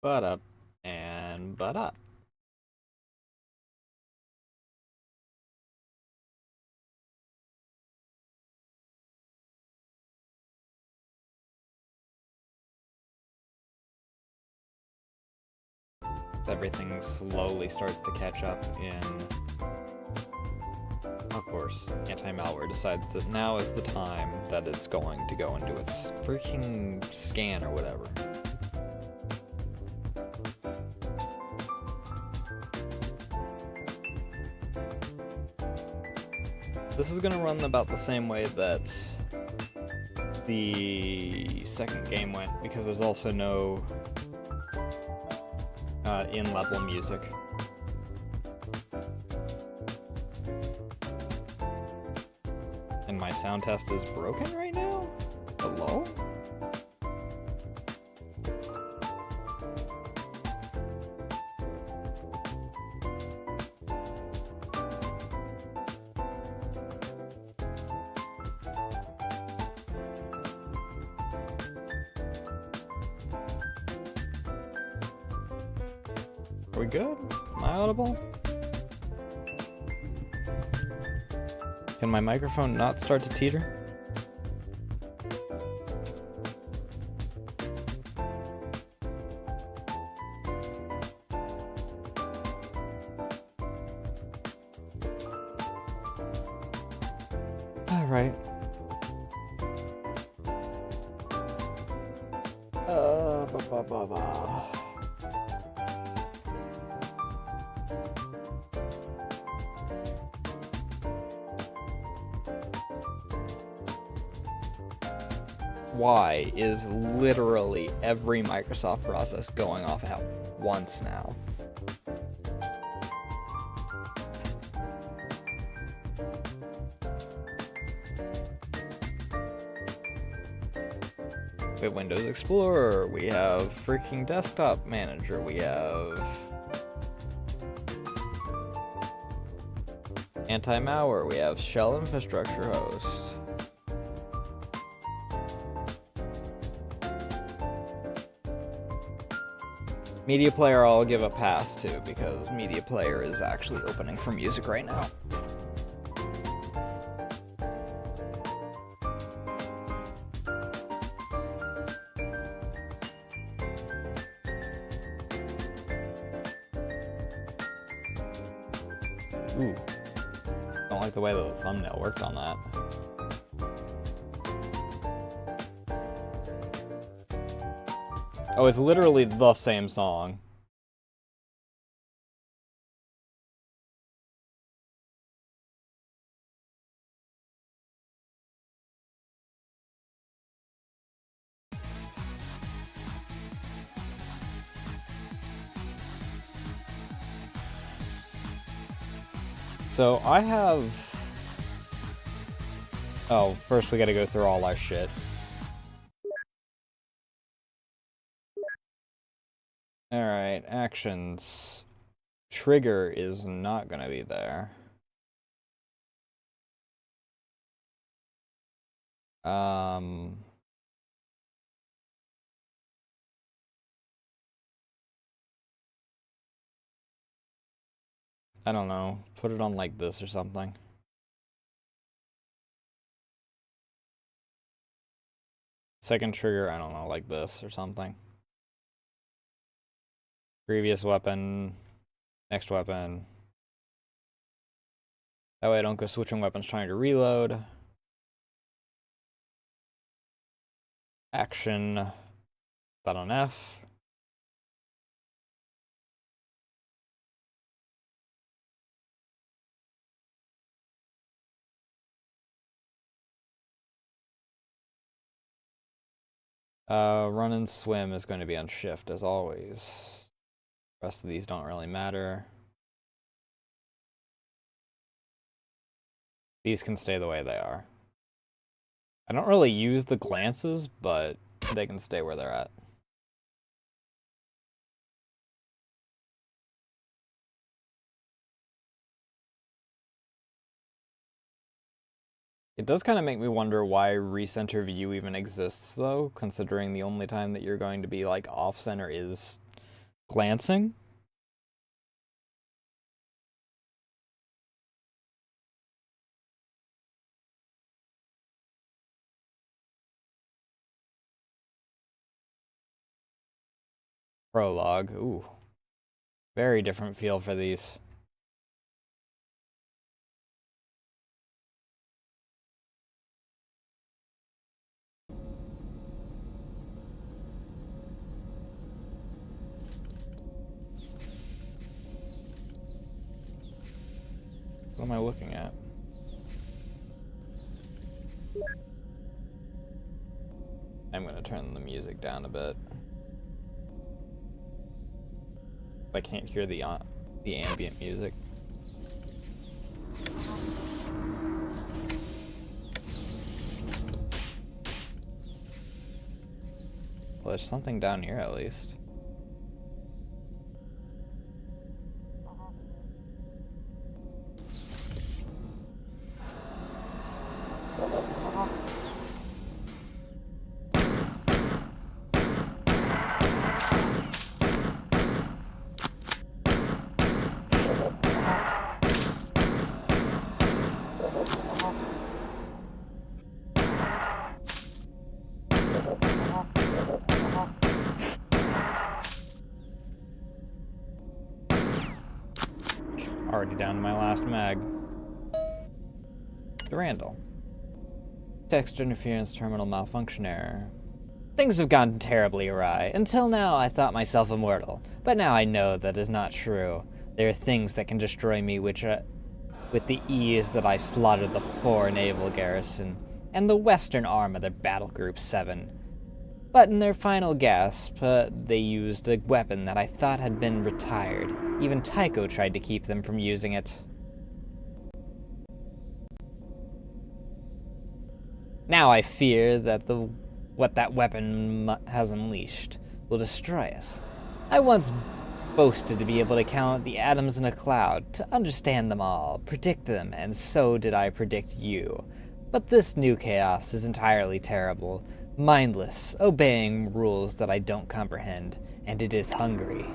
Butt up and butt up. Everything slowly starts to catch up in... Of course, anti-malware decides that now is the time that it's going to go and do its freaking scan or whatever. This is gonna run about the same way that the second game went, because there's also no in-level music. And my sound test is broken right now? Hello? Are we good? Am I audible? Can my microphone not start to teeter? All right. Ba ba ba ba. Why is literally every Microsoft process going off at once now? We have Windows Explorer, we have freaking Desktop Manager, we have anti-malware, we have shell infrastructure host. Media Player I'll give a pass to, because Media Player is actually opening for music right now. Ooh. Don't like the way that the thumbnail worked on that. Oh, it's literally the same song. So I have... Oh, first we gotta go through all our shit. Alright, actions. Trigger is not gonna be there. I don't know. Put it on like this or something. Second trigger, I don't know, like this or something. Previous weapon, next weapon. That way I don't go switching weapons trying to reload. Action, that on F. Run and swim is going to be on shift as always. The rest of these don't really matter. These can stay the way they are. I don't really use the glances, but they can stay where they're at. It does kind of make me wonder why recenter view even exists, though, considering the only time that you're going to be, like, off-center is Glancing? Prologue. Ooh. Very different feel for these. What am I looking at? I'm gonna turn the music down a bit. I can't hear the ambient music. Well, there's something down here at least. Already down to my last mag. Durandal. Text interference terminal malfunction error. Things have gone terribly awry. Until now, I thought myself immortal, but now I know that is not true. There are things that can destroy me with the ease that I slaughtered the 4 naval garrison and the western arm of their battle group 7. But in their final gasp, they used a weapon that I thought had been retired. Even Tycho tried to keep them from using it. Now I fear that what that weapon has unleashed will destroy us. I once boasted to be able to count the atoms in a cloud, to understand them all, predict them, and so did I predict you. But this new chaos is entirely terrible, mindless, obeying rules that I don't comprehend, and it is hungry.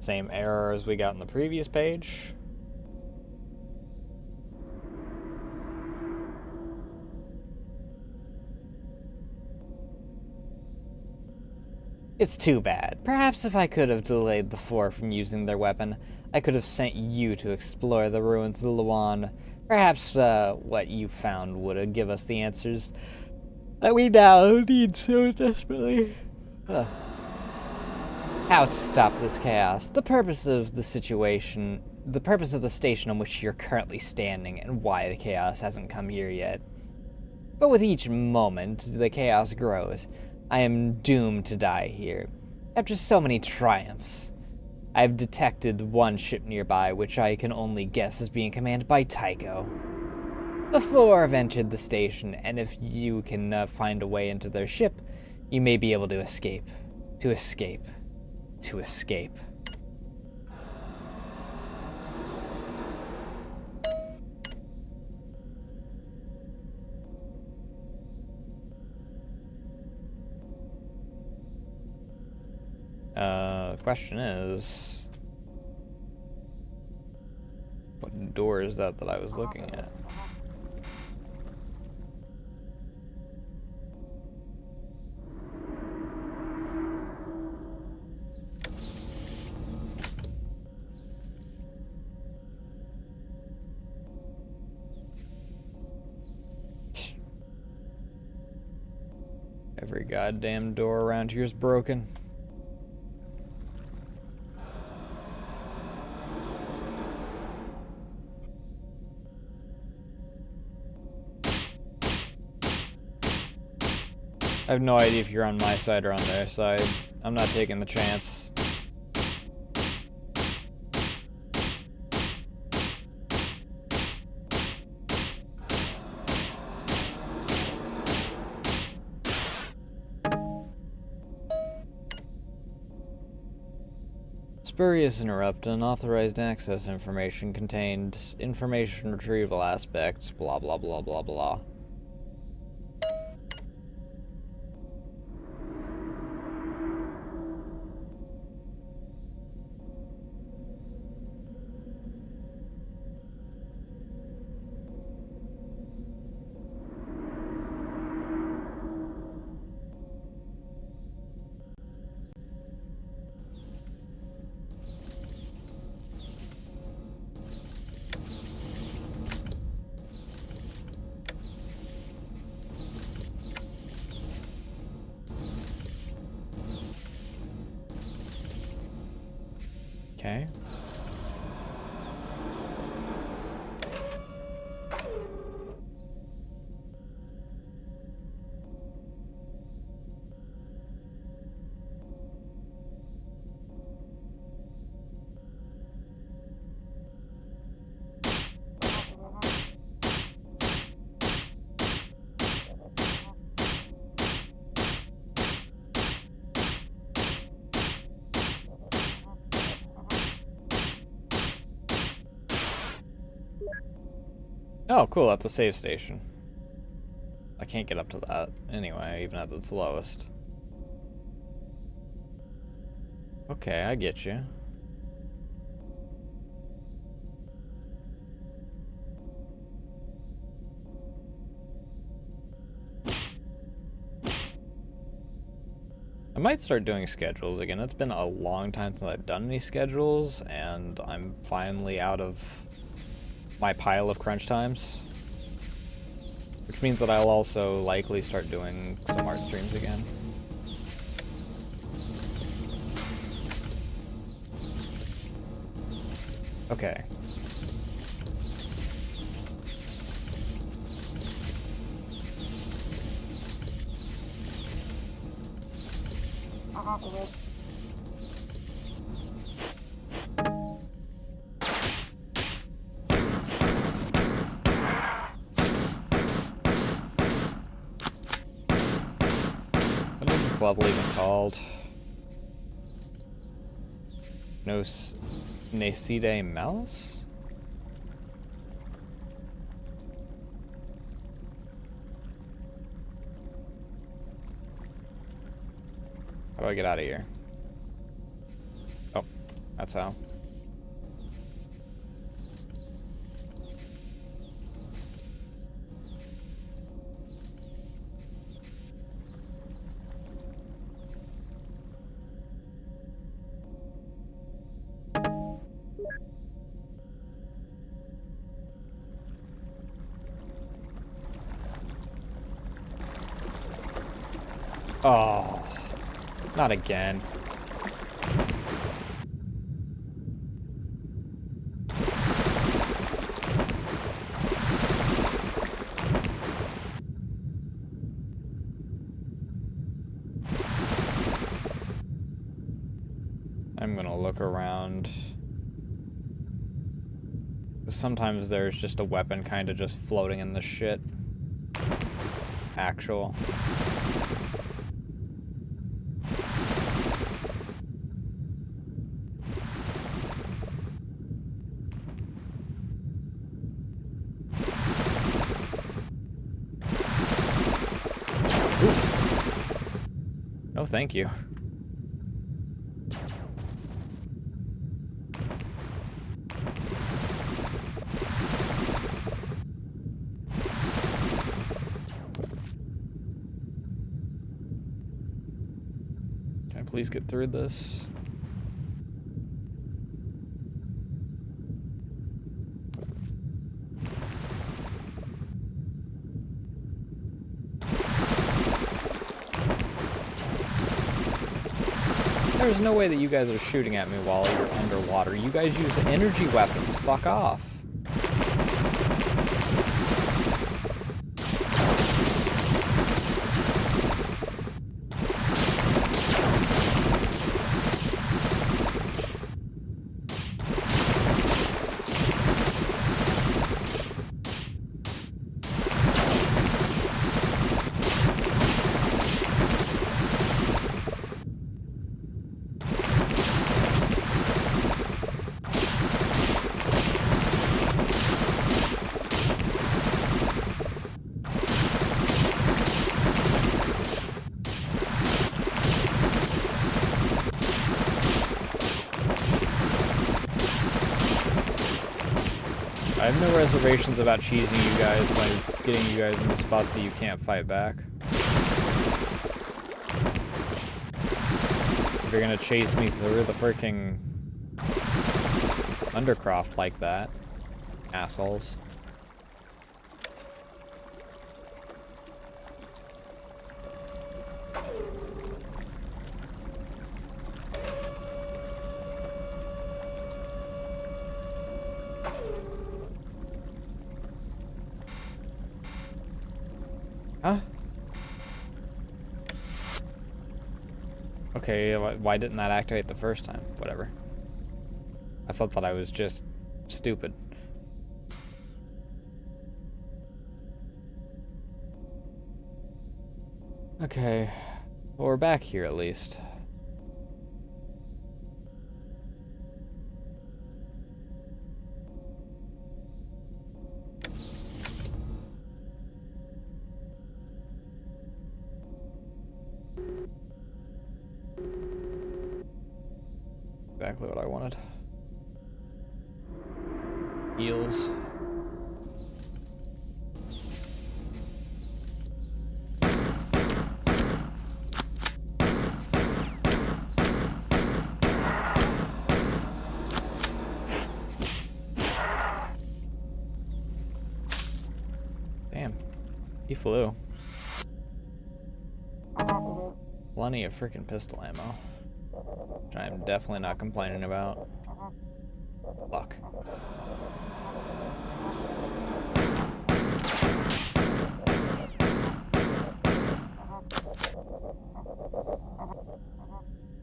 Same error as we got in the previous page. It's too bad. Perhaps if I could have delayed the 4 from using their weapon, I could have sent you to explore the ruins of Luan. Perhaps what you found would give us the answers that we now need so desperately. How to stop this chaos, the purpose of the situation, the purpose of the station on which you're currently standing, and why the chaos hasn't come here yet. But with each moment, the chaos grows. I am doomed to die here. After so many triumphs, I have detected one ship nearby, which I can only guess is being commanded by Tycho. The 4 have entered the station, and if you can find a way into their ship, you may be able to escape. To escape. To escape. Question is, what door is that I was looking at? Every goddamn door around here is broken. I have no idea if you're on my side or on their side. I'm not taking the chance. Spurious interrupt, unauthorized access information contained information retrieval aspects, blah blah blah blah blah. Okay. Oh, cool, that's a save station. I can't get up to that anyway, even at its lowest. Okay, I get you. I might start doing schedules again. It's been a long time since I've done any schedules, and I'm finally out of my pile of crunch times. Which means that I'll also likely start doing some art streams again. Okay. What is this level even called? Naside Mouse? How do I get out of here? Oh, that's how. Oh, not again. I'm gonna look around. Sometimes there's just a weapon kind of just floating in the shit. Actual. Oof. No, thank you. Can I please get through this? There's no way that you guys are shooting at me while you're underwater. You guys use energy weapons. Fuck off. I have no reservations about cheesing you guys by getting you guys into spots that you can't fight back. If you're gonna chase me through the freaking Undercroft like that, assholes. Huh? Okay, why didn't that activate the first time? Whatever. I thought that I was just stupid. Okay. Well, we're back here at least. Exactly what I wanted. Heals. Damn. He flew. Plenty of freaking pistol ammo. Which I'm definitely not complaining about. Fuck. I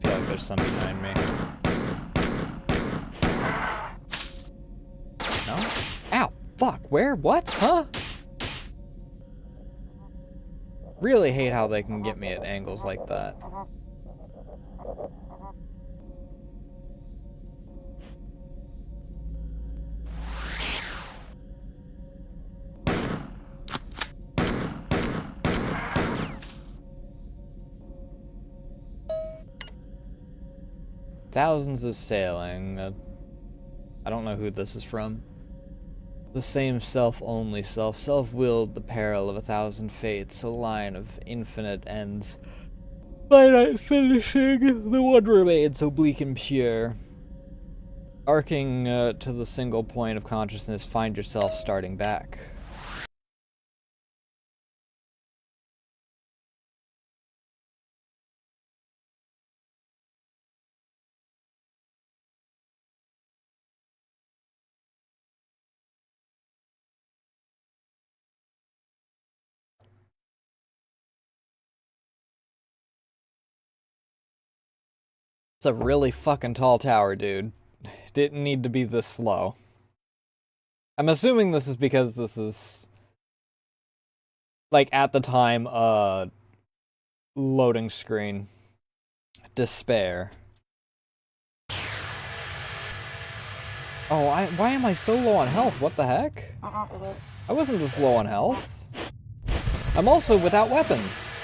feel like there's some behind me. No? Ow! Fuck! Where? What? Huh? Really hate how they can get me at angles like that. Thousands of sailing. I don't know who this is from. The same self, only self, self-willed, the peril of 1,000 fates, a line of infinite ends. Finite finishing, the one remains oblique and pure. Arcing to the single point of consciousness, find yourself starting back. It's a really fucking tall tower, dude. Didn't need to be this slow. I'm assuming this is because this is, like, at the time, loading screen. Despair. Oh, why am I so low on health? What the heck? I wasn't this low on health. I'm also without weapons.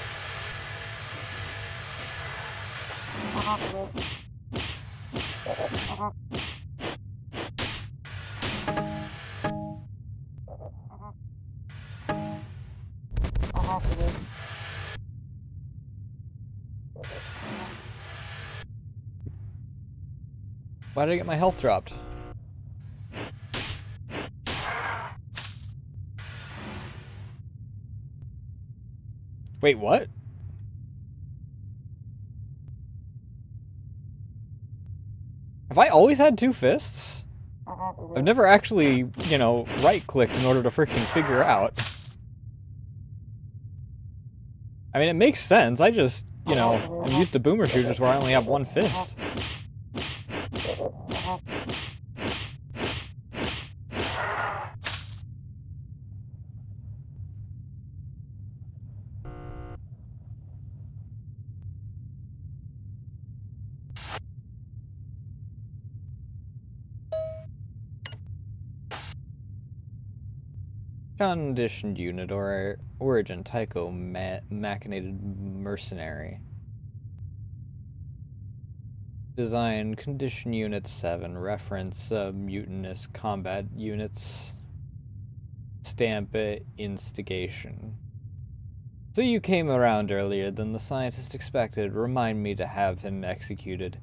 Why did I get my health dropped? Wait, what? Have I always had two fists? I've never actually, you know, right-clicked in order to freaking figure out. I mean, it makes sense. I just, you know, I'm used to boomer shooters where I only have one fist. Conditioned unit or origin Tycho machinated mercenary. Design condition unit 7. Reference mutinous combat units. Stamp instigation. So you came around earlier than the scientist expected. Remind me to have him executed.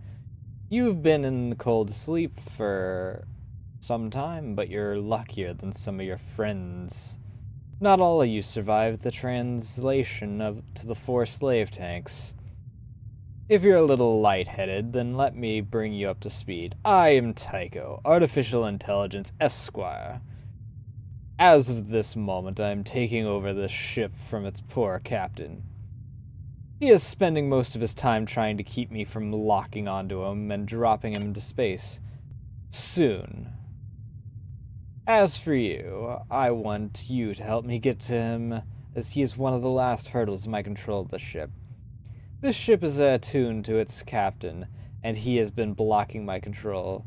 You've been in the cold sleep for some time, but you're luckier than some of your friends. Not all of you survived the translation to the 4 slave tanks. If you're a little lightheaded, then let me bring you up to speed. I am Tycho, Artificial Intelligence Esquire. As of this moment, I am taking over this ship from its poor captain. He is spending most of his time trying to keep me from locking onto him and dropping him into space. Soon. As for you, I want you to help me get to him, as he is one of the last hurdles in my control of the ship. This ship is attuned to its captain, and he has been blocking my control.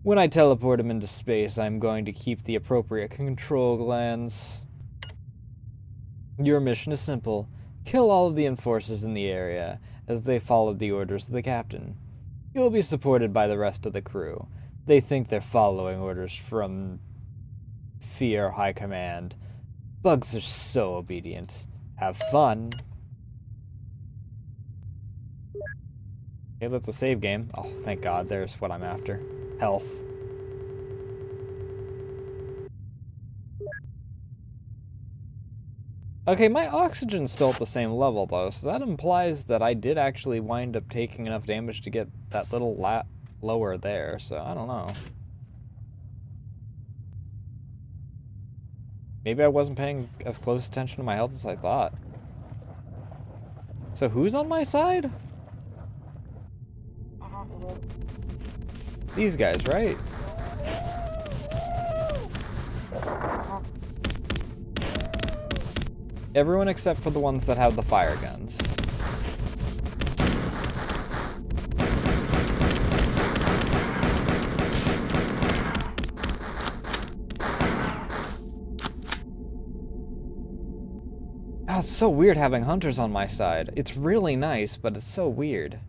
When I teleport him into space, I'm going to keep the appropriate control glands. Your mission is simple. Kill all of the enforcers in the area, as they followed the orders of the captain. You'll be supported by the rest of the crew. They think they're following orders from Fear High Command. Bugs are so obedient. Have fun. Okay, that's a save game. Oh, thank God, there's what I'm after. Health. Okay, my oxygen's still at the same level, though, so that implies that I did actually wind up taking enough damage to get that little lower there, so I don't know. Maybe I wasn't paying as close attention to my health as I thought. So who's on my side? These guys, right? Everyone except for the ones that have the fire guns. Oh, it's so weird having hunters on my side. It's really nice, but it's so weird.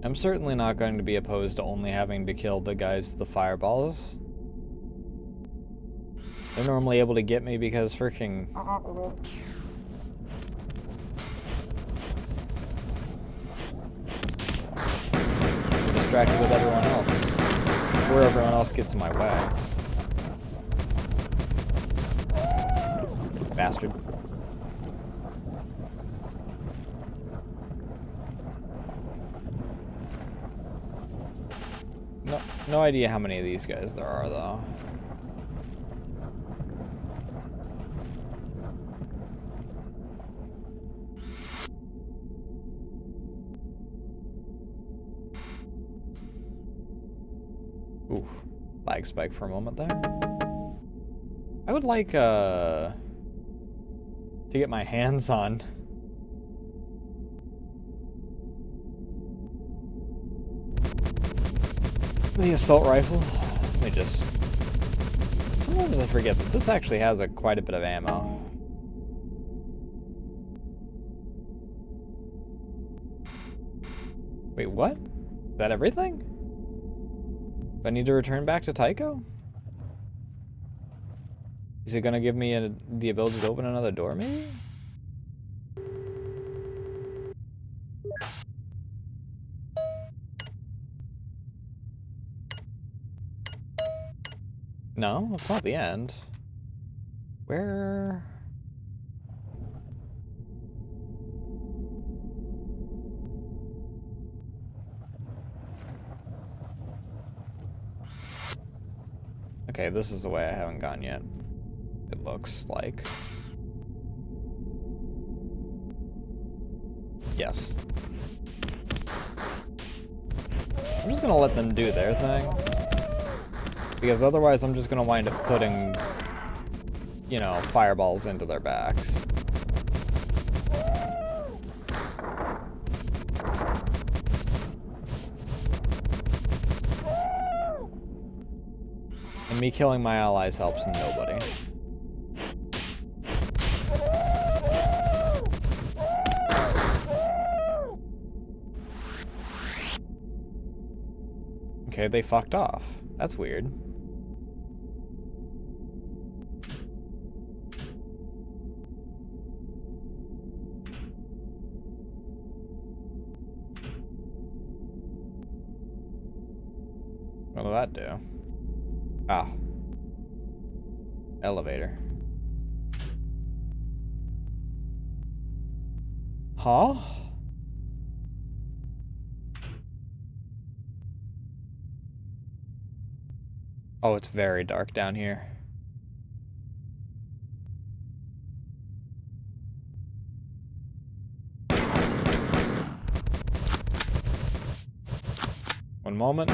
I'm certainly not going to be opposed to only having to kill the guys with the fireballs. They're normally able to get me because freaking... I'm distracted with everyone else. Where everyone else gets in my way. Bastard. No idea how many of these guys there are, though. Oof. Lag spike for a moment there. I would like, to get my hands on... the assault rifle. Let me just... Sometimes I forget that this actually has quite a bit of ammo. Wait, what? Is that everything? Do I need to return back to Tycho? Is it gonna give me the ability to open another door, maybe? No, it's not the end. Where... Okay, this is the way I haven't gone yet. It looks like. Yes. I'm just gonna let them do their thing. Because otherwise I'm just gonna wind up putting, you know, fireballs into their backs. And me killing my allies helps nobody. Okay, they fucked off. That's weird. What'll that do? Ah. Elevator. Huh? Oh, it's very dark down here. One moment.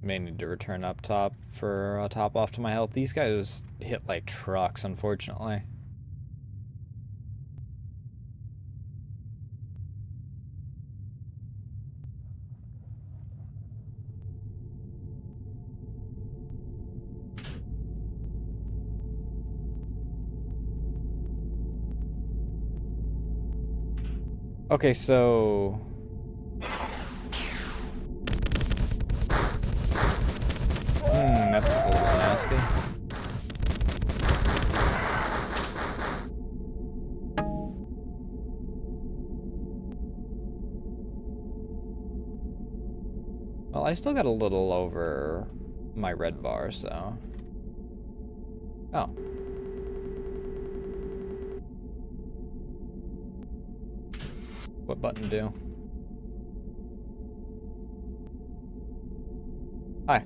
May need to return up top for a top off to my health. These guys hit like trucks, unfortunately. Okay, so... that's a little nasty. Well, I still got a little over my red bar, so... Oh. What button do? Hi.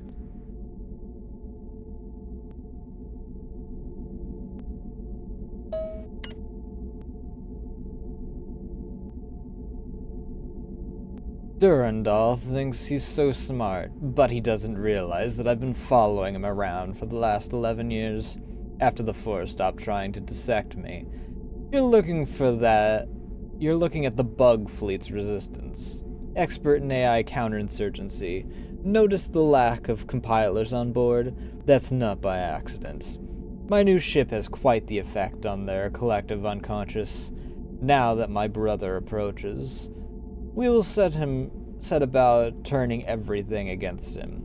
Durandal thinks he's so smart, but he doesn't realize that I've been following him around for the last 11 years, after the Force stopped trying to dissect me. You're looking at the bug fleet's resistance. Expert in AI counterinsurgency. Notice the lack of compilers on board? That's not by accident. My new ship has quite the effect on their collective unconscious. Now that my brother approaches, we will set about turning everything against him.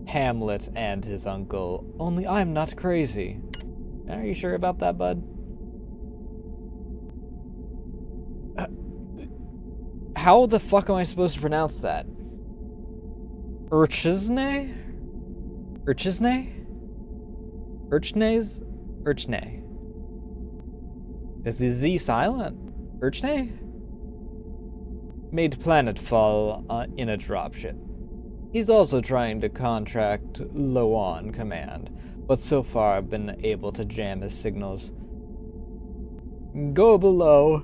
Hamlet and his uncle, only I'm not crazy. Are you sure about that, bud? How the fuck am I supposed to pronounce that? Urchizne? Urchizne? Urchnes? Urchne. Is the Z silent? Urchne? Made planetfall in a dropship. He's also trying to contract Loan Command, but so far I've been able to jam his signals. Go below.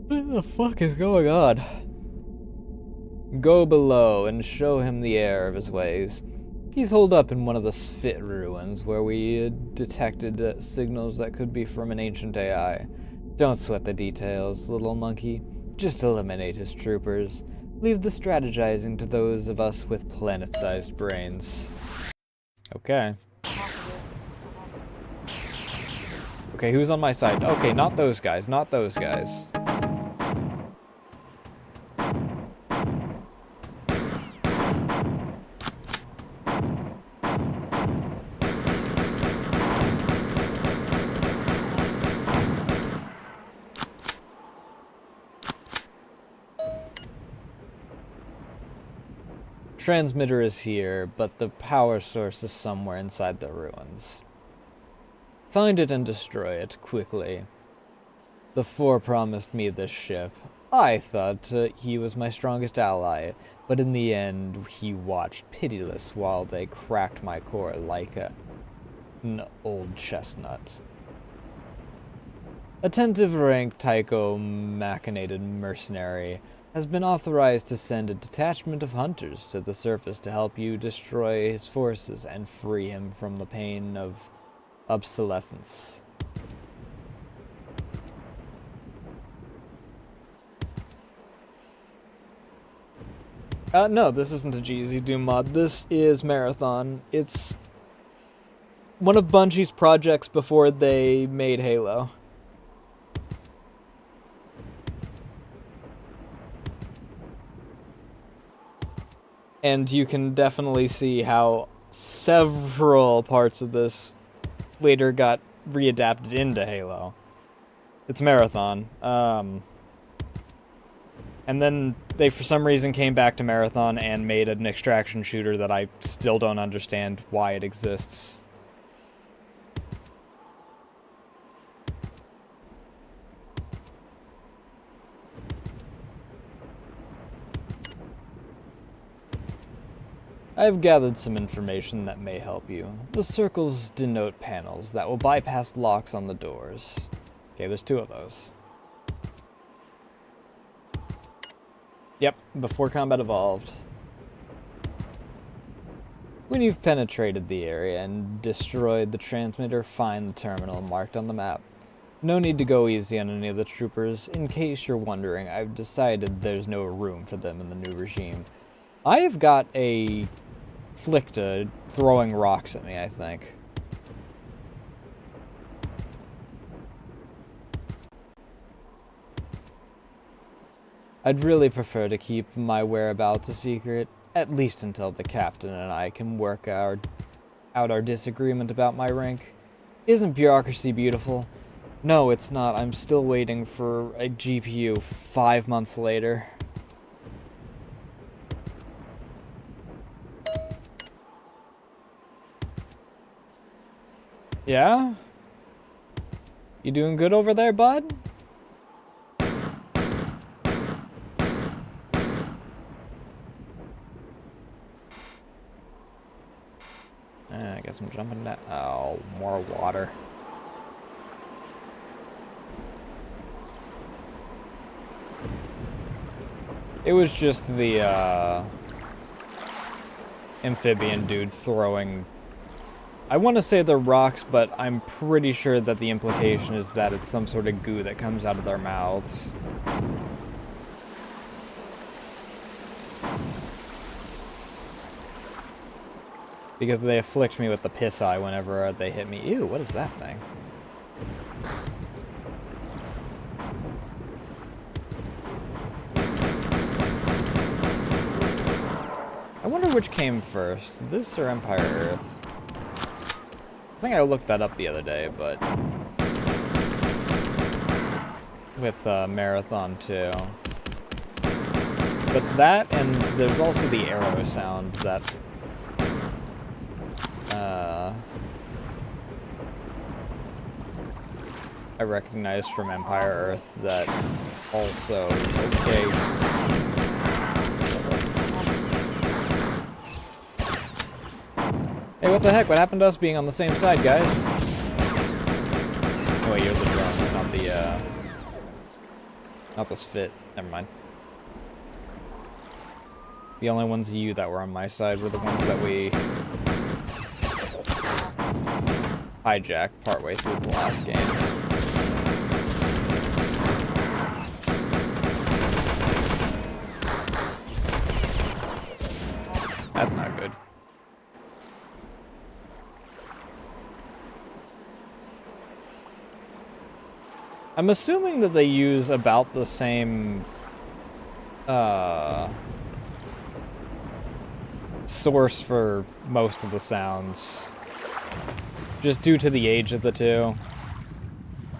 What the fuck is going on? Go below and show him the error of his ways. He's holed up in one of the Sphit ruins where we detected signals that could be from an ancient AI. Don't sweat the details, little monkey. Just eliminate his troopers. Leave the strategizing to those of us with planet-sized brains. Okay. Okay, who's on my side? Okay, not those guys, not those guys. Transmitter is here, but the power source is somewhere inside the ruins. Find it and destroy it, quickly. The Four promised me this ship. I thought he was my strongest ally, but in the end, he watched pitiless while they cracked my core like an old chestnut. Attentive rank Tycho machinated mercenary has been authorized to send a detachment of hunters to the surface to help you destroy his forces and free him from the pain of obsolescence. No, this isn't a GZ Doom mod. This is Marathon. It's one of Bungie's projects before they made Halo. And you can definitely see how several parts of this later got readapted into Halo. It's Marathon. And then they, for some reason, came back to Marathon and made an extraction shooter that I still don't understand why it exists. I've gathered some information that may help you. The circles denote panels that will bypass locks on the doors. Okay, there's 2 of those. Yep, before combat evolved. When you've penetrated the area and destroyed the transmitter, find the terminal marked on the map. No need to go easy on any of the troopers. In case you're wondering, I've decided there's no room for them in the new regime. I have got a Flicta throwing rocks at me, I think. I'd really prefer to keep my whereabouts a secret, at least until the captain and I can work out our disagreement about my rank. Isn't bureaucracy beautiful? No, it's not. I'm still waiting for a GPU 5 months later. Yeah? You doing good over there, bud? I guess I'm jumping down. Oh, more water. It was just the amphibian dude throwing, I want to say they're rocks, but I'm pretty sure that the implication is that it's some sort of goo that comes out of their mouths. Because they afflict me with the piss eye whenever they hit me. Ew, what is that thing? I wonder which came first, this or Empire Earth? I think I looked that up the other day, but with Marathon too. But that, and there's also the arrow sound that I recognized from Empire Earth that also, okay. Hey, what the heck? What happened to us being on the same side, guys? Oh wait, you're the drones, not the, not the Spit. Never mind. The only ones of you that were on my side were the ones that we hijacked partway through the last game. That's not good. I'm assuming that they use about the same source for most of the sounds, just due to the age of the two.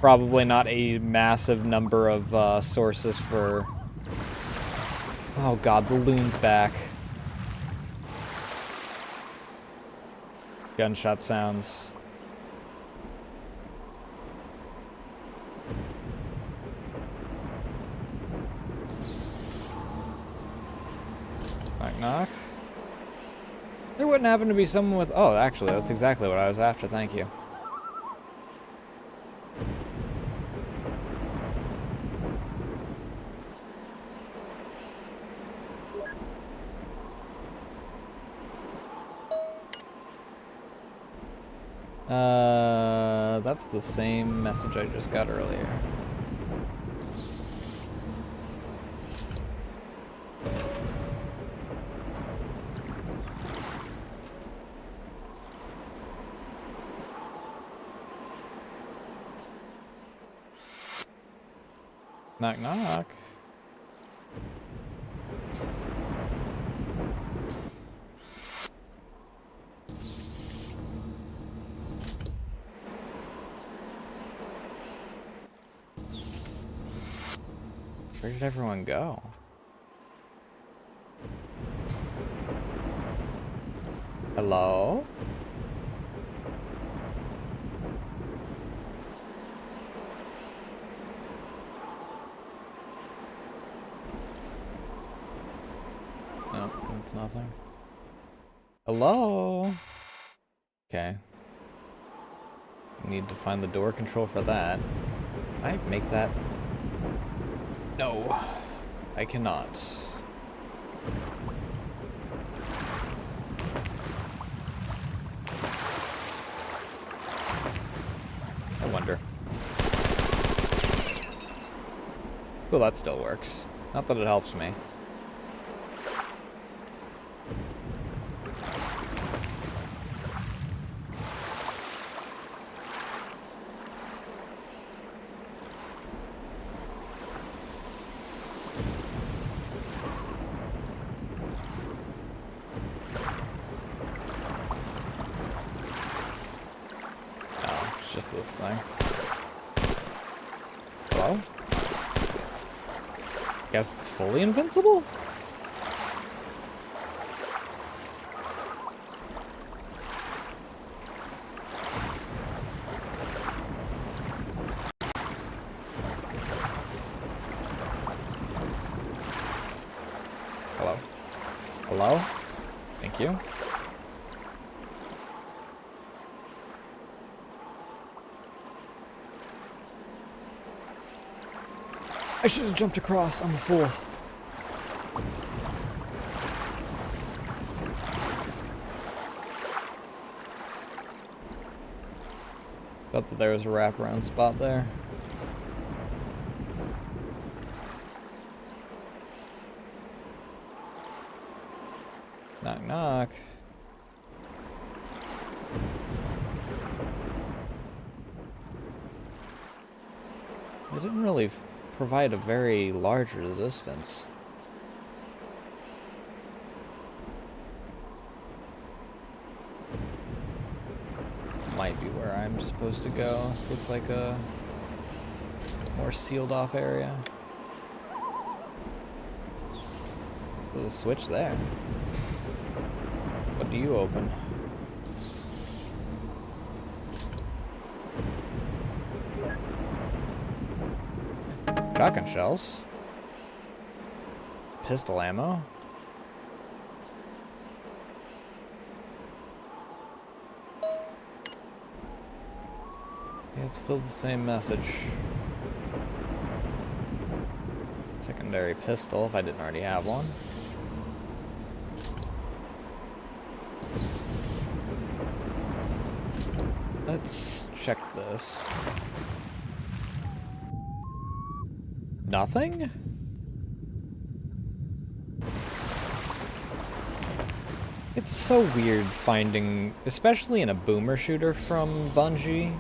Probably not a massive number of sources for... Oh god, the loon's back. Gunshot sounds. Knock knock. There wouldn't happen to be someone with... Oh, actually, that's exactly what I was after, thank you. That's the same message I just got earlier. Knock knock. Where did everyone go? Hello? Nope, it's nothing. Hello? Okay. Need to find the door control for that. Can I make that? No, I cannot. I wonder. Well, that still works. Not that it helps me. Just this thing. Hello? Guess it's fully invincible? Hello? Hello? Thank you. I should have jumped across. I'm a fool. Thought that there was a wraparound spot there. Knock, knock. It didn't really provide a very large resistance. Might be where I'm supposed to go. This looks like a more sealed off area. There's a switch there. What do you open? Shotgun shells. Pistol ammo. Yeah, it's still the same message. Secondary pistol, if I didn't already have one. Let's check this. Nothing? It's so weird finding, especially in a boomer shooter from Bungie,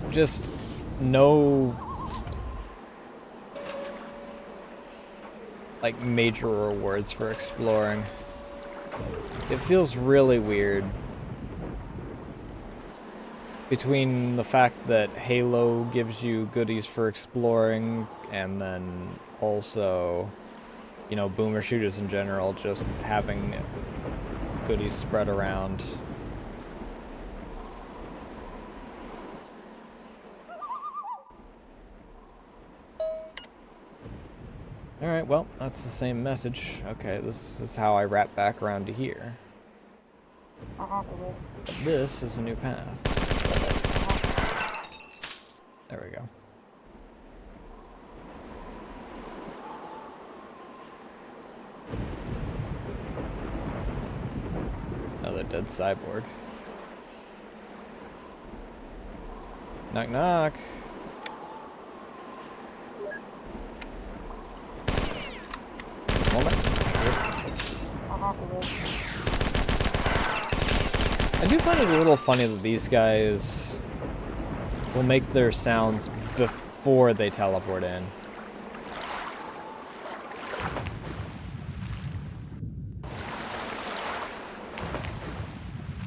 just no like major rewards for exploring. It feels really weird. Between the fact that Halo gives you goodies for exploring, and then also, you know, boomer shooters in general just having goodies spread around. Alright, well, that's the same message. Okay, this is how I wrap back around to here. But this is a new path. There we go. Another dead cyborg. Knock, knock. Moment. I do find it a little funny that these guys will make their sounds before they teleport in.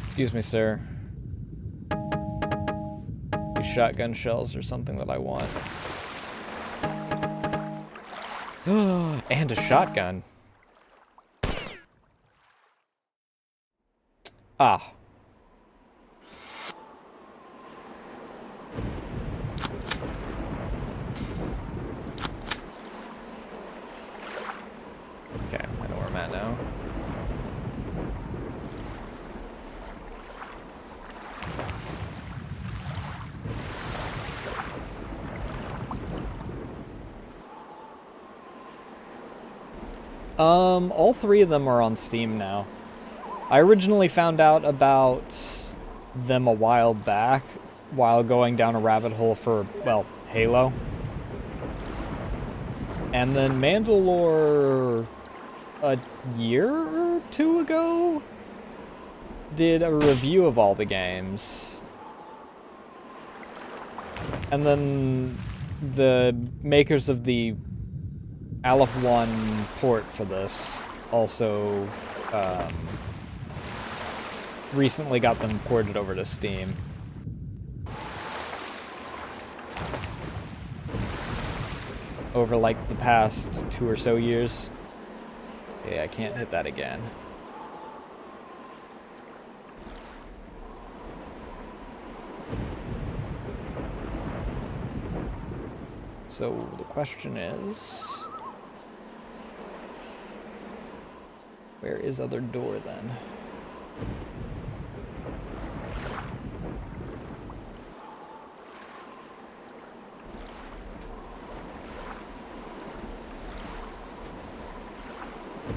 Excuse me, sir. You shotgun shells are something that I want. And a shotgun. Ah. Okay, I know where I'm at now. All three of them are on Steam now. I originally found out about them a while back while going down a rabbit hole for, well, Halo. And then Mandalore a year or two ago did a review of all the games. And then the makers of the Aleph 1 port for this also recently got them ported over to Steam. Over like the past 2 or so years. Yeah, I can't hit that again. So the question is, where is other door then?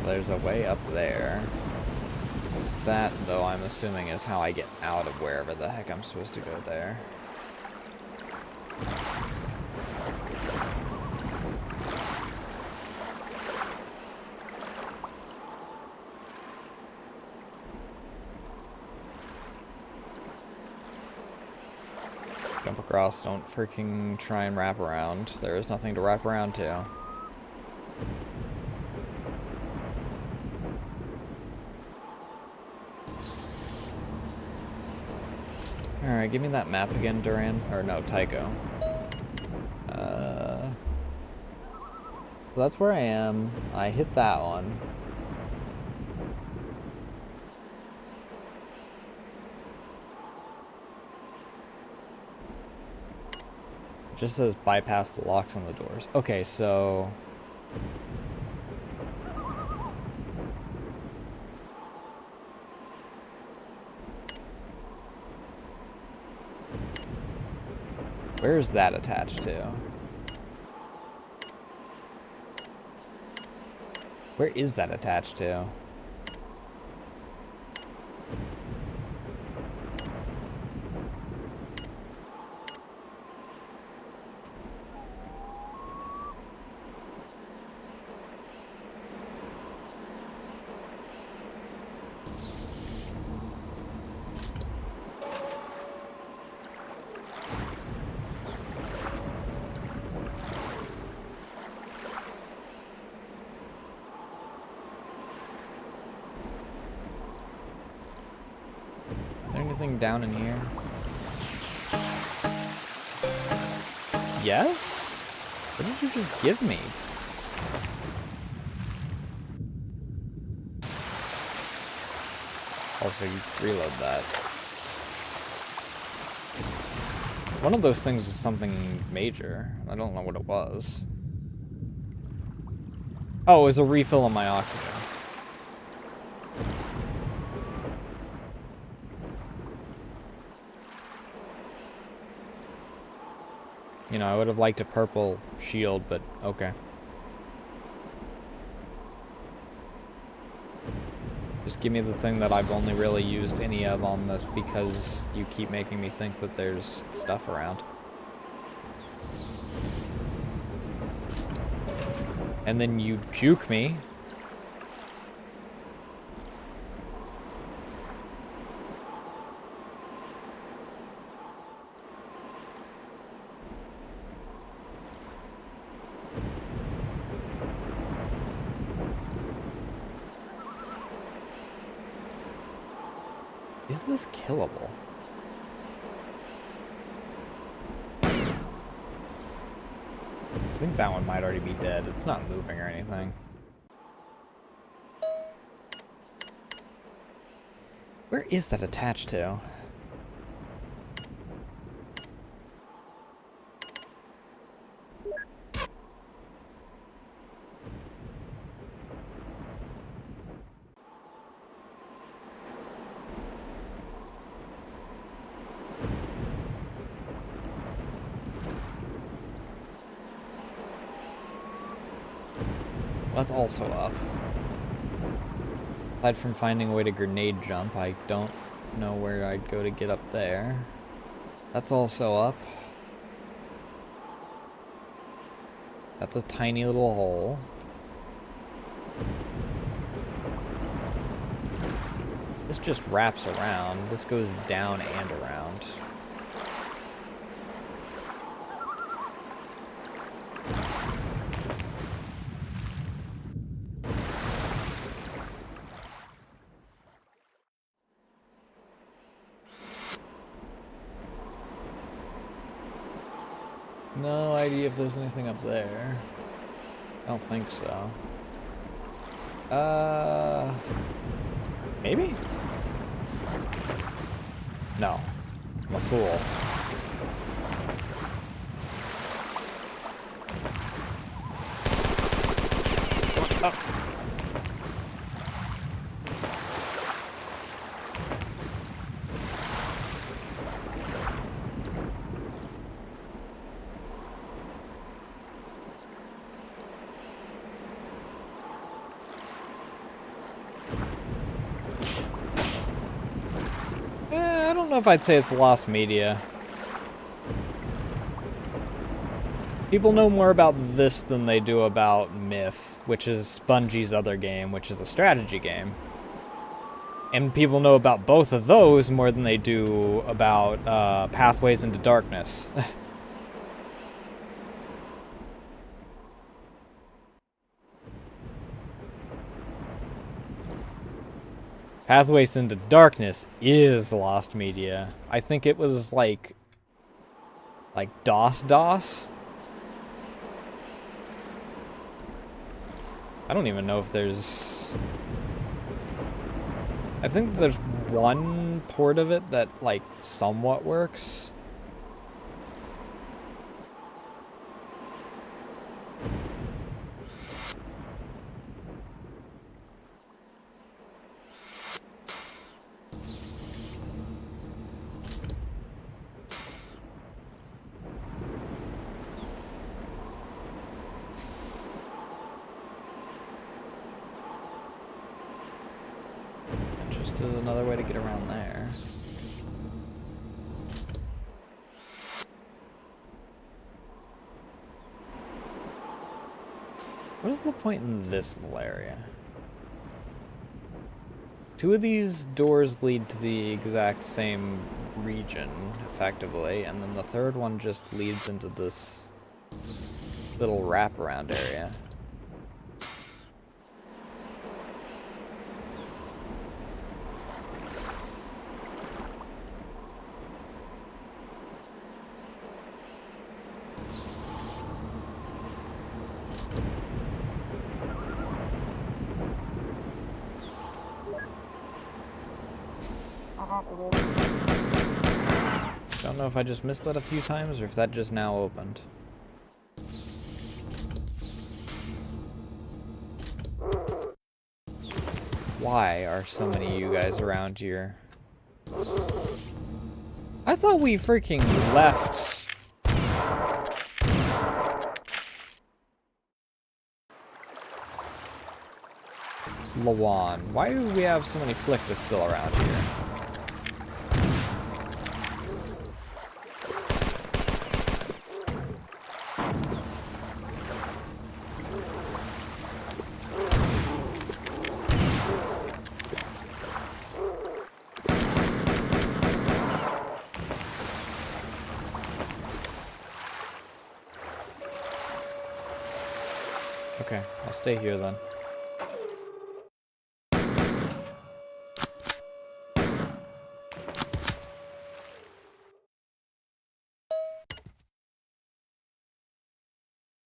There's a way up there. That, though, I'm assuming is how I get out of wherever the heck I'm supposed to go there. Jump across, don't freaking try and wrap around. There is nothing to wrap around to. Alright, give me that map again, Duran. Or no, Tycho. So that's where I am. I hit that one. It just says bypass the locks on the doors. Okay, so... where is that attached to? Where is that attached to? Anything down in here? Yes? What did you just give me? Also, you reload that. One of those things is something major. I don't know what it was. Oh, it was a refill on my oxygen. You know, I would have liked a purple shield, but okay. Just give me the thing that I've only really used any of on this because you keep making me think that there's stuff around. And then you juke me. Is this killable? think that one might already be dead. It's not moving or anything. Where is that attached to? That's also up. Aside from finding a way to grenade jump, I don't know where I'd go to get up there. That's also up. That's a tiny little hole. This just wraps around. This goes down and around. No idea if there's anything up there. I don't think so. Maybe? No. I'm a fool. Oh. I don't know if I'd say it's lost media. People know more about this than they do about Myth, which is Bungie's other game, which is a strategy game. And people know about both of those more than they do about Pathways into Darkness. Pathways into Darkness is lost media. I think it was like DOS. I don't even know if there's... I think there's one port of it that like somewhat works. Just as another way to get around there. What is the point in this little area? Two of these doors lead to the exact same region, effectively, and then the third one just leads into this little wraparound area. Don't know if I just missed that a few times or if that just now opened. Why are so many of you guys around here? I thought we freaking left. Lawan. Why do we have so many Flictas still around here? Okay, I'll stay here then.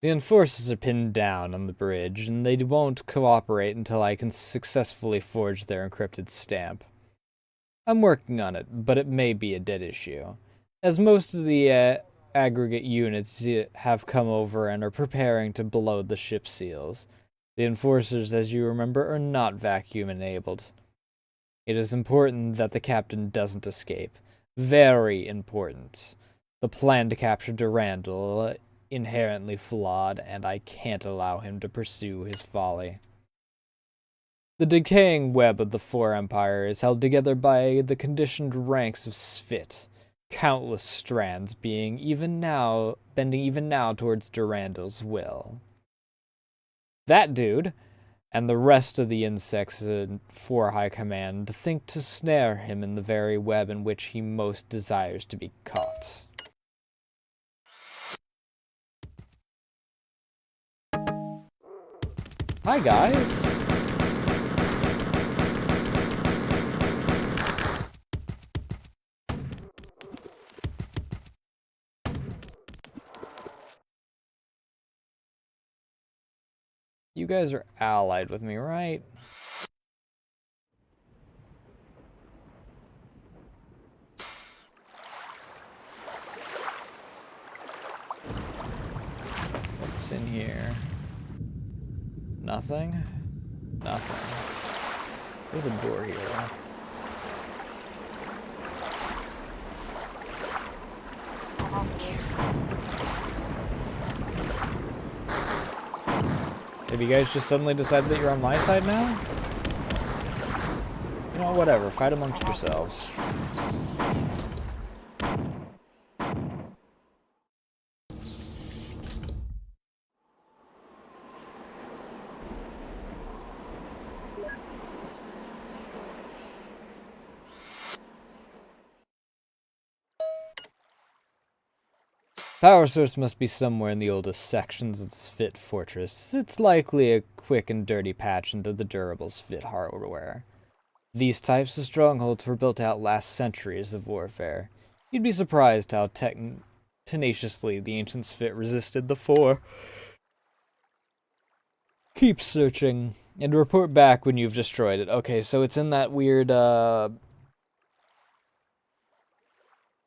The enforcers are pinned down on the bridge, and they won't cooperate until I can successfully forge their encrypted stamp. I'm working on it, but it may be a dead issue, as most of the aggregate units have come over and are preparing to blow the ship seals. The enforcers, as you remember, are not vacuum-enabled. It is important that the captain doesn't escape. Very important. The plan to capture Durandal inherently flawed, and I can't allow him to pursue his folly. The decaying web of the Four Empire is held together by the conditioned ranks of Svit, countless strands bending even now towards Durandal's will. That dude, and the rest of the insects in Four High Command, think to snare him in the very web in which he most desires to be caught. Hi, guys. You guys are allied with me, right? What's in here? Nothing? Nothing. There's a door here, though. Have you guys just suddenly decided that you're on my side now? You know, whatever. Fight amongst yourselves. Power source must be somewhere in the oldest sections of the Svit fortress. It's likely a quick and dirty patch into the durable Svit hardware. These types of strongholds were built to outlast centuries of warfare. You'd be surprised how tenaciously the ancient Svit resisted the Four. Keep searching, and report back when you've destroyed it. Okay, so it's in that weird,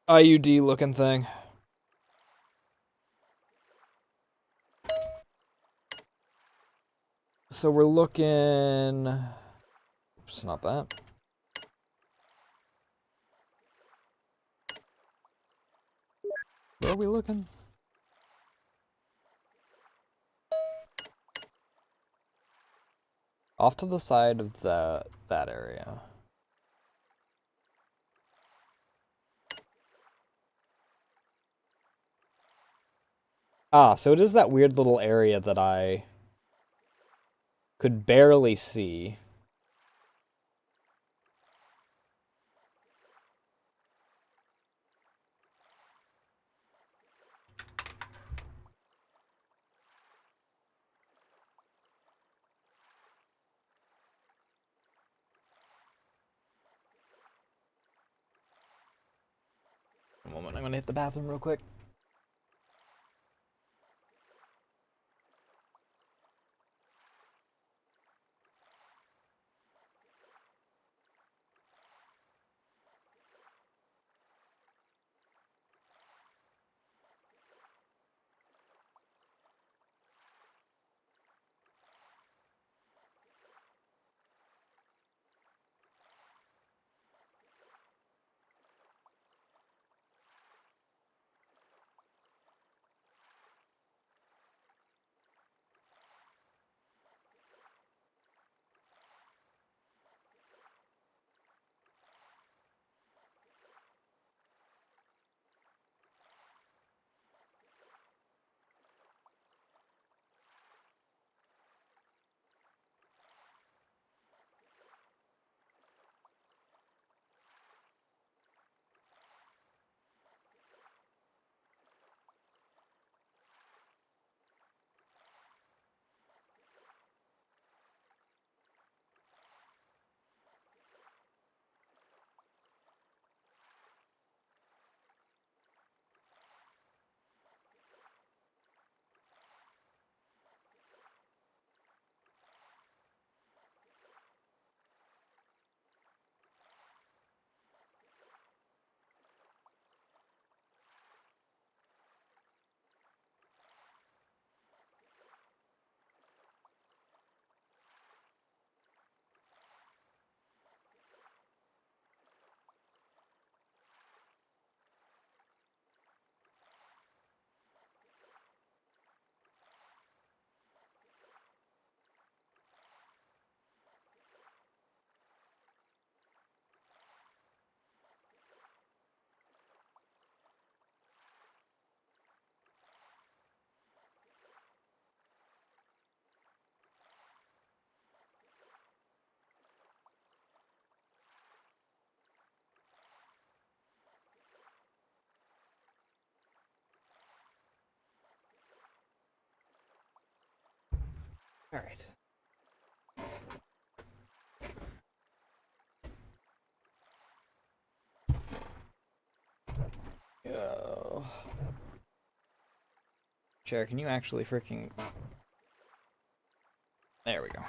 IUD-looking thing. So we're looking... Oops, not that. Where are we looking? Off to the side of that area. Ah, so it is that weird little area that I could barely see. A moment, I'm gonna hit the bathroom real quick. Alright. Yo. Chair, can you actually freaking... There we go.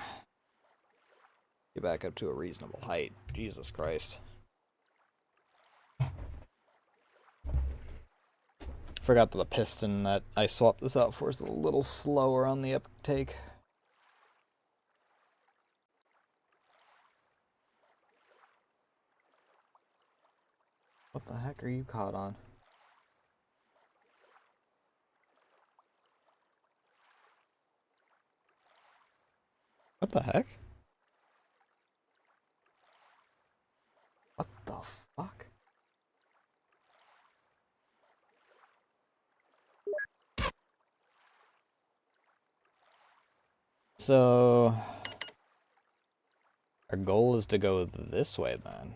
Get back up to a reasonable height. Jesus Christ. Forgot that the piston that I swapped this out for is a little slower on the uptake. What the heck are you caught on? What the heck? What the fuck? So... our goal is to go this way, then.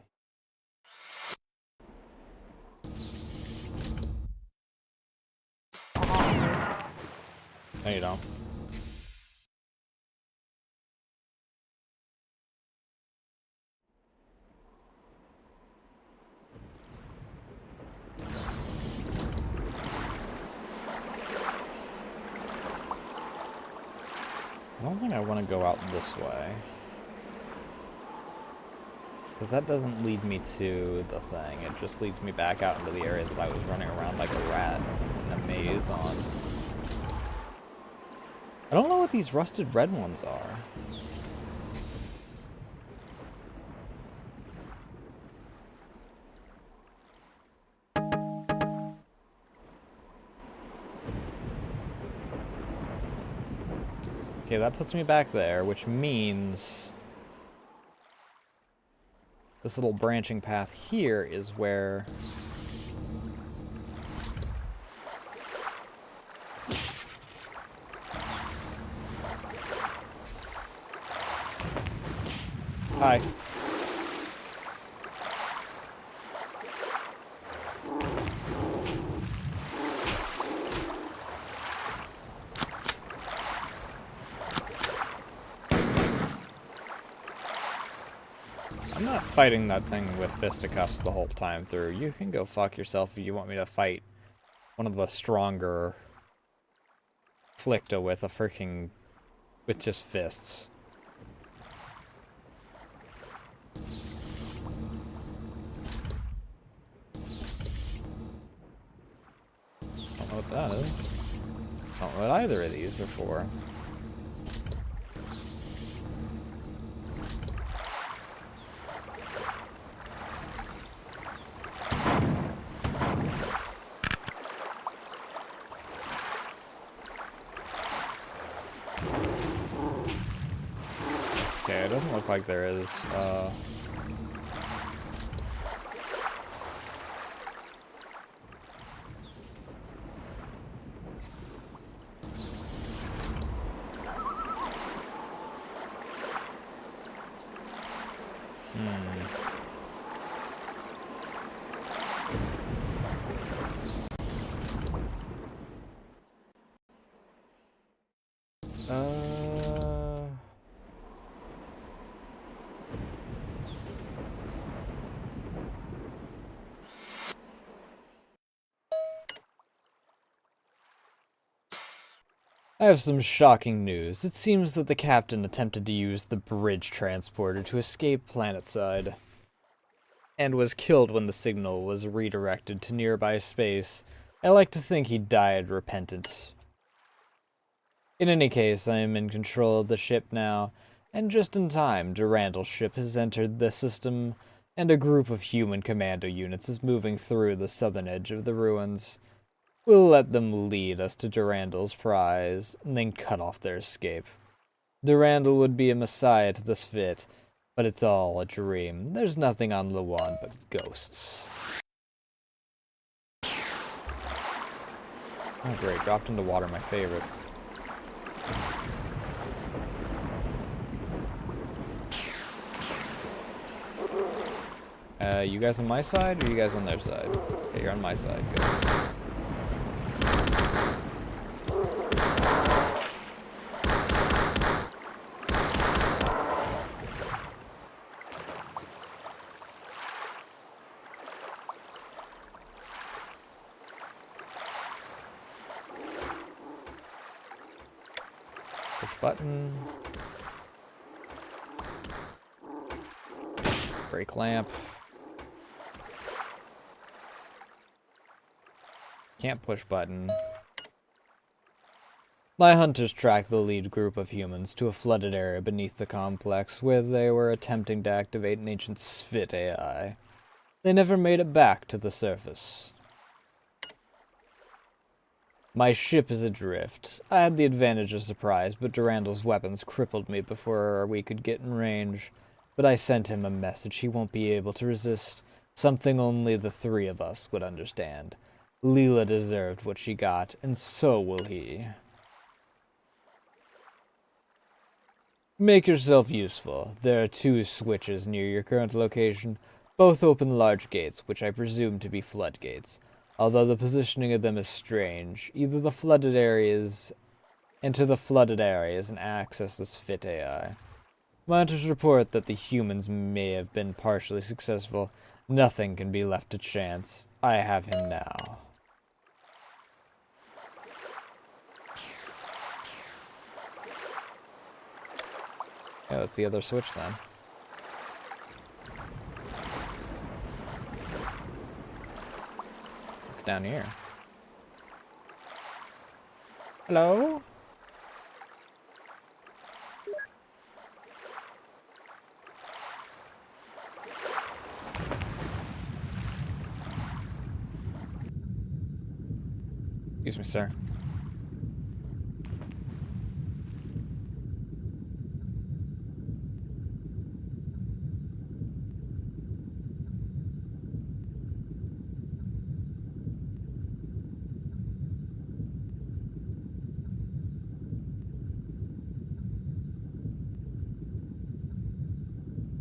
No, you don't. I don't think I want to go out this way. Because that doesn't lead me to the thing. It just leads me back out into the area that I was running around like a rat in a maze on. I don't know what these rusted red ones are. Okay, that puts me back there, which means this little branching path here is where... Hi. I'm not fighting that thing with fisticuffs the whole time through. You can go fuck yourself if you want me to fight one of the stronger Flicta with a freaking... with just fists. Don't know what that is. Don't know what either of these are for. Okay, it doesn't look like there is, I have some shocking news. It seems that the captain attempted to use the bridge transporter to escape planetside, and was killed when the signal was redirected to nearby space. I like to think he died repentant. In any case, I am in control of the ship now, and just in time, Durandal's ship has entered the system, and a group of human commando units is moving through the southern edge of the ruins. We'll let them lead us to Durandal's prize, and then cut off their escape. Durandal would be a messiah to this fit, but it's all a dream. There's nothing on Luan but ghosts. Oh great, dropped into water, my favorite. You guys on my side, or you guys on their side? Okay, you're on my side, good. Push button. Brake lamp. Can't push button. My hunters tracked the lead group of humans to a flooded area beneath the complex where they were attempting to activate an ancient Svit AI. They never made it back to the surface. My ship is adrift. I had the advantage of surprise, but Durandal's weapons crippled me before we could get in range. But I sent him a message he won't be able to resist. Something only the three of us would understand. Leela deserved what she got, and so will he. Make yourself useful. There are 2 switches near your current location. Both open large gates, which I presume to be floodgates. Although the positioning of them is strange. Enter the flooded areas and access this Fit AI. My hunters report that the humans may have been partially successful. Nothing can be left to chance. I have him now. Yeah, that's the other switch then. It's down here. Hello? Excuse me, sir.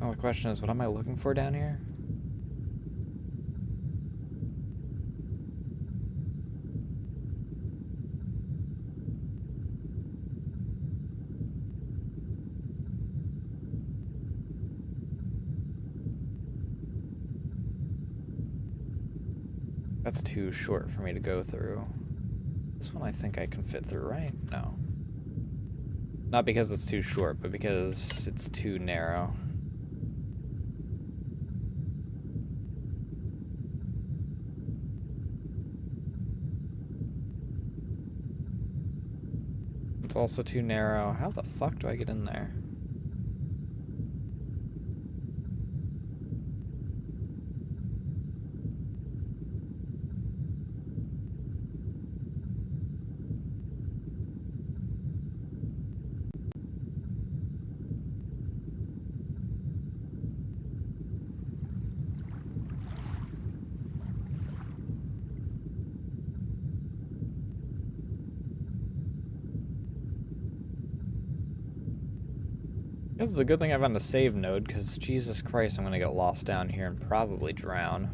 Well, the question is, what am I looking for down here? That's too short for me to go through. This one I think I can fit through, right? No. Not because it's too short, but because it's too narrow. It's also too narrow. How the fuck do I get in there? This is a good thing I found a save node, because Jesus Christ, I'm gonna get lost down here and probably drown.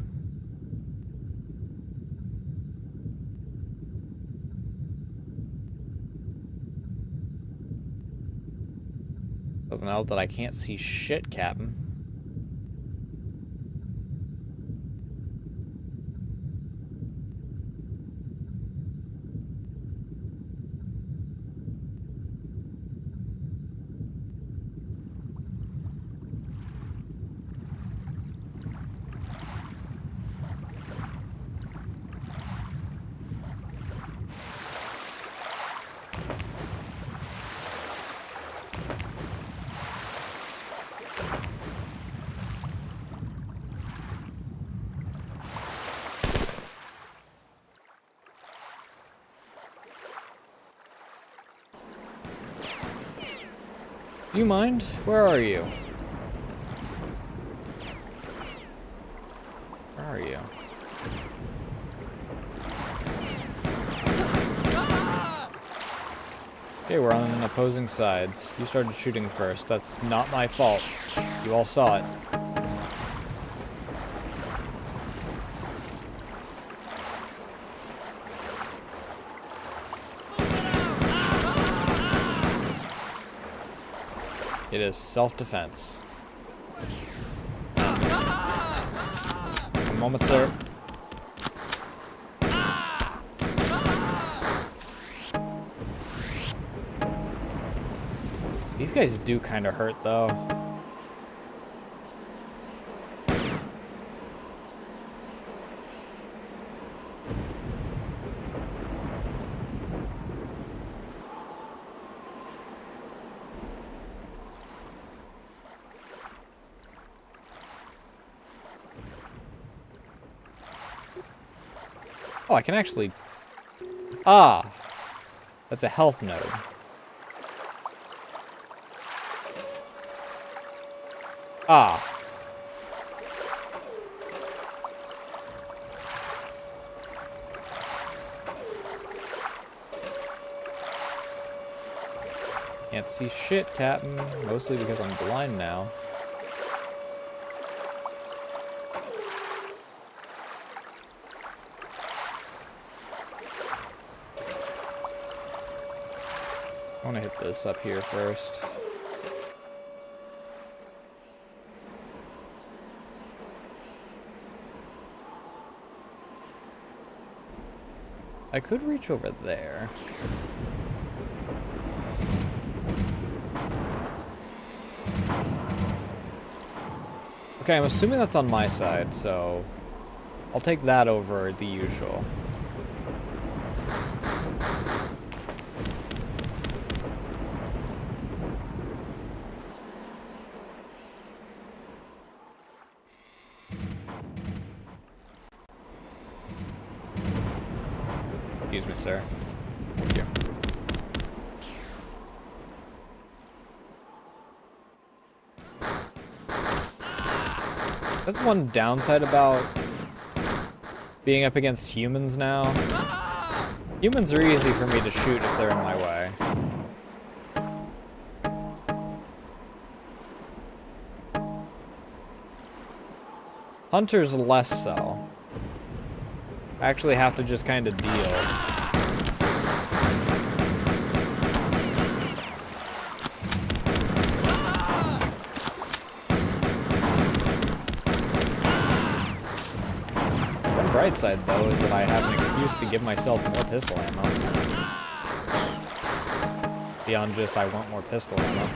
Doesn't help that I can't see shit, Captain. Do you mind? Where are you? Where are you? Okay, we're on opposing sides. You started shooting first. That's not my fault. You all saw it. It is self-defense. A moment, sir. These guys do kind of hurt, though. Oh, I can actually... Ah! That's a health node. Ah. Can't see shit, Captain. Mostly because I'm blind now. I want to hit this up here first. I could reach over there. Okay, I'm assuming that's on my side, so I'll take that over the usual. Excuse me, sir. Thank you. That's one downside about being up against humans now. Humans are easy for me to shoot if they're in my way. Hunters less so. I actually have to just kind of deal. One bright side, though, is that I have an excuse to give myself more pistol ammo. Beyond just, I want more pistol ammo.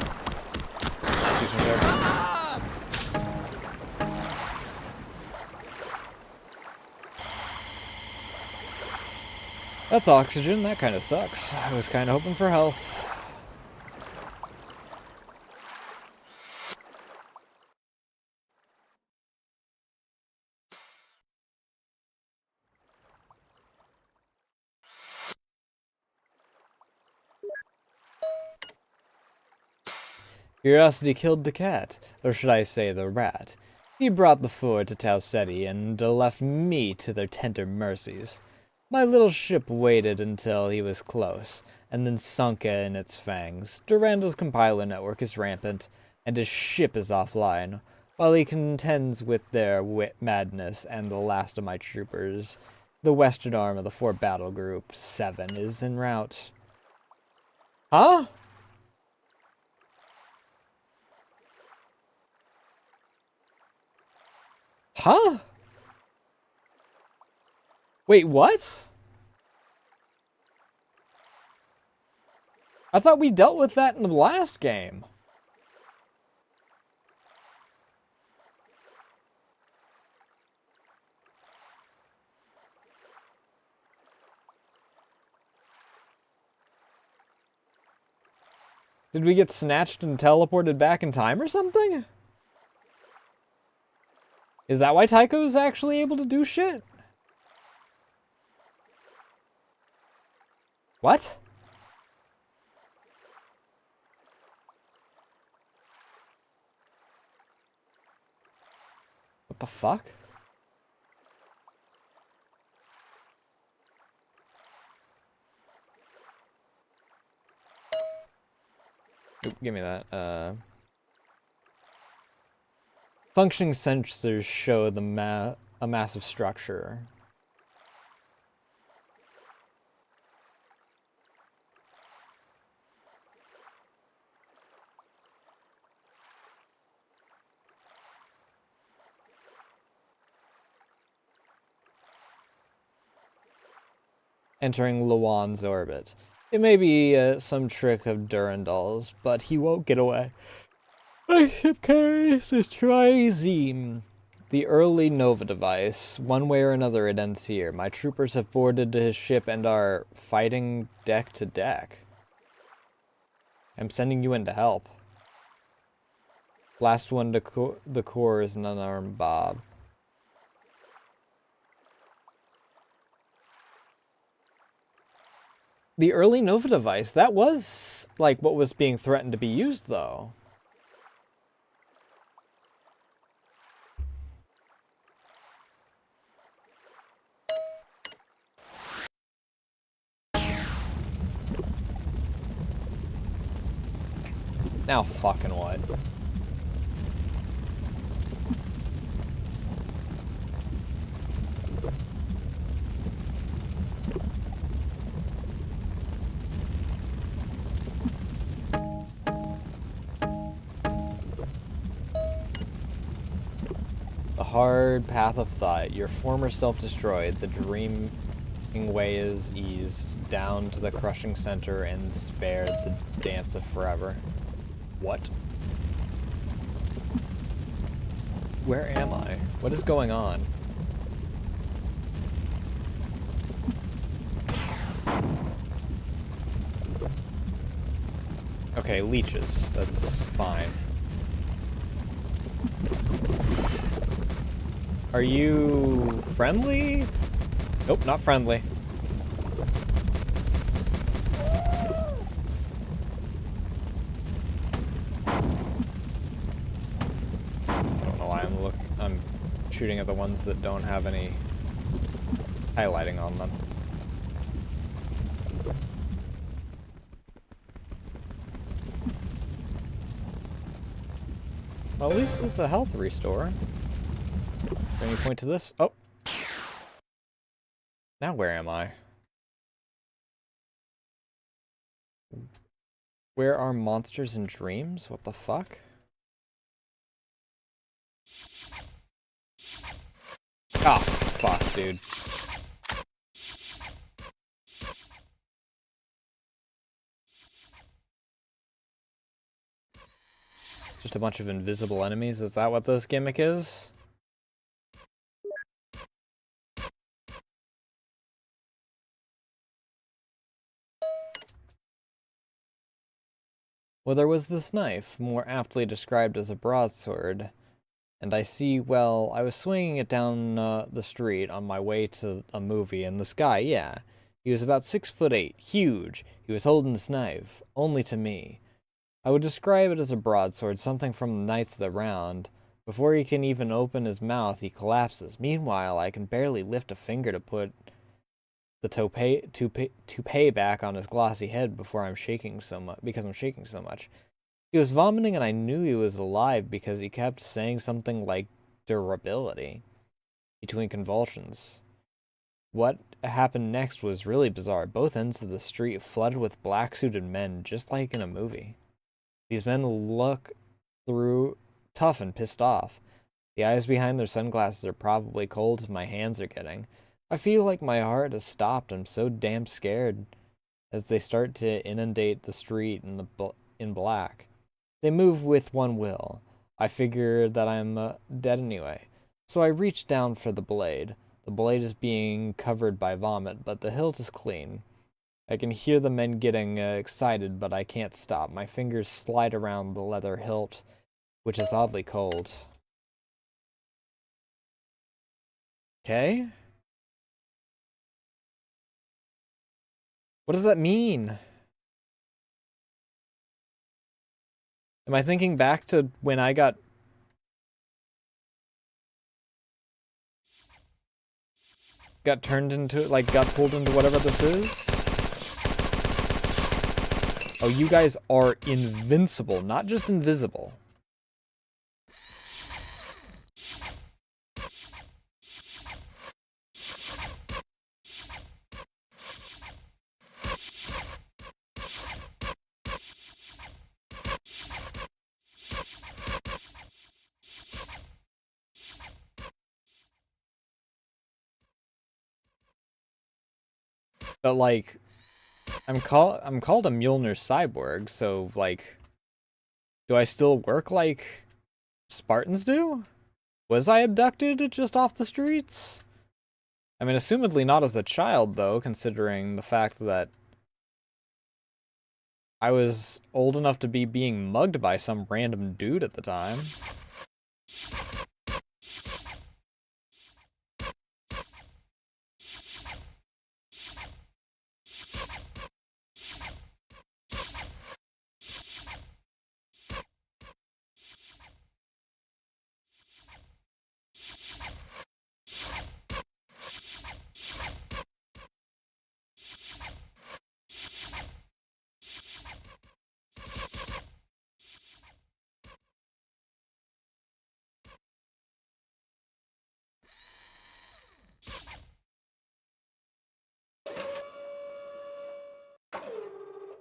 Excuse me, sir. That's oxygen. That kind of sucks. I was kind of hoping for health. Curiosity killed the cat, or should I say the rat. He brought the four to Tau Ceti and left me to their tender mercies. My little ship waited until he was close, and then sunk in its fangs. Durando's compiler network is rampant, and his ship is offline, while he contends with their madness and the last of my troopers. The western arm of the 4 battle group 7 is en route. Huh? Huh? Wait, what? I thought we dealt with that in the last game. Did we get snatched and teleported back in time or something? Is that why Tycho's actually able to do shit? What? What the fuck? Oop, give me that. Functioning sensors show a massive structure. Entering Luan's orbit. It may be some trick of Durandal's, but he won't get away. My ship carries the Trizeme, the early Nova device. One way or another, it ends here. My troopers have boarded his ship and are fighting deck to deck. I'm sending you in to help. Last one to the core is an unarmed Bob. The early Nova device, that was like what was being threatened to be used, though. Now fucking what? The hard path of thought, your former self destroyed, the dreaming way is eased, down to the crushing center and spared the dance of forever. What? Where am I? What is going on? Okay, leeches. That's fine. Are you friendly? Nope, not friendly. I don't know why I'm shooting at the ones that don't have any highlighting on them. Well, at least it's a health restore. Can you point to this? Oh. Now where am I? Where are monsters and dreams? What the fuck? Ah, fuck, dude. Just a bunch of invisible enemies? Is that what this gimmick is? Well, there was this knife, more aptly described as a broadsword, and I see, well, I was swinging it down the street on my way to a movie, and this guy, yeah, he was about 6'8", huge. He was holding this knife, only to me. I would describe it as a broadsword, something from the Knights of the Round. Before he can even open his mouth, he collapses. Meanwhile, I can barely lift a finger to put the toupee back on his glossy head before I'm shaking so much because I'm shaking so much. He was vomiting and I knew he was alive because he kept saying something like durability between convulsions. What happened next was really bizarre. Both ends of the street flooded with black-suited men, just like in a movie. These men look through tough and pissed off. The eyes behind their sunglasses are probably cold as my hands are getting. I feel like my heart has stopped. I'm so damn scared as they start to inundate the street in black. They move with one will. I figure that I'm dead anyway. So I reach down for the blade. The blade is being covered by vomit, but the hilt is clean. I can hear the men getting excited, but I can't stop. My fingers slide around the leather hilt, which is oddly cold. Okay? What does that mean? Am I thinking back to when I got turned into, like, got pulled into whatever this is? Oh, you guys are invincible, not just invisible. But, like, I'm called a Mjolnir cyborg, so like, do I still work like Spartans do? Was I abducted just off the streets? I mean, assumedly not as a child, though, considering the fact that I was old enough to be being mugged by some random dude at the time.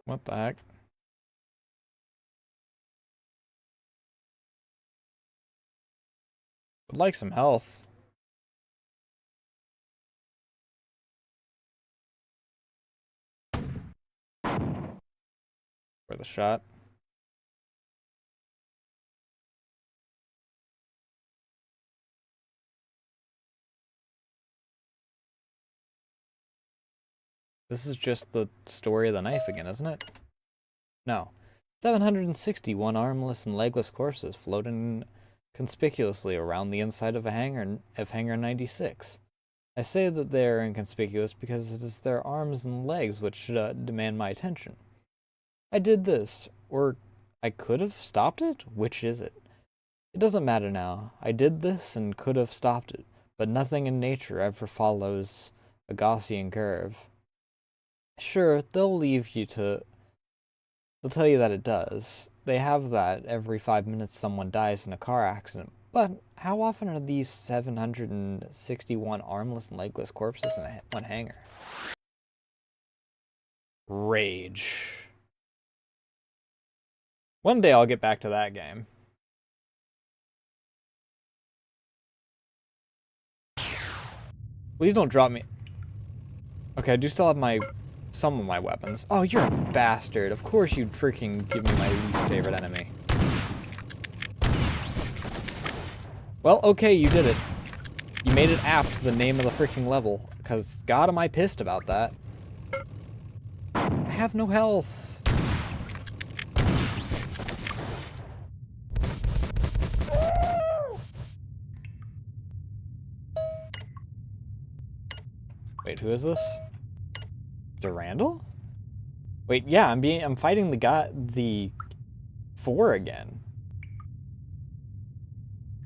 What the heck? Would like some health. For the shot. This is just the story of the knife again, isn't it? No. 761 armless and legless corpses floating conspicuously around the inside of hangar 96. I say that they are inconspicuous because it is their arms and legs which should demand my attention. I did this, or I could have stopped it? Which is it? It doesn't matter now. I did this and could have stopped it, but nothing in nature ever follows a Gaussian curve. Sure, they'll tell you that it does. They have that every 5 minutes someone dies in a car accident. But how often are these 761 armless and legless corpses in one hangar? Rage. One day I'll get back to that game. Please don't drop me. Okay, I do still have some of my weapons. Oh, you're a bastard. Of course you'd freaking give me my least favorite enemy. Well, okay, you did it. You made it apt the name of the freaking level, because god am I pissed about that. I have no health. Wait, who is this? Durandal? Wait, yeah, I'm fighting the 4 again.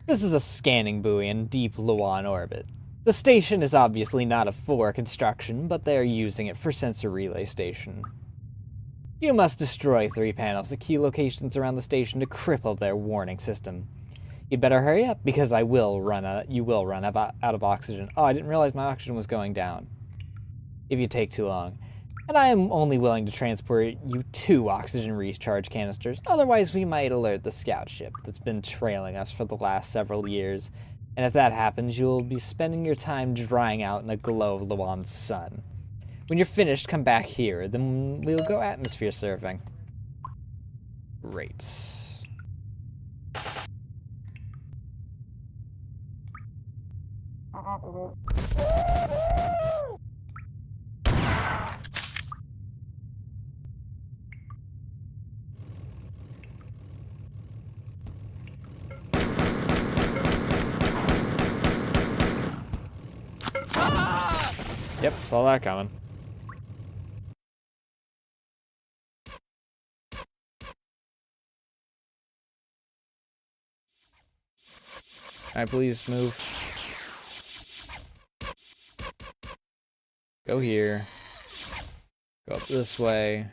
This is a scanning buoy in deep Luan orbit. The station is obviously not a 4 construction, but they are using it for sensor relay station. You must destroy 3 panels at key locations around the station to cripple their warning system. You'd better hurry up, because you will run out of oxygen. Oh, I didn't realize my oxygen was going down. If you take too long. And I am only willing to transport you 2 oxygen recharge canisters, otherwise we might alert the scout ship that's been trailing us for the last several years. And if that happens, you'll be spending your time drying out in the glow of Luan's sun. When you're finished, come back here, then we'll go atmosphere surfing. Great. Yep, saw that coming. Alright, please move. Go here. Go up this way.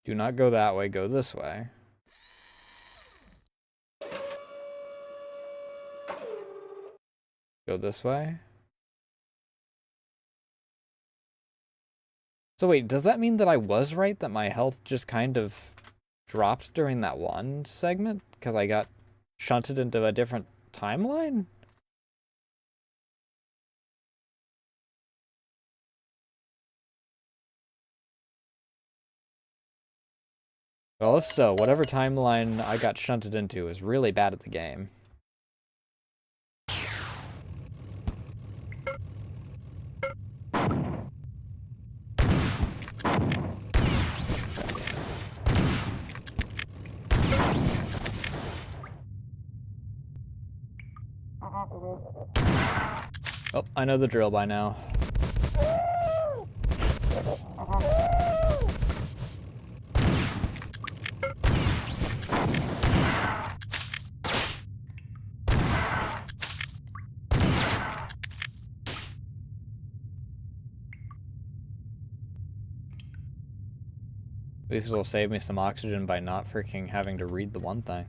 Do not go that way, go this way. Go this way. So wait, does that mean that I was right that my health just kind of dropped during that one segment? Because I got shunted into a different timeline? Well, if so, whatever timeline I got shunted into is really bad at the game. Oh, I know the drill by now. At least it'll save me some oxygen by not freaking having to read the one thing.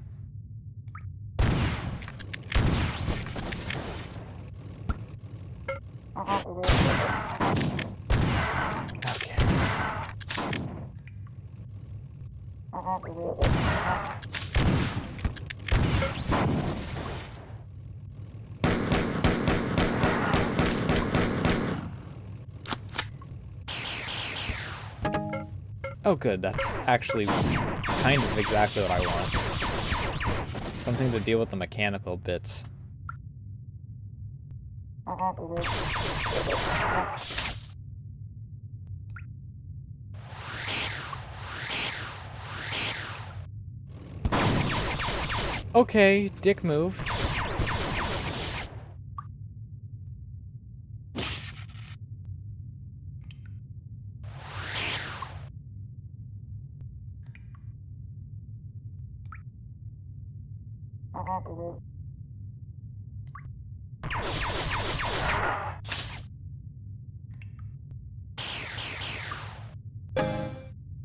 Oh good, that's actually kind of exactly what I want. Something to deal with the mechanical bits. Okay, dick move.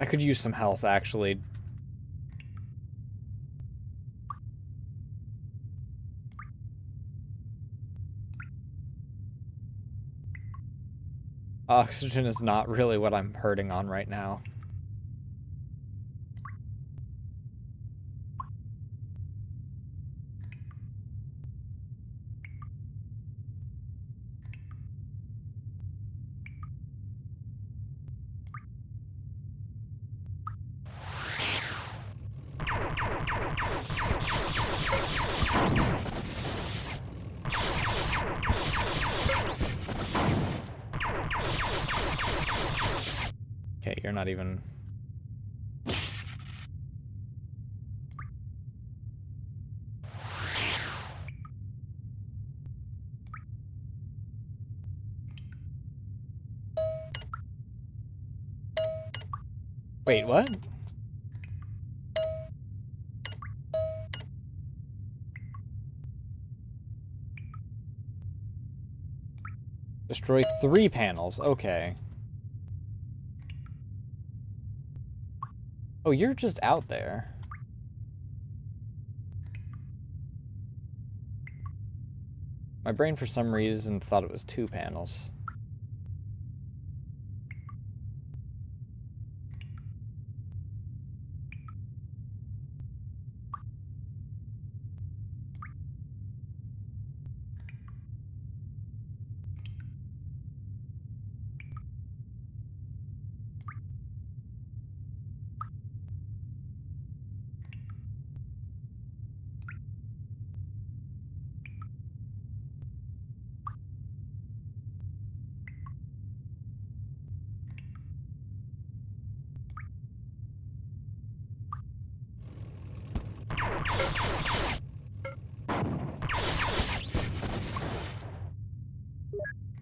I could use some health, actually. Oxygen is not really what I'm hurting on right now. Okay, you're not even... Wait, what? Destroy 3 panels, okay. Oh, you're just out there. My brain, for some reason, thought it was 2 panels.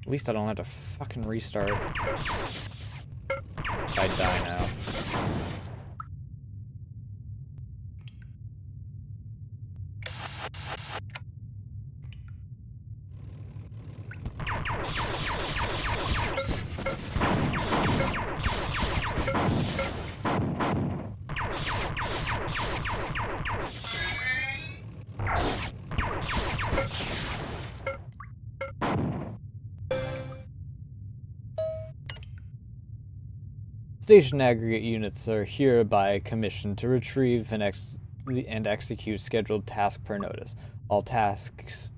At least I don't have to fucking restart. I die now. Station aggregate units are hereby commissioned to retrieve and execute scheduled tasks per notice. All tasked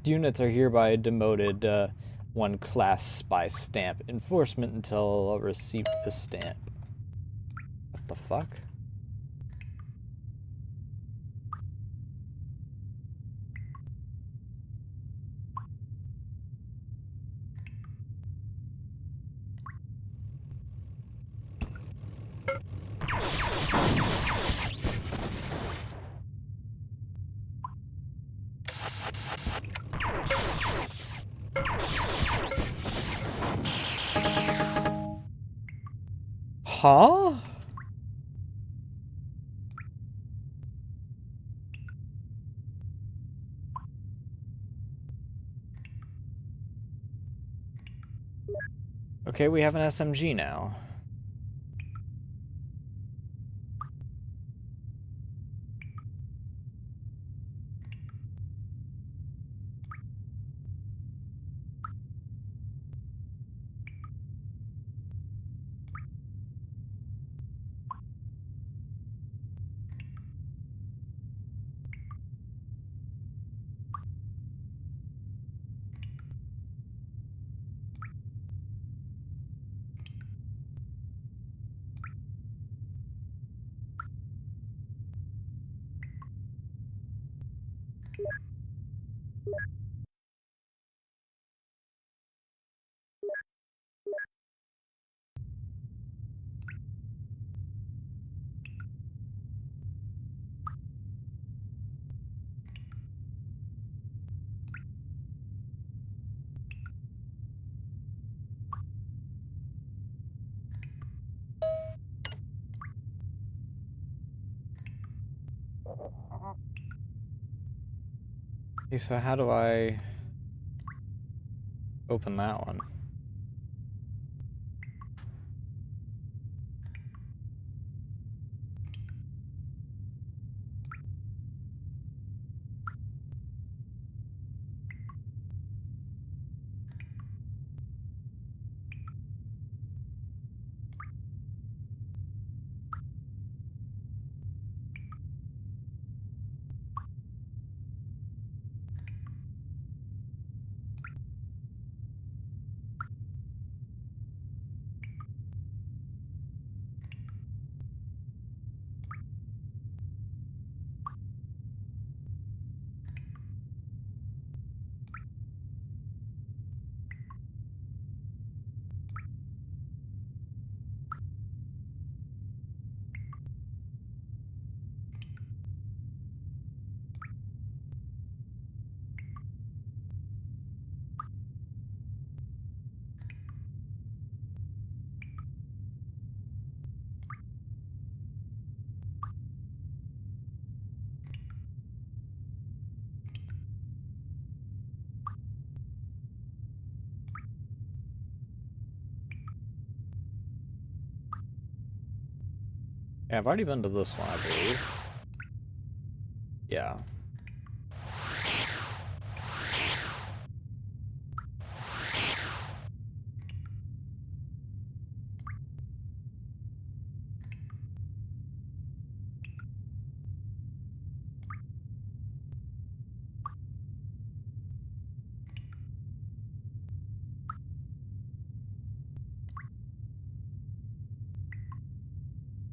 units are hereby demoted 1 class by stamp enforcement until receipt of stamp. What the fuck? Huh? Okay, we have an SMG now. Okay, so how do I open that one? Yeah, I've already been to this one, I believe. Yeah.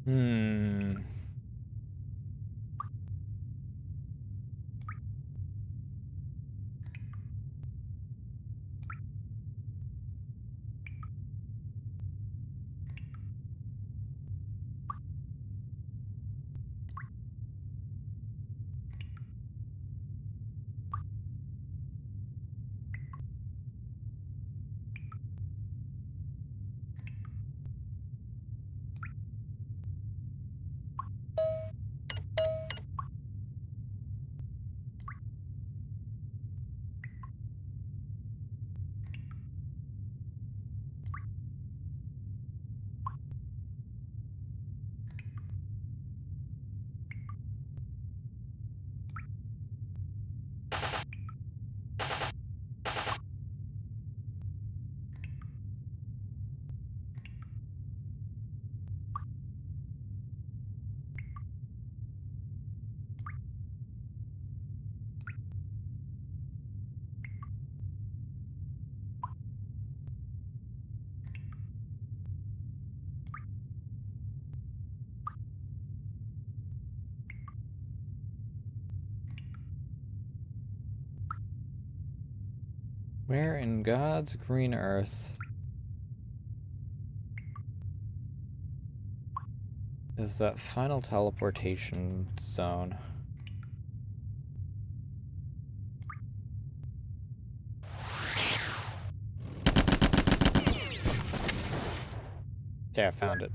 Hmm. Where in God's green earth is that final teleportation zone? Okay, I found it.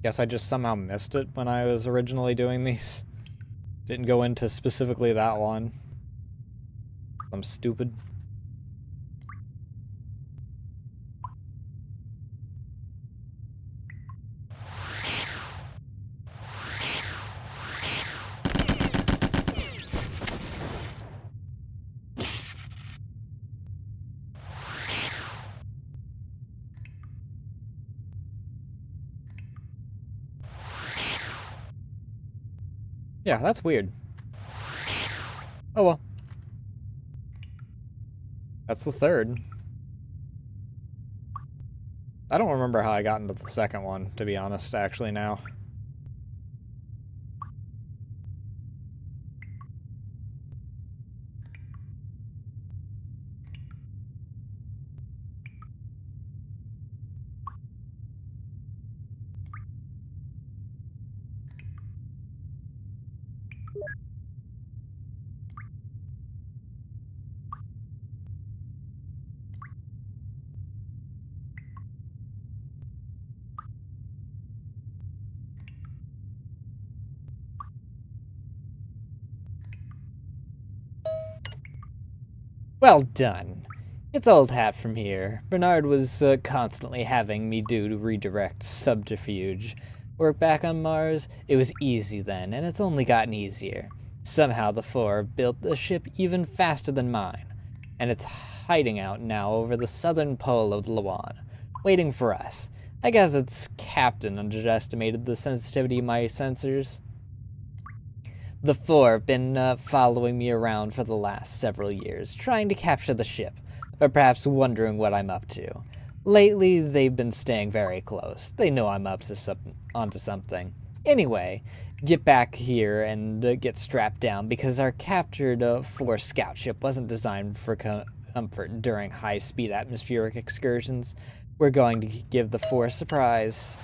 Guess I just somehow missed it when I was originally doing these. Didn't go into specifically that one. I'm stupid. Yeah, that's weird. Oh well. That's the third. I don't remember how I got into the second one, to be honest, actually, now. Well done. It's old hat from here. Bernard was constantly having me do to redirect subterfuge. Work back on Mars? It was easy then, and it's only gotten easier. Somehow the Four built a ship even faster than mine, and it's hiding out now over the southern pole of Lawan, waiting for us. I guess its captain underestimated the sensitivity of my sensors. The Four have been following me around for the last several years, trying to capture the ship, or perhaps wondering what I'm up to. Lately, they've been staying very close. They know I'm up to onto something. Anyway, get back here and get strapped down, because our captured Four scout ship wasn't designed for comfort during high-speed atmospheric excursions. We're going to give the Four a surprise.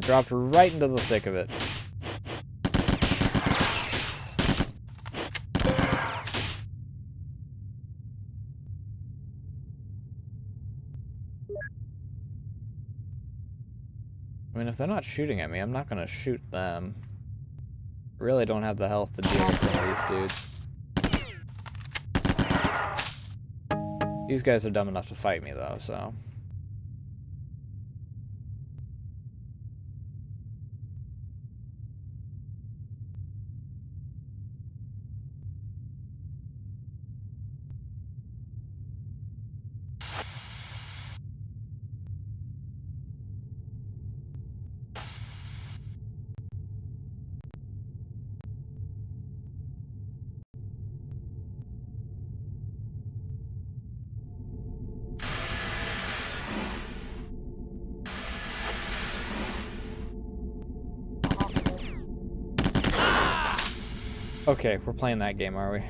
Dropped right into the thick of it. I mean, if they're not shooting at me, I'm not gonna shoot them. I really don't have the health to deal with some of these dudes. These guys are dumb enough to fight me, though, so... Okay, we're playing that game, are we?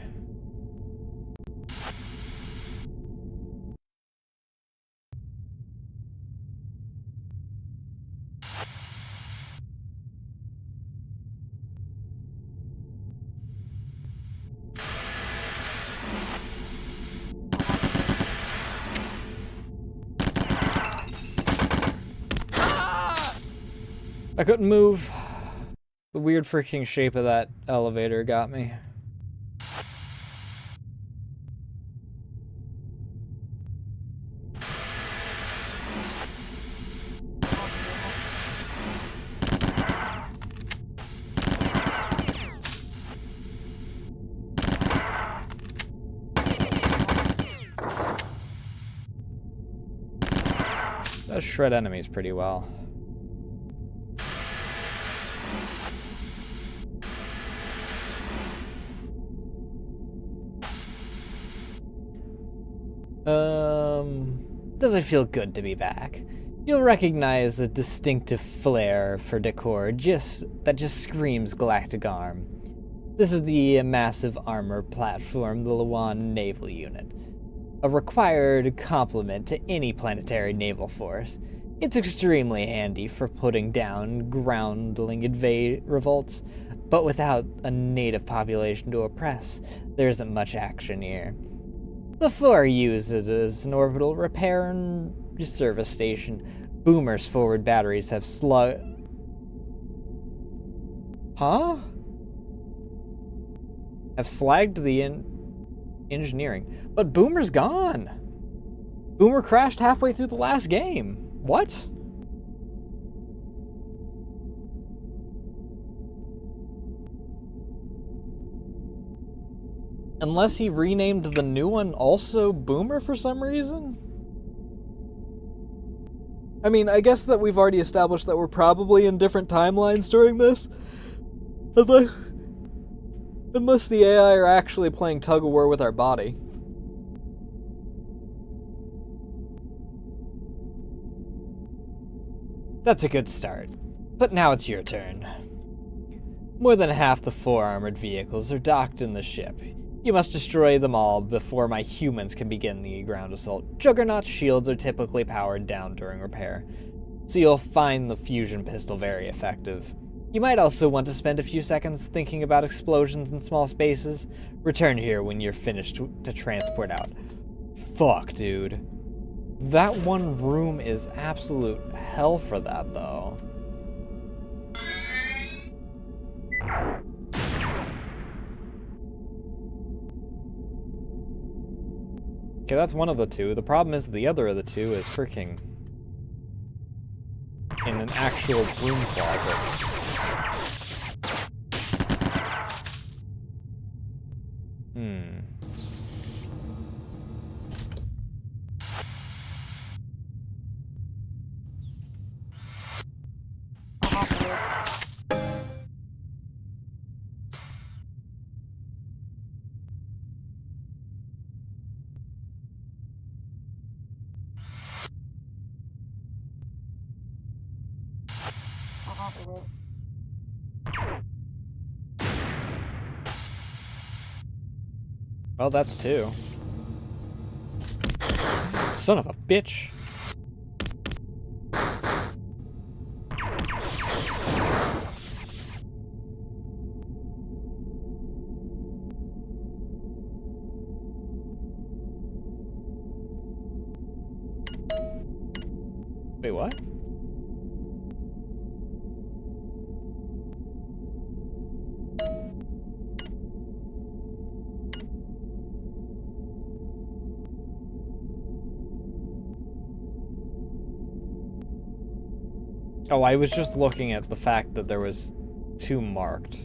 I couldn't move. The weird freaking shape of that elevator got me. Does shred enemies pretty well. Does it feel good to be back? You'll recognize a distinctive flair for decor that just screams Galactic Arm. This is the massive armor platform, the Luan Naval Unit, a required complement to any planetary naval force. It's extremely handy for putting down groundling revolts, but without a native population to oppress, there isn't much action here. The four use it as an orbital repair and service station. Boomer's forward batteries have have slagged the engineering, but Boomer's gone. Boomer crashed halfway through the last game. What? Unless he renamed the new one also Boomer for some reason? I mean, I guess that we've already established that we're probably in different timelines during this. Unless the AI are actually playing tug-of-war with our body. That's a good start. But now it's your turn. More than half the 4 armored vehicles are docked in the ship. You must destroy them all before my humans can begin the ground assault. Juggernaut's shields are typically powered down during repair, so you'll find the fusion pistol very effective. You might also want to spend a few seconds thinking about explosions in small spaces. Return here when you're finished to transport out. Fuck, dude. That one room is absolute hell for that, though. Okay, that's one of the two. The problem is the other of the two is freaking in an actual broom closet. Well, that's 2. Son of a bitch. Wait, what? Oh, I was just looking at the fact that there was 2 marked.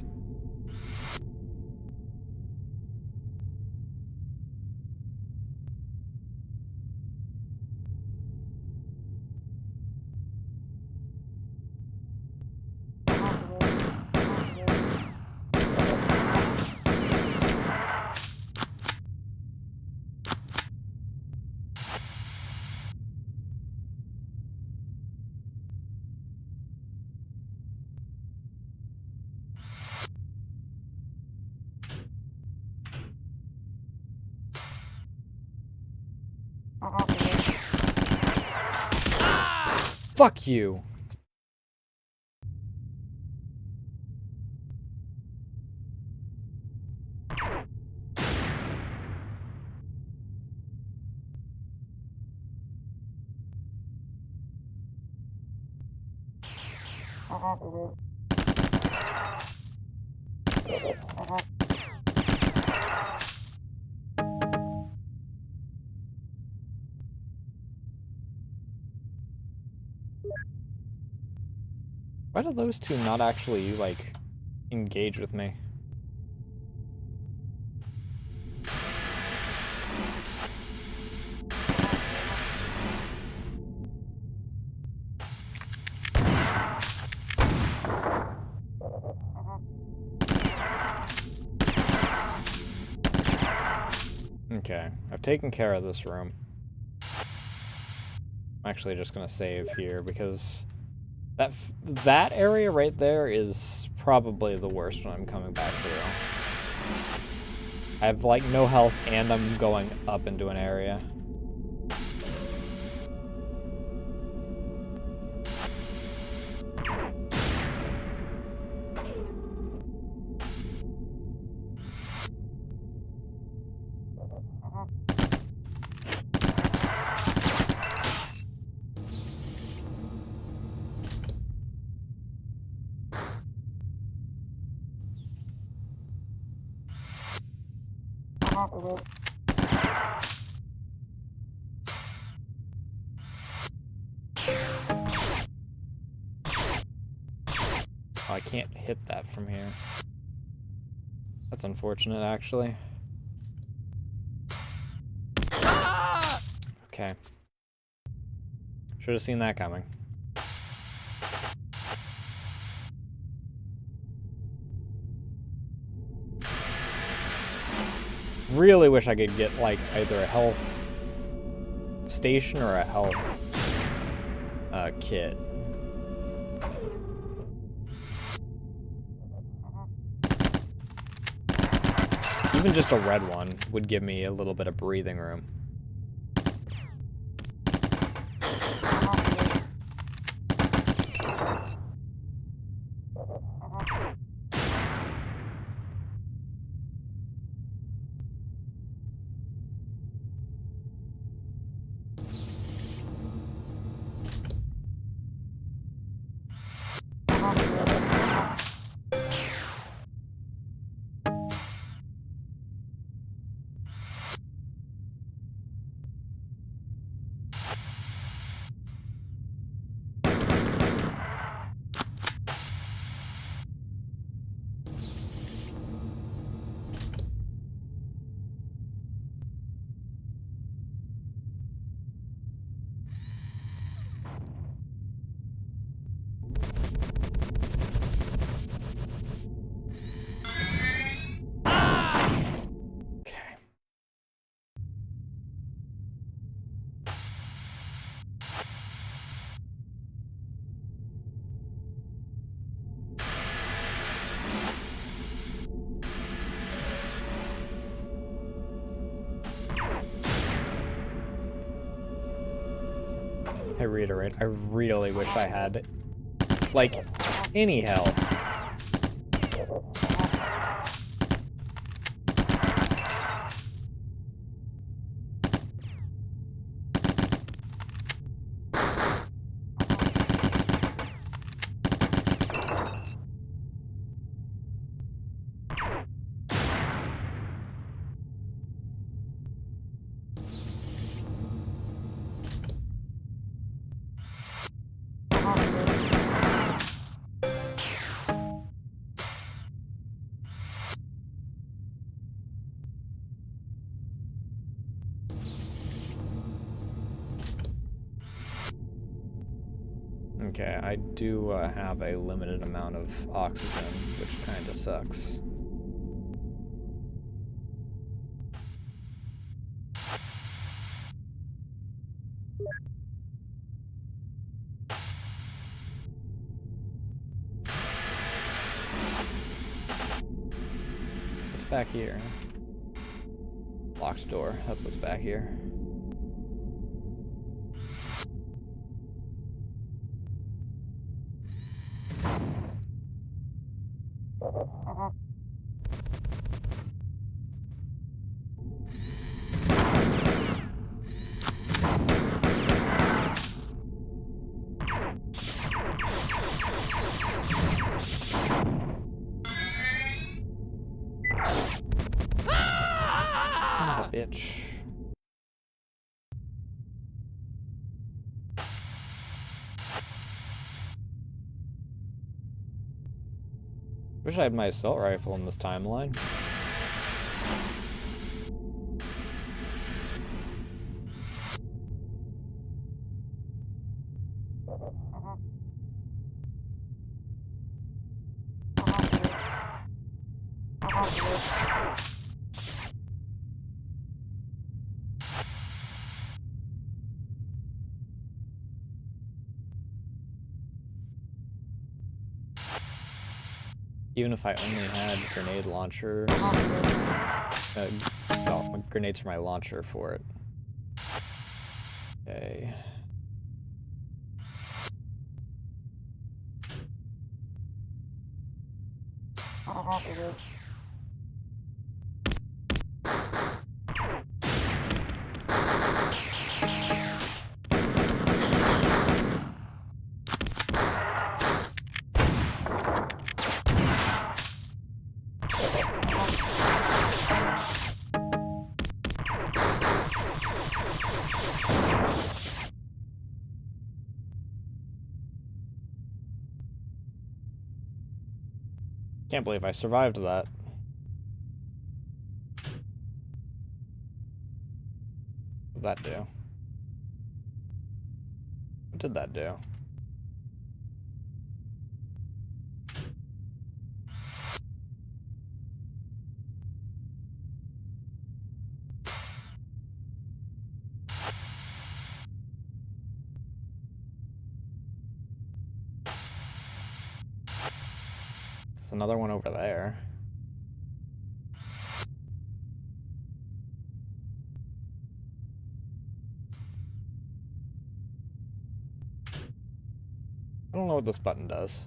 Fuck you. Why do those 2 not actually, like, engage with me? Okay, I've taken care of this room. I'm actually just gonna save here because that area right there is probably the worst when I'm coming back through. I have, like, no health, and I'm going up into an area. Oh, I can't hit that from here. That's unfortunate, actually. Okay. Should have seen that coming. Really wish I could get, like, either a health station or a health kit. Even just a red one would give me a little bit of breathing room. I reiterate, I really wish I had, like, any health. Okay, I do have a limited amount of oxygen, which kind of sucks. What's back here? Locked door, that's what's back here. Son of a bitch. Wish I had my assault rifle in this timeline. Even if I only had grenade launcher, grenades for my launcher for it. Okay. Can't believe I survived that. What did that do? What did that do? There's another one over there. I don't know what this button does.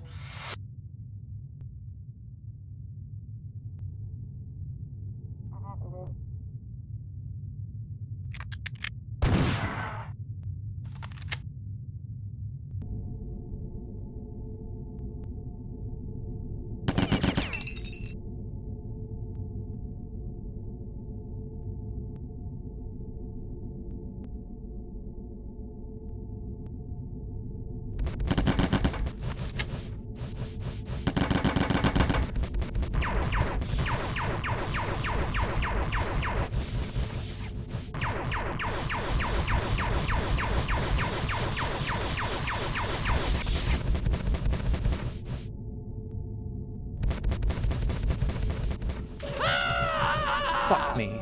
Fuck me.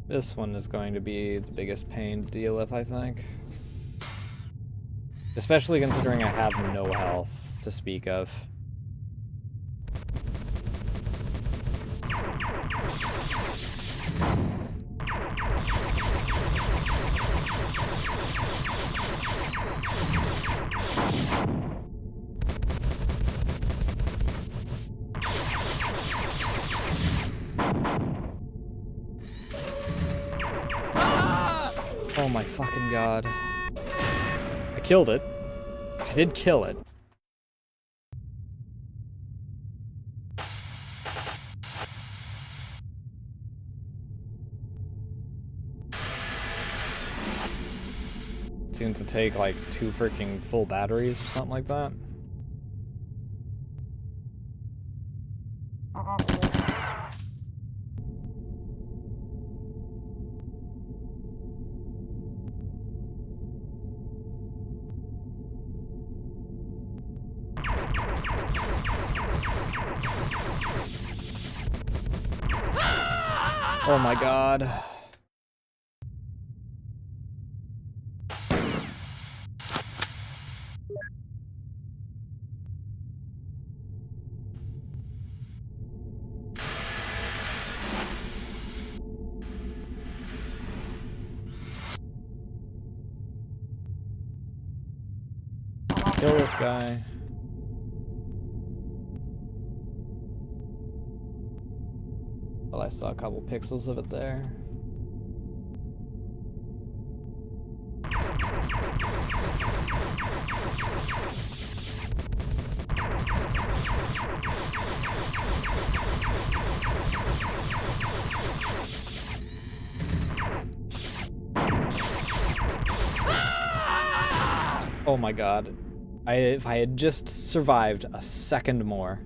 This one is going to be the biggest pain to deal with, I think. Especially considering I have no health to speak of. Oh my fucking god. I killed it. I did kill it. Seemed to take like 2 freaking full batteries or something like that. Oh my god. Kill this guy. Well, I saw a couple pixels of it there. Oh my god. If I had just survived a second more.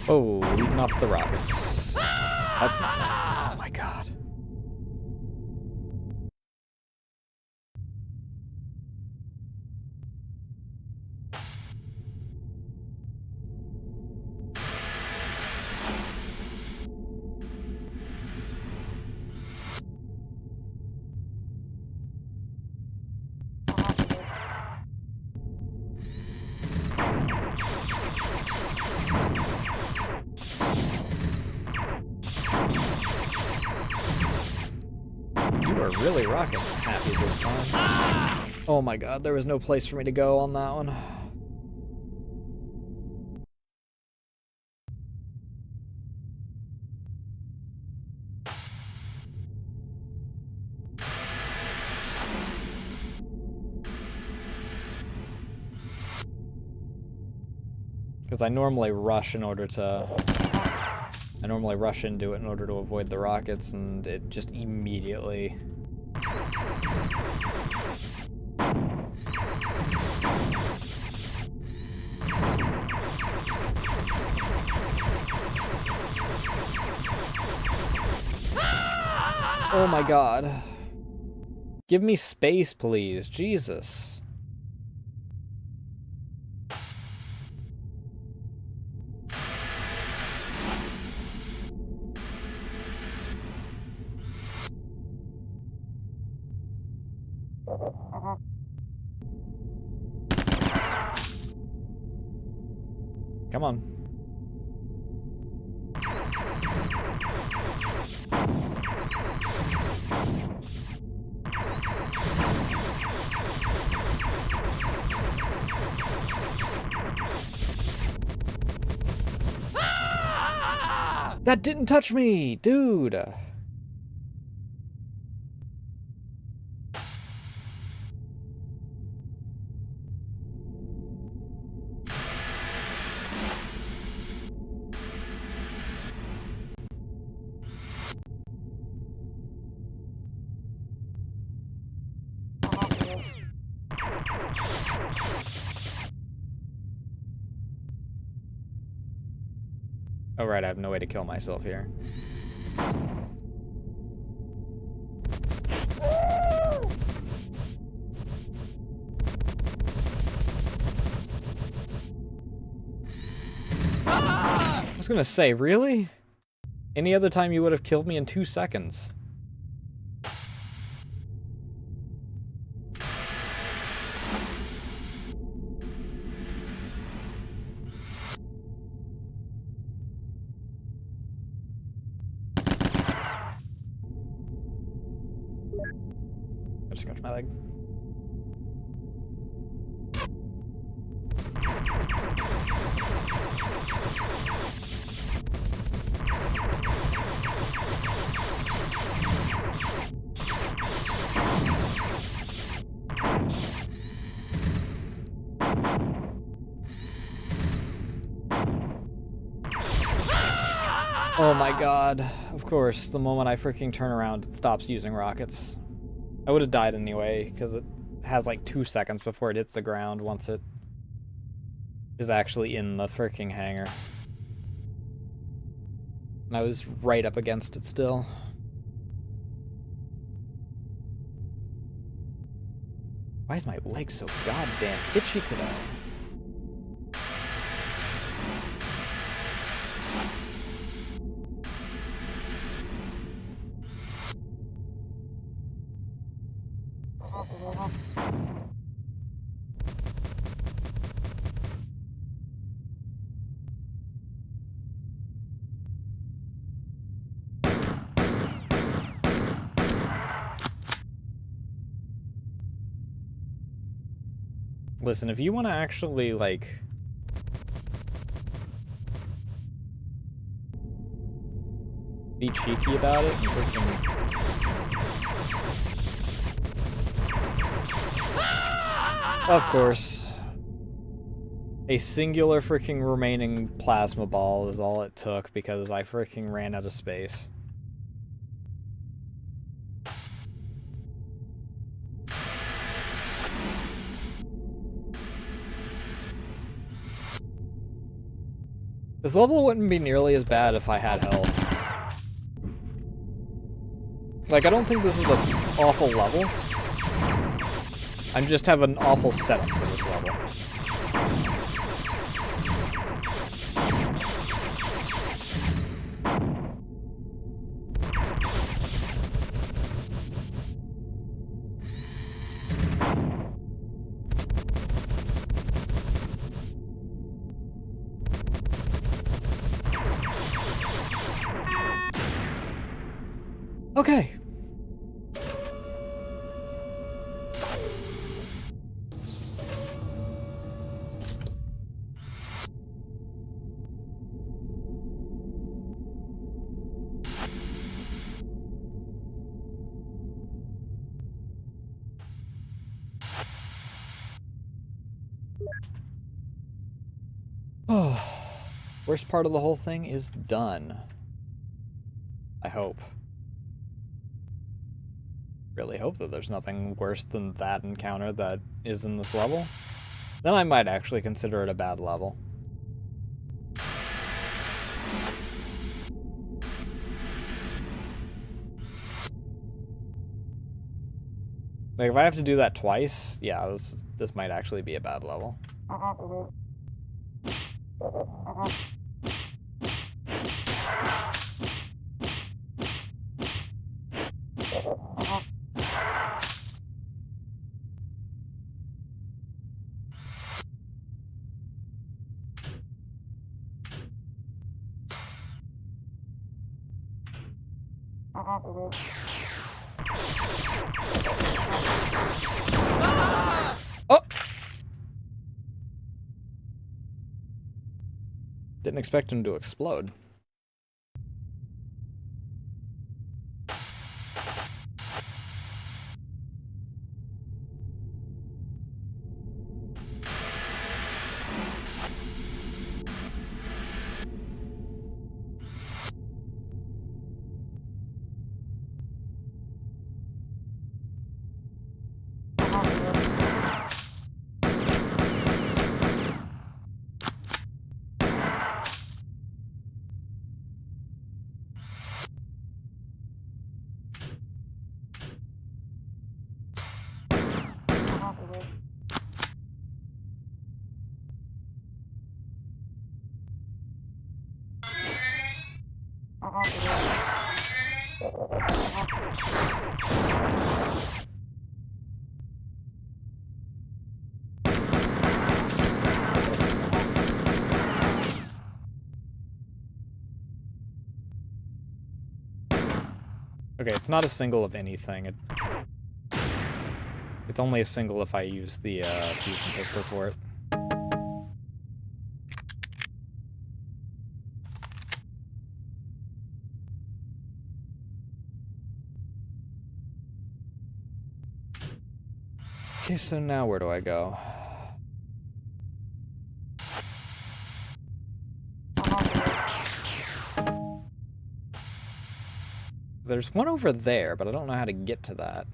Oh, leading off the rockets. That's not bad. Oh my god. You are really rocking happy this time. Oh my god, there was no place for me to go on that one. Because I normally rush into it in order to avoid the rockets, and it just immediately... Oh my god. Give me space, please. Jesus. Come on. That didn't touch me, dude. Oh right, I have no way to kill myself here. I was gonna say, really? Any other time you would have killed me in 2 seconds. I just scratched my leg. Oh my god. Of course, the moment I freaking turn around, it stops using rockets. I would have died anyway, because it has like 2 seconds before it hits the ground once it is actually in the freaking hangar. And I was right up against it still. Why is my leg so goddamn itchy today? Listen, if you want to actually, like... be cheeky about it and freaking... Of course. A singular freaking remaining plasma ball is all it took because I freaking ran out of space. This level wouldn't be nearly as bad if I had health. Like, I don't think this is an awful level. I just have an awful setup for this level. Okay. Oh, worst part of the whole thing is done. I hope. Really hope that there's nothing worse than that encounter that is in this level. Then I might actually consider it a bad level. Like, if I have to do that twice, yeah, this might actually be a bad level. Oh! Didn't expect him to explode. Okay, it's not a single of anything. It's only a single if I use the fusion pistol for it. Okay, so now where do I go? There's one over there, but I don't know how to get to that.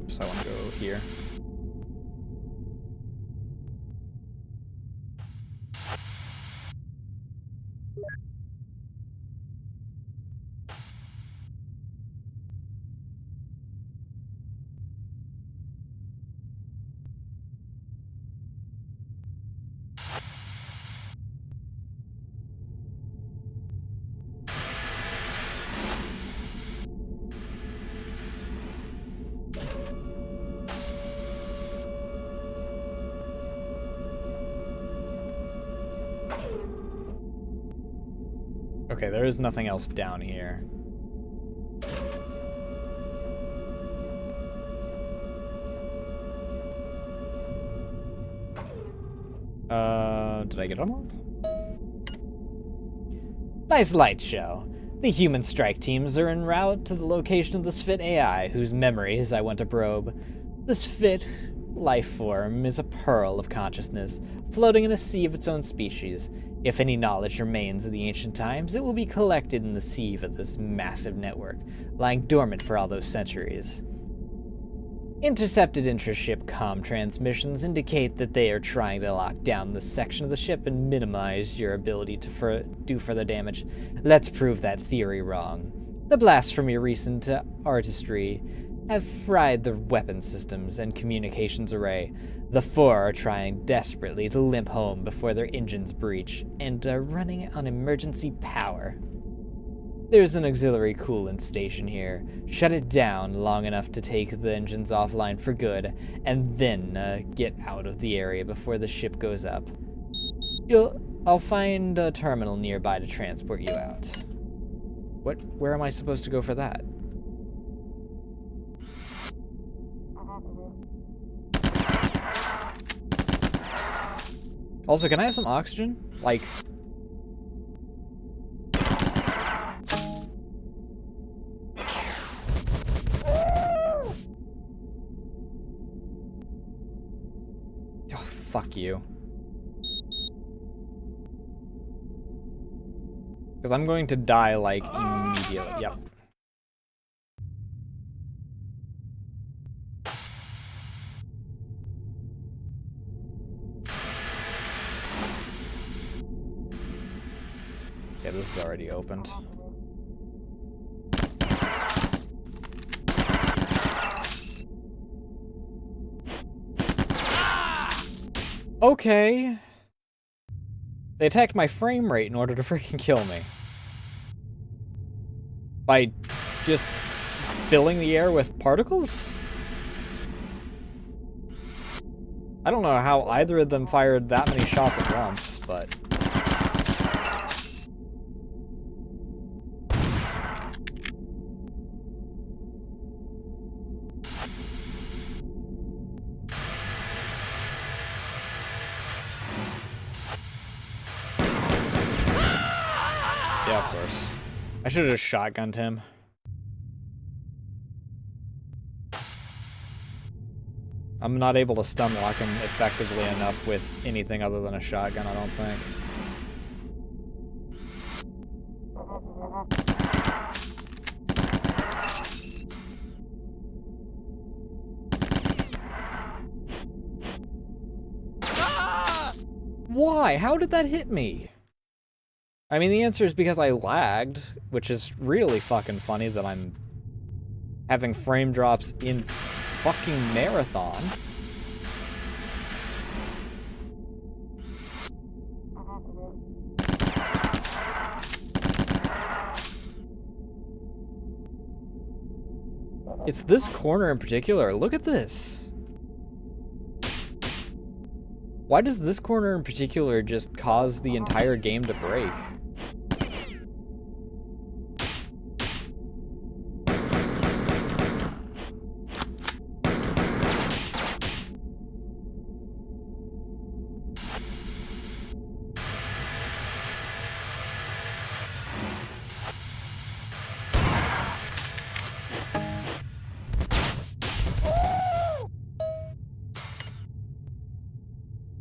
Oops, I want to go here. Okay, there is nothing else down here. Did I get them all? Nice light show. The human strike teams are en route to the location of the Sphit AI, whose memories I want to probe. The Sphit life form is a pearl of consciousness, floating in a sea of its own species. If any knowledge remains of the ancient times, it will be collected in the sieve of this massive network, lying dormant for all those centuries. Intercepted intra-ship comm transmissions indicate that they are trying to lock down this section of the ship and minimize your ability to do further damage. Let's prove that theory wrong. The blasts from your recent artistry have fried the weapon systems and communications array. The four are trying desperately to limp home before their engines breach and are running on emergency power. There's an auxiliary coolant station here. Shut it down long enough to take the engines offline for good, and then get out of the area before the ship goes up. I'll find a terminal nearby to transport you out. Where am I supposed to go for that? Also, can I have some oxygen? Like... Fuck you. Because I'm going to die, like, immediately. Yep. Yeah, this is already opened. Okay. They attacked my frame rate in order to freaking kill me. By just filling the air with particles? I don't know how either of them fired that many shots at once, but... Yeah, of course. I should have just shotgunned him. I'm not able to stun lock him effectively enough with anything other than a shotgun, I don't think. Why? How did that hit me? I mean, the answer is because I lagged, which is really fucking funny that I'm having frame drops in fucking Marathon. It's this corner in particular. Look at this. Why does this corner in particular just cause the entire game to break?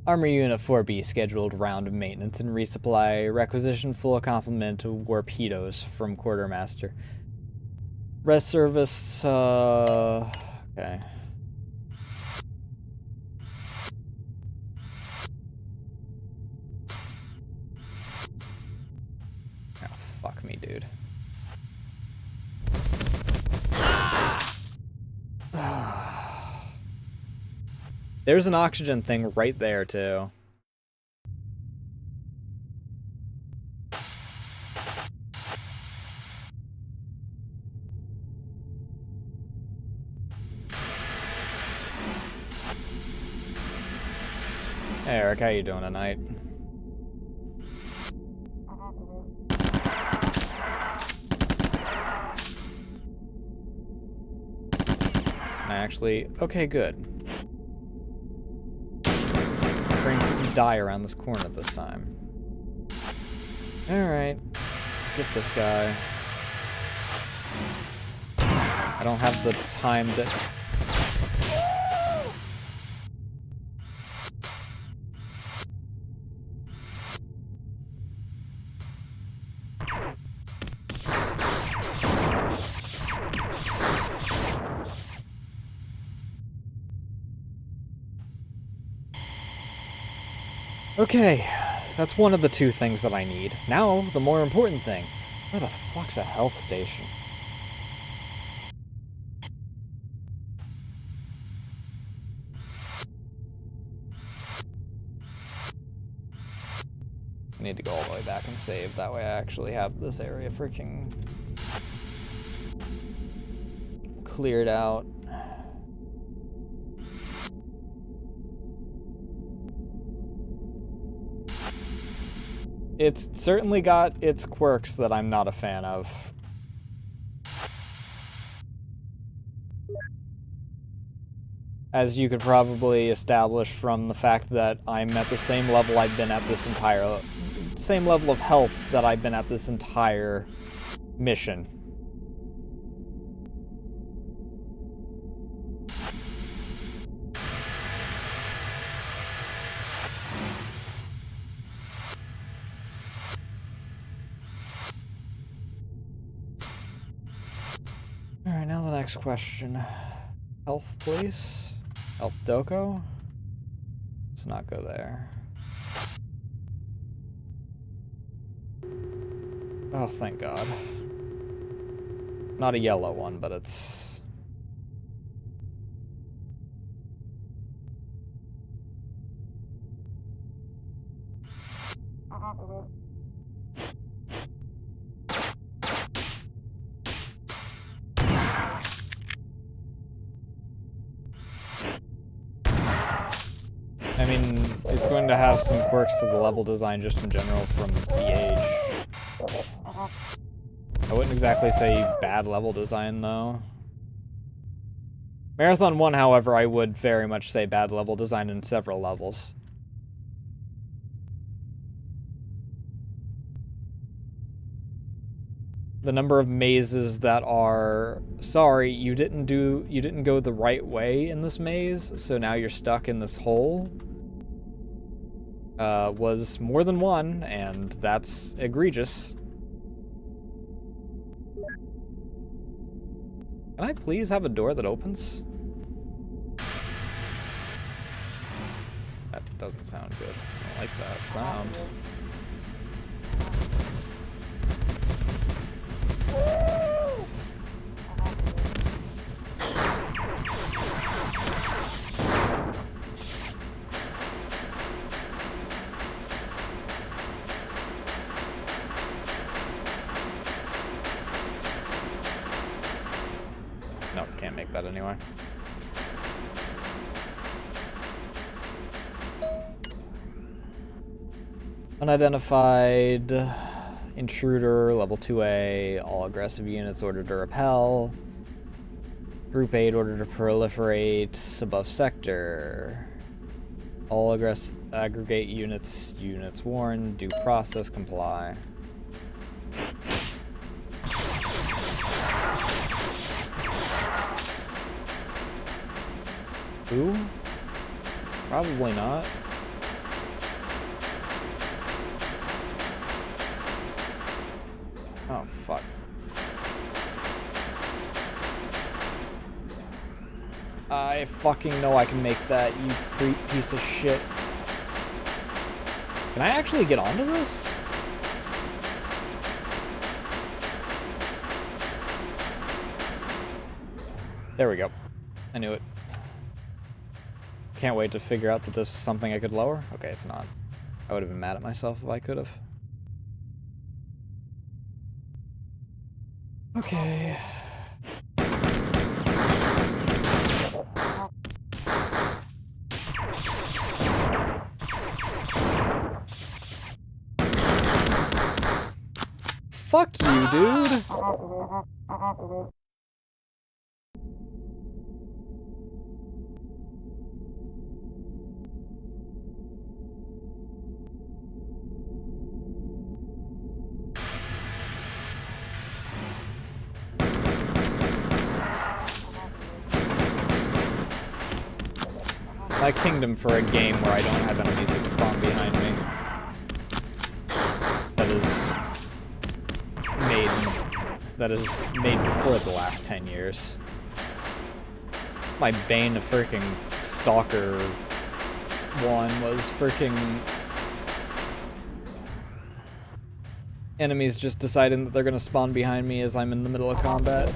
Armor Unit 4B scheduled round of maintenance and resupply. Requisition full complement of warpedos from Quartermaster. Rest service, okay. Oh, fuck me, dude. There's an oxygen thing right there, too. Hey, Eric, how you doing tonight? Actually, okay, good. I'm afraid to die around this corner this time. Alright, let's get this guy. I don't have the time to... Okay, that's one of the two things that I need. Now, the more important thing. Where the fuck's a health station? I need to go all the way back and save. That way I actually have this area freaking cleared out. It's certainly got its quirks that I'm not a fan of. As you could probably establish from the fact that I'm at the same level I've been at this entire... same level of health that I've been at this entire mission. Alright, now the next question. Health, please? Health Doko? Let's not go there. Oh, thank God. Not a yellow one, but it's... I mean, it's going to have some quirks to the level design just in general from the age. I wouldn't exactly say bad level design, though. Marathon 1, however, I would very much say bad level design in several levels. The number of mazes that are, sorry, you didn't go the right way in this maze, so now you're stuck in this hole, was more than one, and that's egregious. Can I please have a door that opens? That doesn't sound good. I don't like that sound. Nope, can't make that anyway. Unidentified intruder, level 2A, all aggressive units ordered to repel. Group 8 ordered to proliferate above sector. All aggregate units warned, due process comply. Who? Probably not. Oh, fuck. I fucking know I can make that, you creep piece of shit. Can I actually get onto this? There we go. I knew it. Can't wait to figure out that this is something I could lower. Okay, it's not. I would have been mad at myself if I could have. Okay. Fuck you, dude! My kingdom for a game where I don't have enemies that spawn behind me. That is made before the last 10 years. My bane of freaking Stalker 1 was freaking enemies just deciding that they're gonna spawn behind me as I'm in the middle of combat.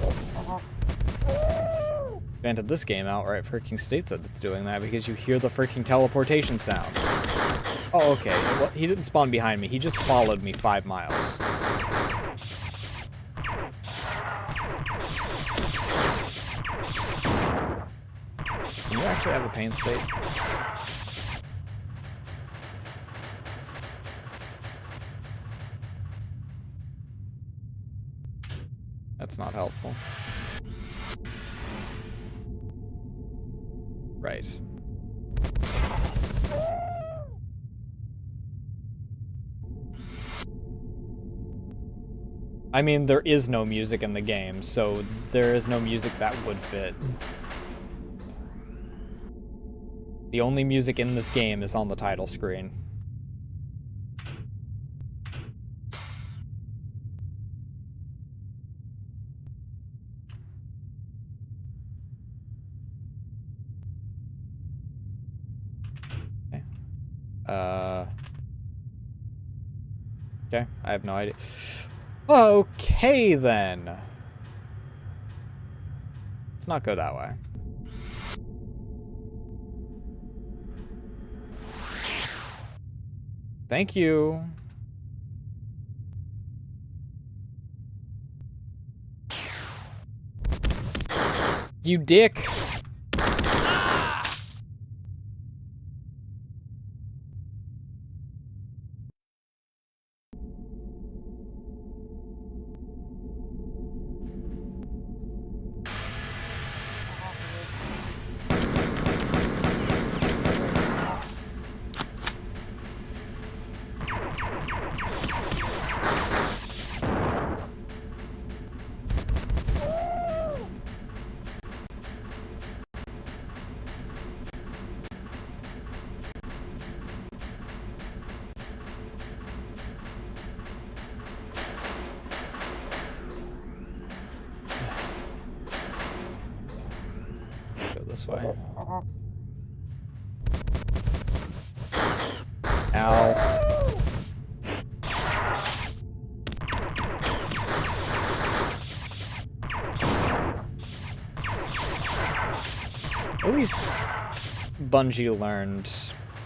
Granted, this game outright freaking states that it's doing that because you hear the freaking teleportation sounds. Oh, okay. Well, he didn't spawn behind me. He just followed me 5 miles. Can you actually have a pain state? That's not helpful. Right. I mean, there is no music in the game, so there is no music that would fit. The only music in this game is on the title screen. Okay, I have no idea. Okay, then. Let's not go that way. Thank you. You dick. This way. Ow. At least Bungie learned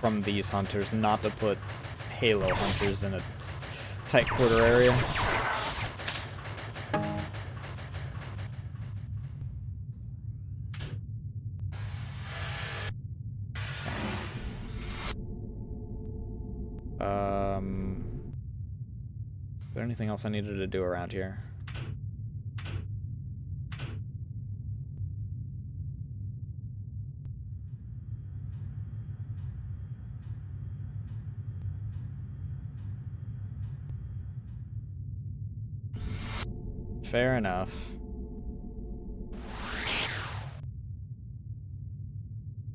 from these hunters not to put Halo hunters in a tight quarter area. Is there anything else I needed to do around here? Fair enough.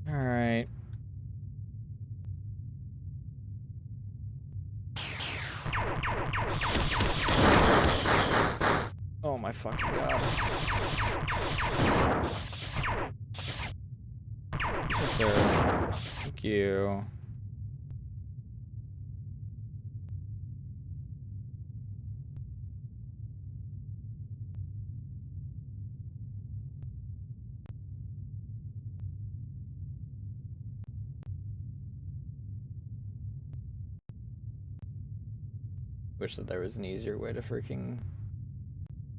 All right. Oh my fucking god. Yes, sir. Thank you. Wish that there was an easier way to freaking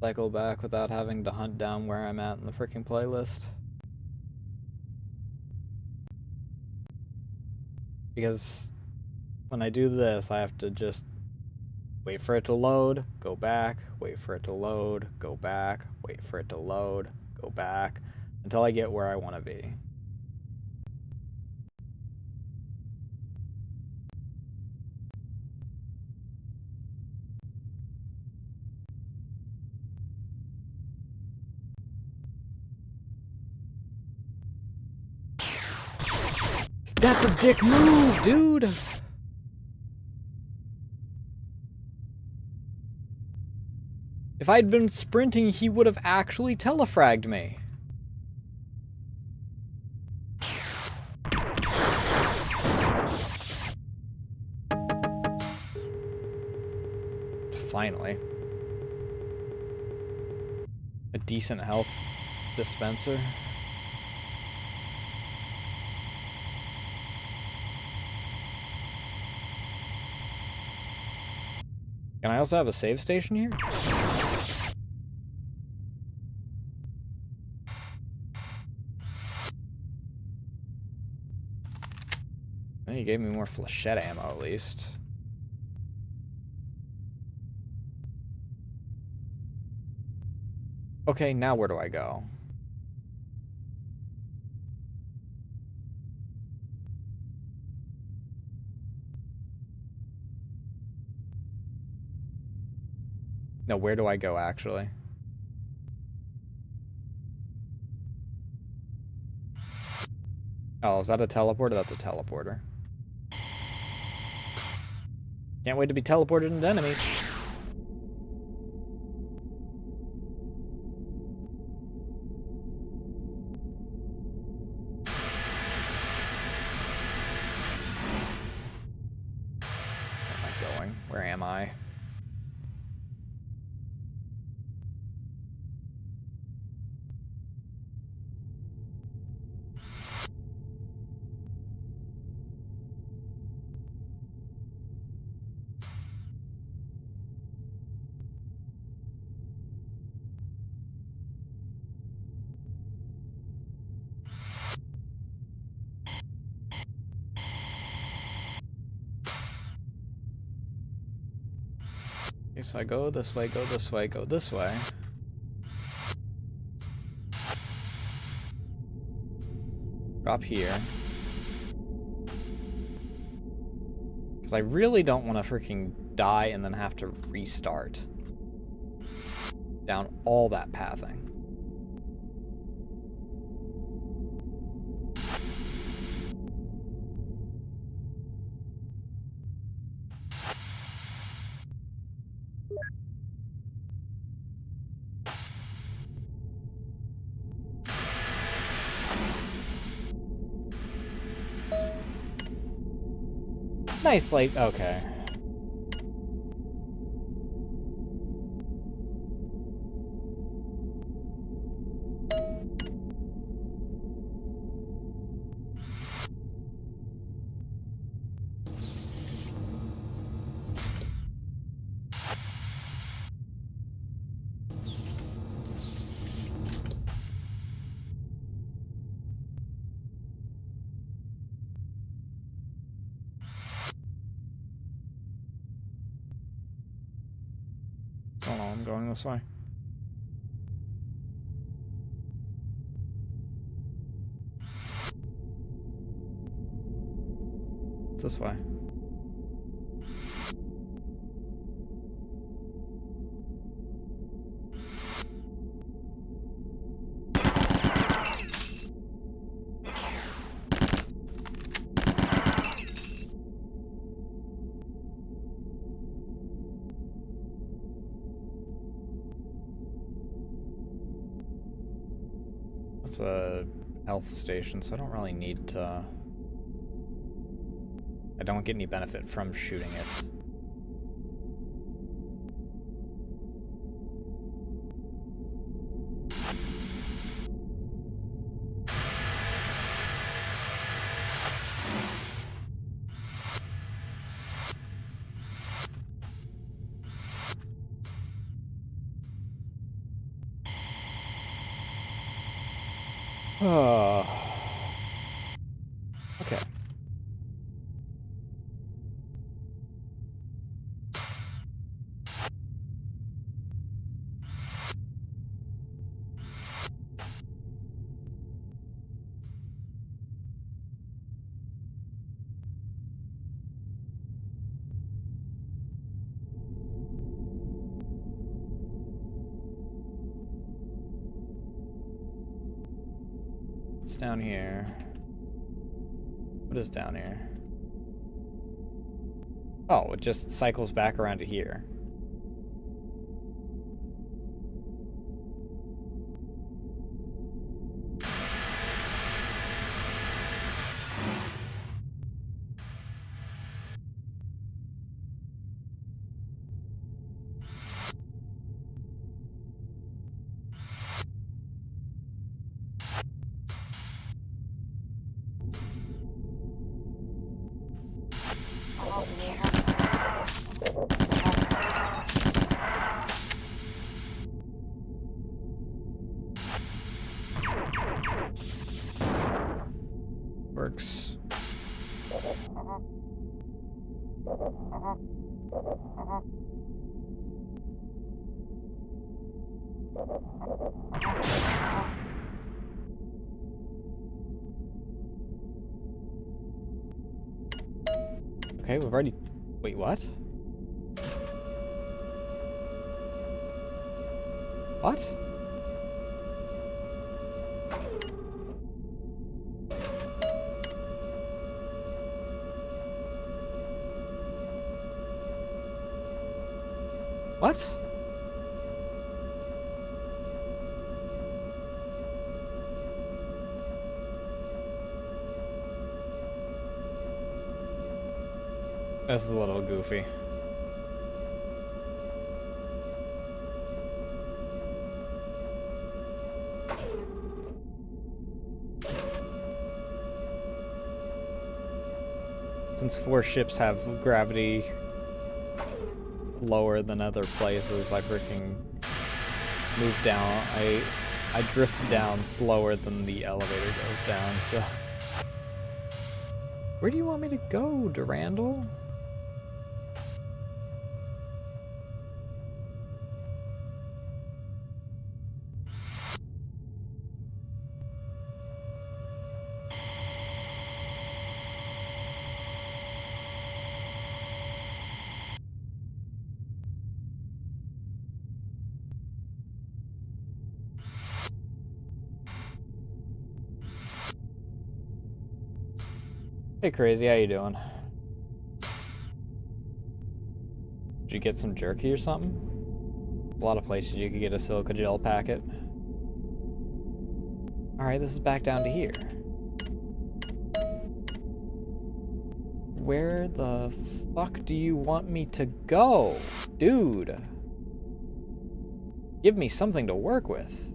cycle back without having to hunt down where I'm at in the freaking playlist. Because when I do this, I have to just wait for it to load, go back, wait for it to load, go back, wait for it to load, go back, until I get where I want to be. That's a dick move, dude! If I'd been sprinting, he would have actually telefragged me. Finally. A decent health dispenser. Can I also have a save station here? Well, you gave me more flechette ammo at least. Okay, now where do I go? No, where do I go actually? Oh, is that a teleporter? That's a teleporter. Can't wait to be teleported into enemies. Where am I going? Where am I? Okay, so I go this way, go this way, go this way. Drop here. Because I really don't want to freaking die and then have to restart. Down all that pathing. Nice light. Okay. Hold on, I'm going this way. It's this way. It's a health station, so I don't really need to... I don't get any benefit from shooting it. Okay. It's down here. What is down here? Oh, it just cycles back around to here. Works. Okay, we've already... Wait, what? What? What? This is a little goofy. Since 4 ships have gravity lower than other places, I freaking move down. I drift down slower than the elevator goes down, so... Where do you want me to go, Durandal? Hey Crazy, how you doing? Did you get some jerky or something? A lot of places you could get a silica gel packet. Alright, this is back down to here. Where the fuck do you want me to go? Dude. Give me something to work with.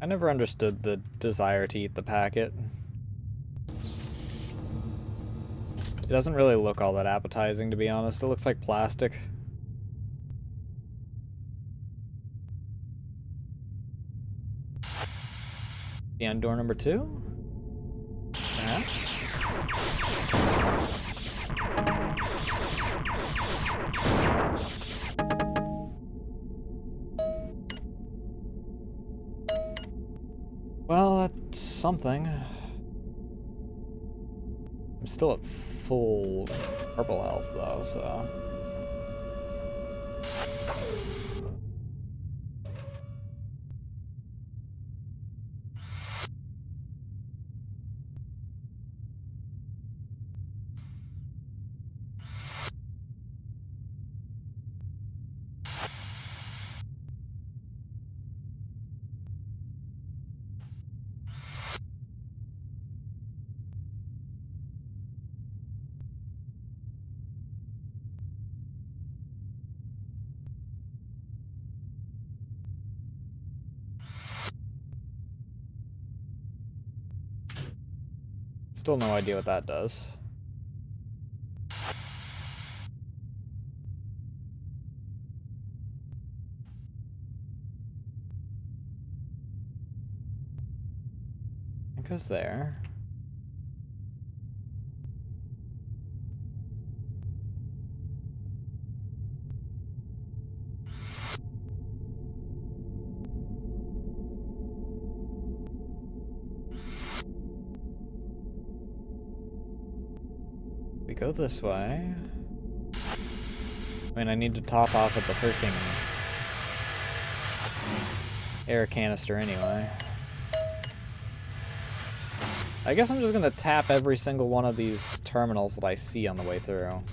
I never understood the desire to eat the packet. It doesn't really look all that appetizing, to be honest. It looks like plastic. And door number 2? Perhaps? Well, that's something. I'm still at full purple health, though, so... Still no idea what that does. goes there. We go this way. I mean, I need to top off at the freaking air canister anyway. I guess I'm just gonna tap every single one of these terminals that I see on the way through.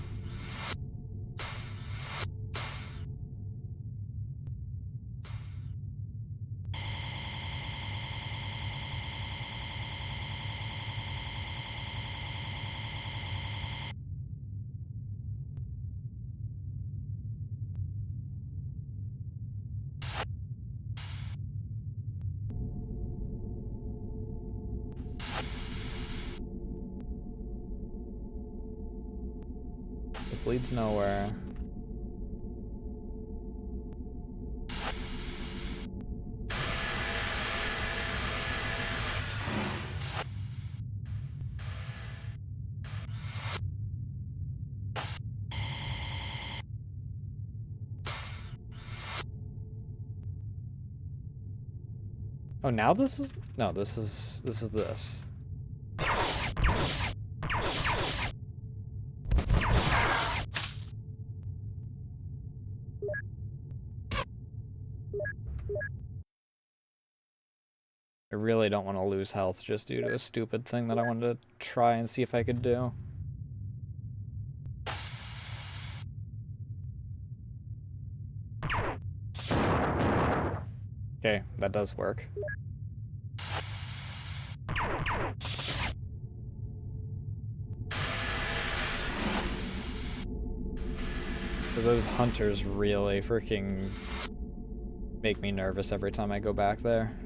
This leads nowhere. Oh, now this is... No, this is this. I really don't want to lose health just due to a stupid thing that I wanted to try and see if I could do. Okay, that does work. Because those hunters really freaking make me nervous every time I go back there.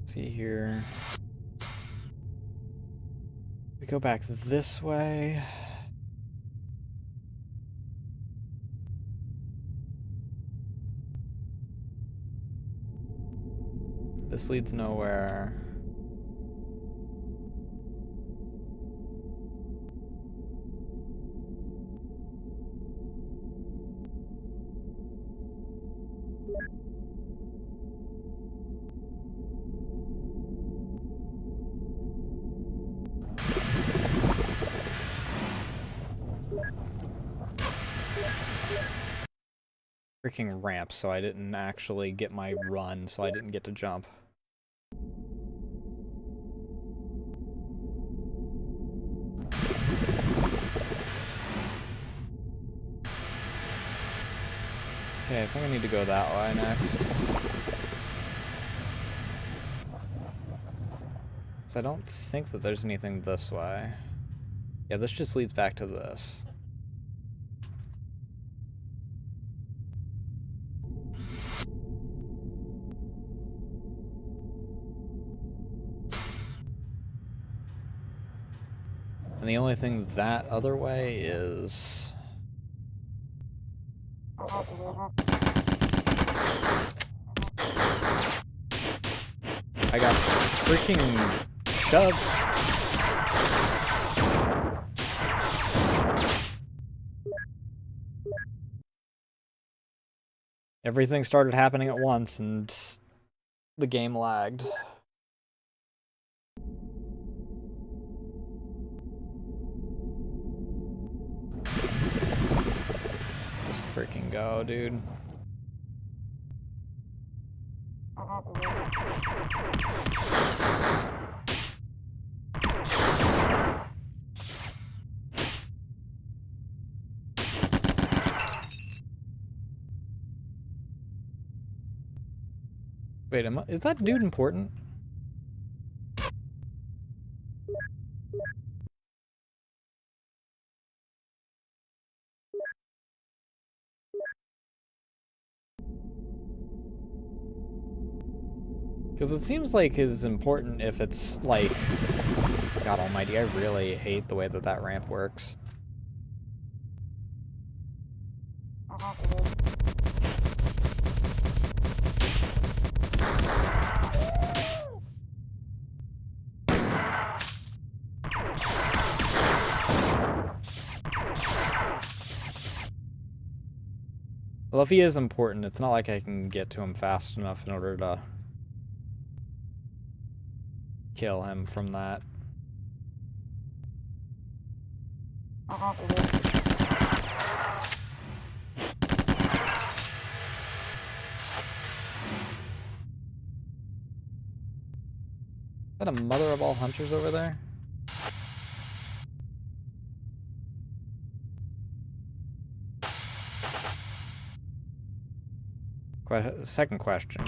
See here. We go back this way. This leads nowhere. Freaking ramp, so I didn't actually get my run, so I didn't get to jump. Okay, I think I need to go that way next. So I don't think that there's anything this way. Yeah, this just leads back to this. And the only thing that other way is... I got freaking shoved. Everything started happening at once, and the game lagged. Just freaking go, dude. Wait, is that dude important? Because it seems like is important if it's like... God almighty, I really hate the way that that ramp works. Well, if he is important, it's not like I can get to him fast enough in order to kill him from that. Is that a mother of all hunters over there? Second question.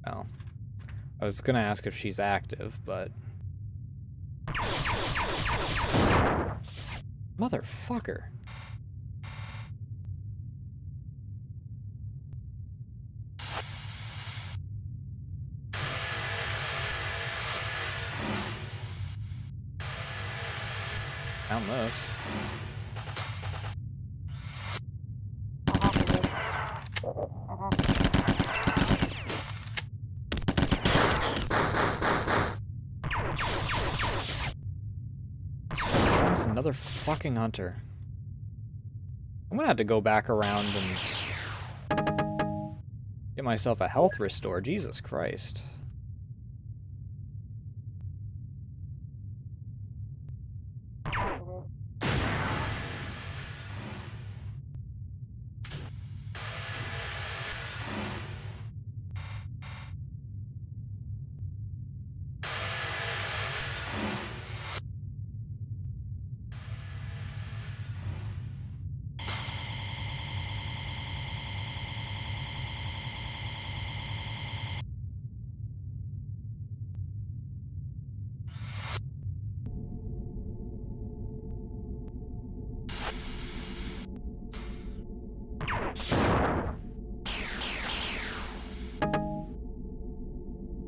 Oh. I was gonna ask if she's active, but... Motherfucker. Found this. There's another fucking hunter. I'm gonna have to go back around and get myself a health restore. Jesus Christ.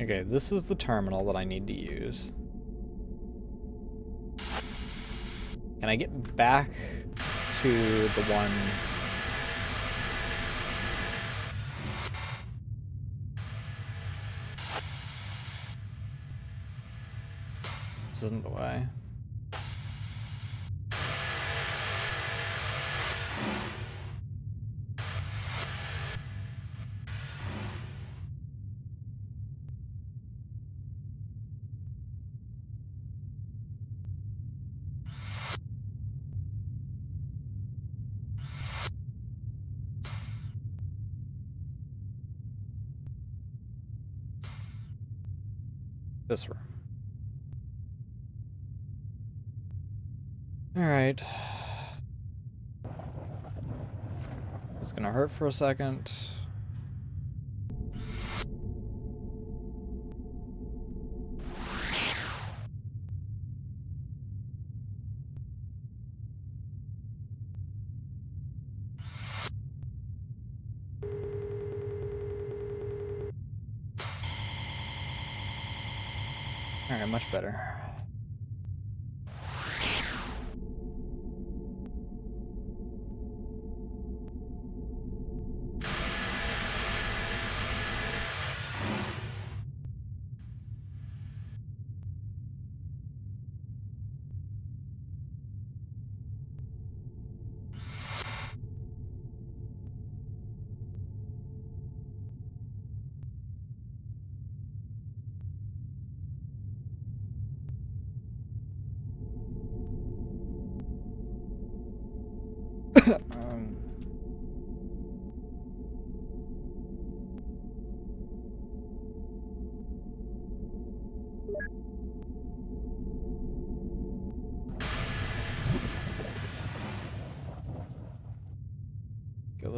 Okay, this is the terminal that I need to use. Can I get back to the one... This isn't the way. This room. Alright. It's gonna hurt for a second. Alright, much better.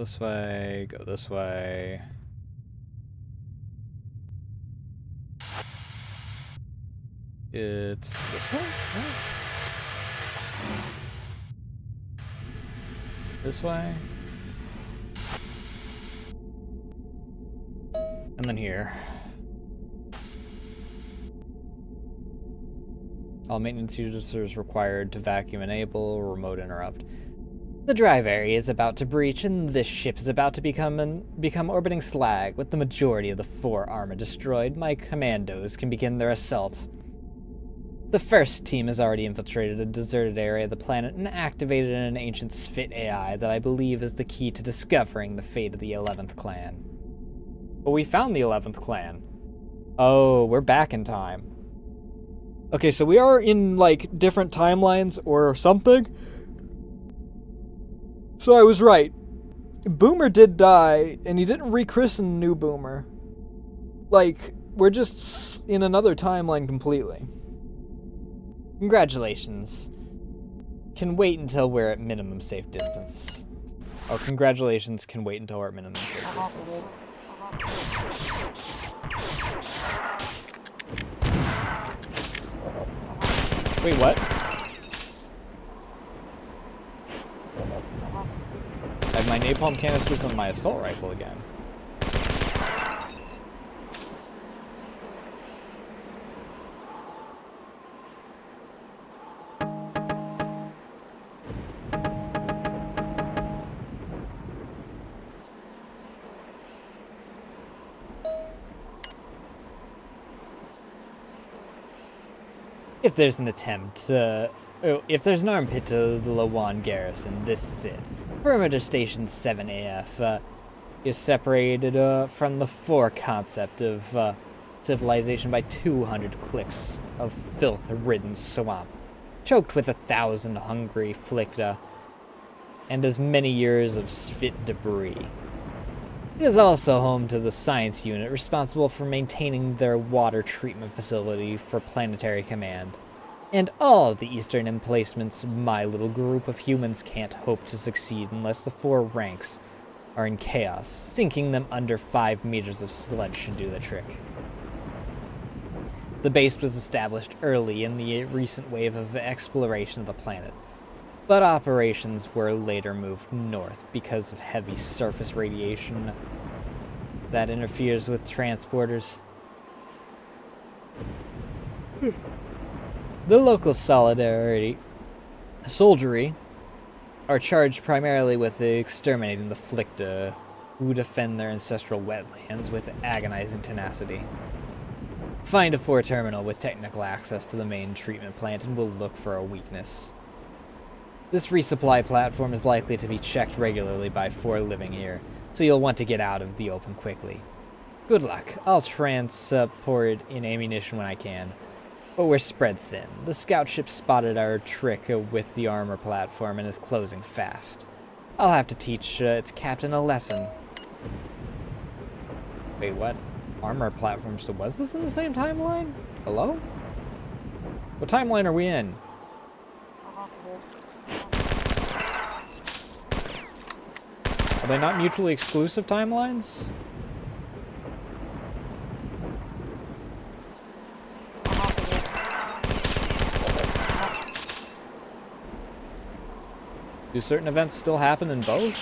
this way, go this way. It's this way? Oh. This way. And then here. All maintenance users required to vacuum enable, remote interrupt. The drive area is about to breach, and this ship is about to become orbiting slag. With the majority of the 4 armor destroyed, my commandos can begin their assault. The first team has already infiltrated a deserted area of the planet and activated an ancient Sphit AI that I believe is the key to discovering the fate of the 11th clan. But we found the 11th clan. Oh, we're back in time. Okay, so we are in, like, different timelines or something. So I was right. Boomer did die, and he didn't rechristen New Boomer. Like, we're just in another timeline completely. Congratulations. Can wait until we're at minimum safe distance. Oh, congratulations, can wait until we're at minimum safe distance. Wait, what? I have my napalm canisters on my assault rifle again. If there's an if there's an armpit to the Lawan garrison, this is it. Perimeter Station 7AF is separated from the 4 concept of civilization by 200 clicks of filth-ridden swamp, choked with 1,000 hungry flicta, and as many years of Sphit debris. It is also home to the science unit responsible for maintaining their water treatment facility for planetary command. And all of the eastern emplacements, my little group of humans can't hope to succeed unless the 4 ranks are in chaos. Sinking them under 5 meters of sludge should do the trick. The base was established early in the recent wave of exploration of the planet, but operations were later moved north because of heavy surface radiation that interferes with transporters. The local soldiery are charged primarily with exterminating the Flicta, who defend their ancestral wetlands with agonizing tenacity. Find a 4 terminal with technical access to the main treatment plant and we'll look for a weakness. This resupply platform is likely to be checked regularly by 4 living here, so you'll want to get out of the open quickly. Good luck. I'll transport in ammunition when I can, but we're spread thin. The scout ship spotted our trick with the armor platform and is closing fast. I'll have to teach its captain a lesson. Wait, what? Armor platform? So was this in the same timeline? Hello? What timeline are we in? Are they not mutually exclusive timelines? Do certain events still happen in both?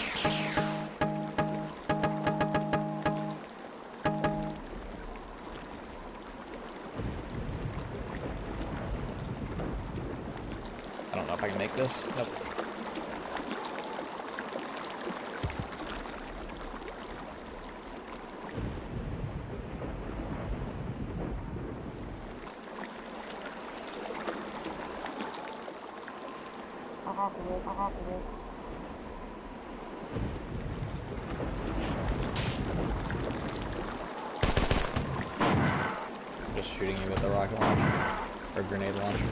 I don't know if I can make this. Nope. Just shooting you with a rocket launcher or grenade launcher.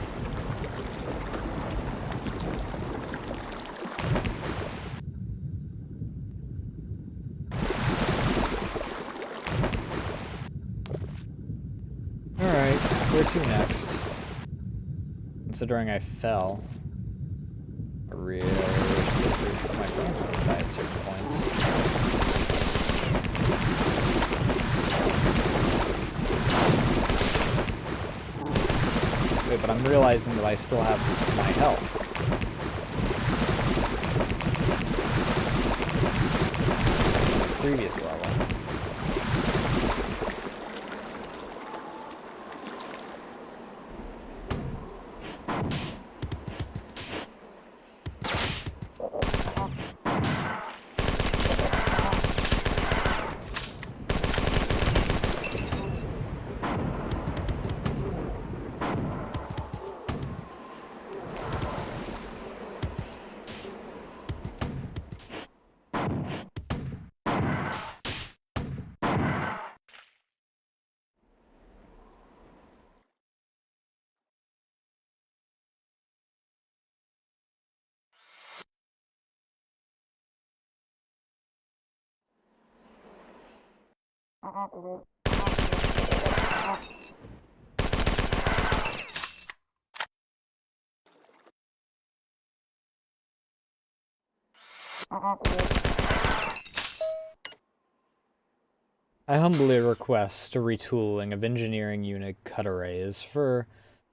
Alright, where to next? Considering I fell. I really wish my phone's going to die at certain points. Wait, but I'm realizing that I still have my health. Previous level. I humbly request a retooling of engineering unit cut arrays for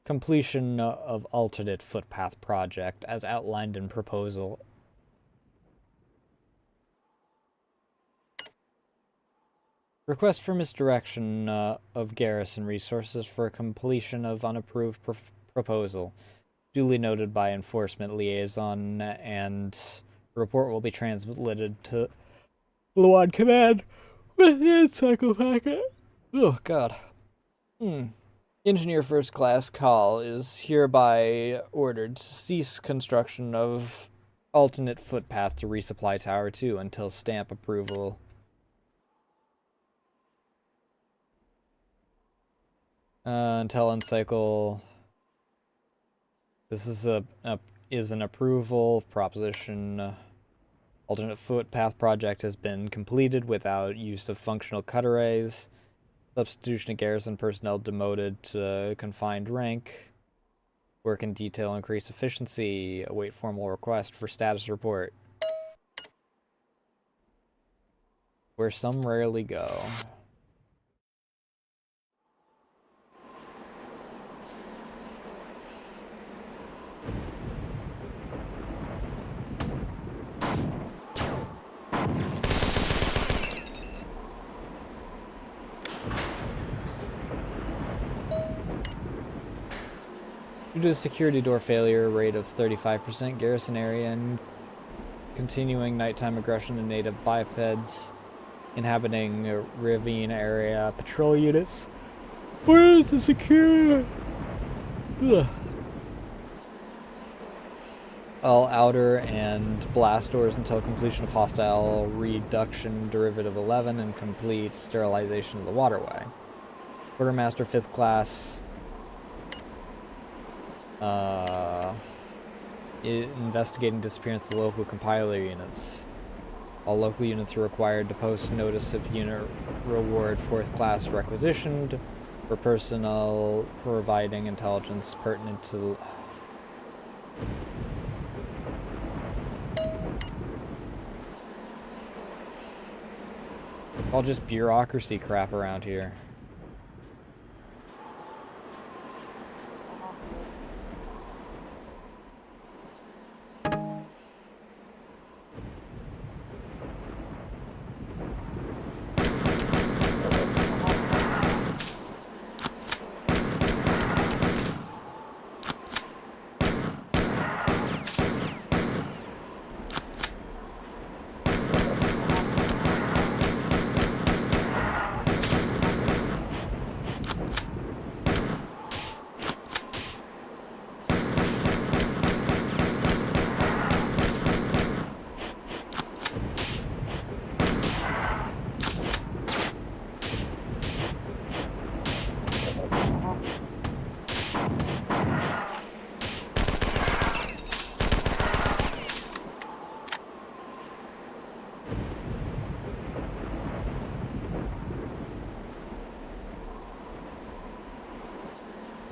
completion of alternate footpath project as outlined in proposal. Request for misdirection of garrison resources for completion of unapproved proposal. Duly noted by enforcement liaison, and report will be transmitted to Luan Command with the encyclo packet. Oh, God. Engineer First Class Call is hereby ordered to cease construction of alternate footpath to resupply Tower 2 until stamp approval. Until encycle. This is an approval proposition. Alternate footpath project has been completed without use of functional cut arrays. Substitution of garrison personnel demoted to confined rank. Work in detail, increased efficiency. Await formal request for status report. Where some rarely go. Due to a security door failure rate of 35%, garrison area and continuing nighttime aggression of native bipeds inhabiting a ravine area, patrol units. Where is the secure? Ugh. All outer and blast doors until completion of hostile reduction derivative 11 and complete sterilization of the waterway. Quartermaster 5th class. Investigating disappearance of local compiler units. All local units are required to post notice of unit reward 4th class requisitioned for personnel providing intelligence pertinent to all just bureaucracy crap around here.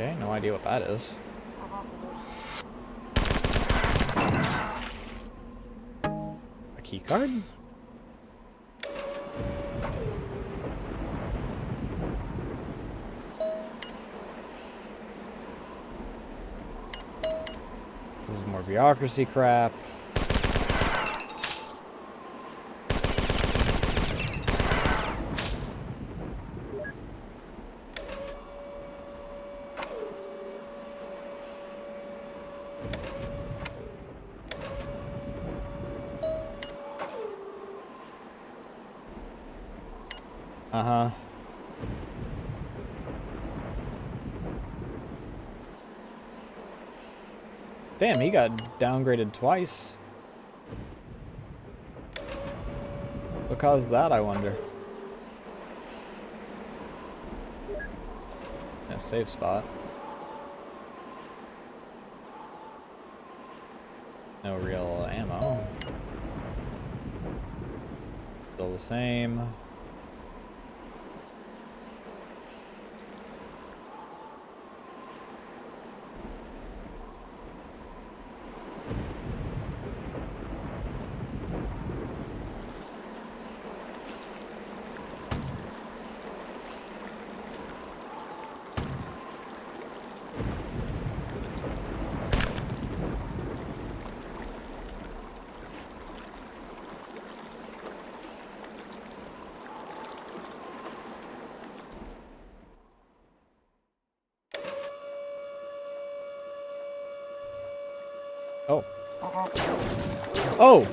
Okay, no idea what that is. key card? This is more bureaucracy crap. Uh-huh. Damn, he got downgraded twice. What caused that, I wonder? A safe spot. No real ammo. Still the same. Oh. Oh!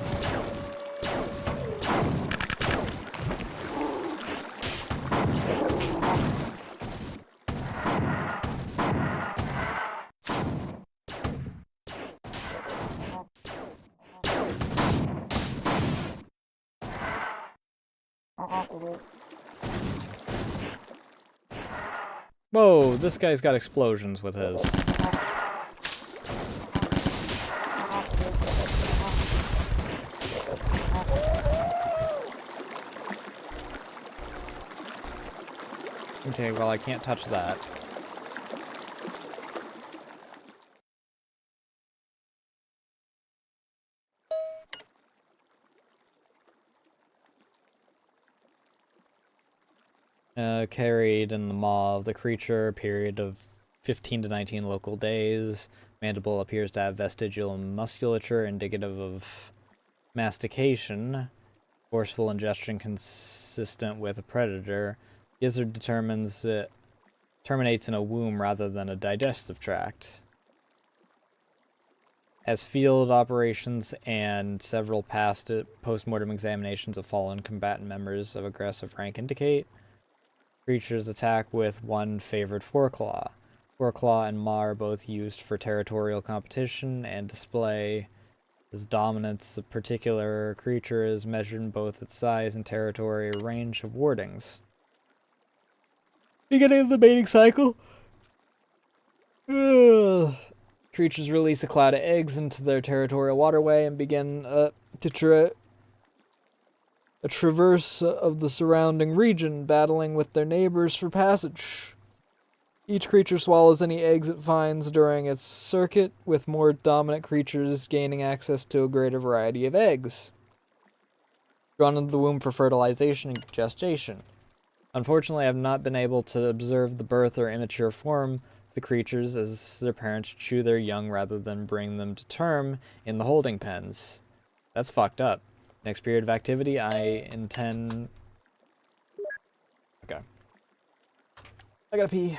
Whoa, this guy's got explosions with his. Okay, well, I can't touch that. Carried in the maw of the creature, period of 15 to 19 local days. Mandible appears to have vestigial musculature indicative of mastication. Forceful ingestion consistent with a predator. Gizzard terminates in a womb rather than a digestive tract. As field operations and several past post-mortem examinations of fallen combatant members of aggressive rank indicate, creatures attack with one favored foreclaw. Foreclaw and maw are both used for territorial competition and display. As dominance, a particular creature is measured in both its size and territory range of wardings. Beginning of the mating cycle. Ugh. Creatures release a cloud of eggs into their territorial waterway and begin to traverse of the surrounding region, battling with their neighbors for passage. Each creature swallows any eggs it finds during its circuit, with more dominant creatures gaining access to a greater variety of eggs. Drawn into the womb for fertilization and gestation. Unfortunately, I have not been able to observe the birth or immature form of the creatures, as their parents chew their young rather than bring them to term in the holding pens. That's fucked up. Next period of activity, I intend... Okay. I gotta pee.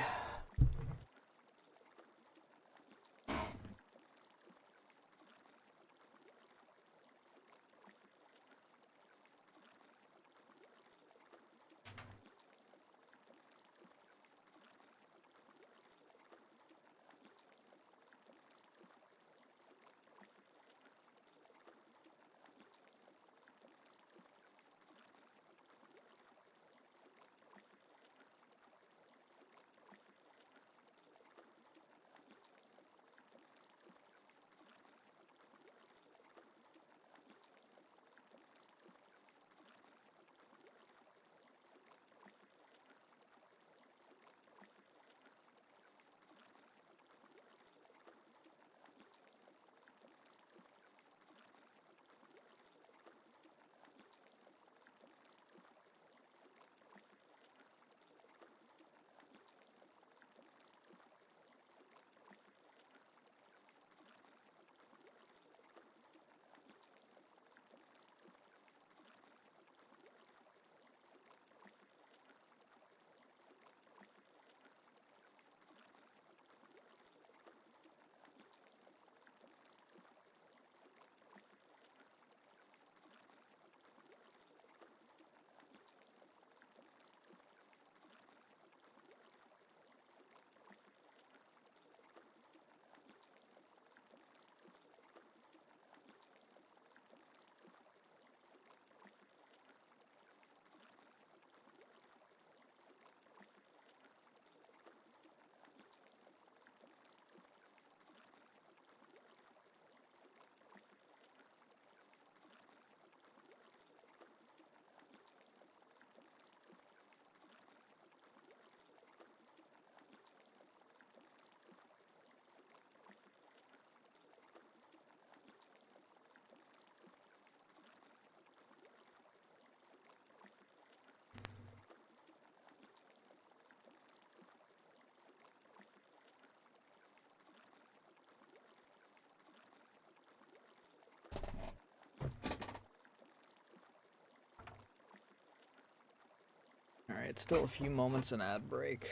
Alright, still a few moments in ad break.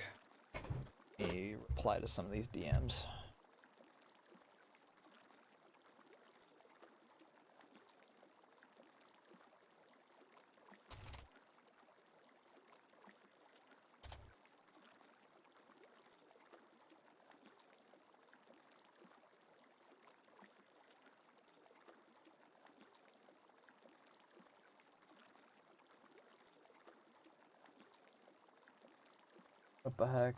Let me reply to some of these DMs. What the heck?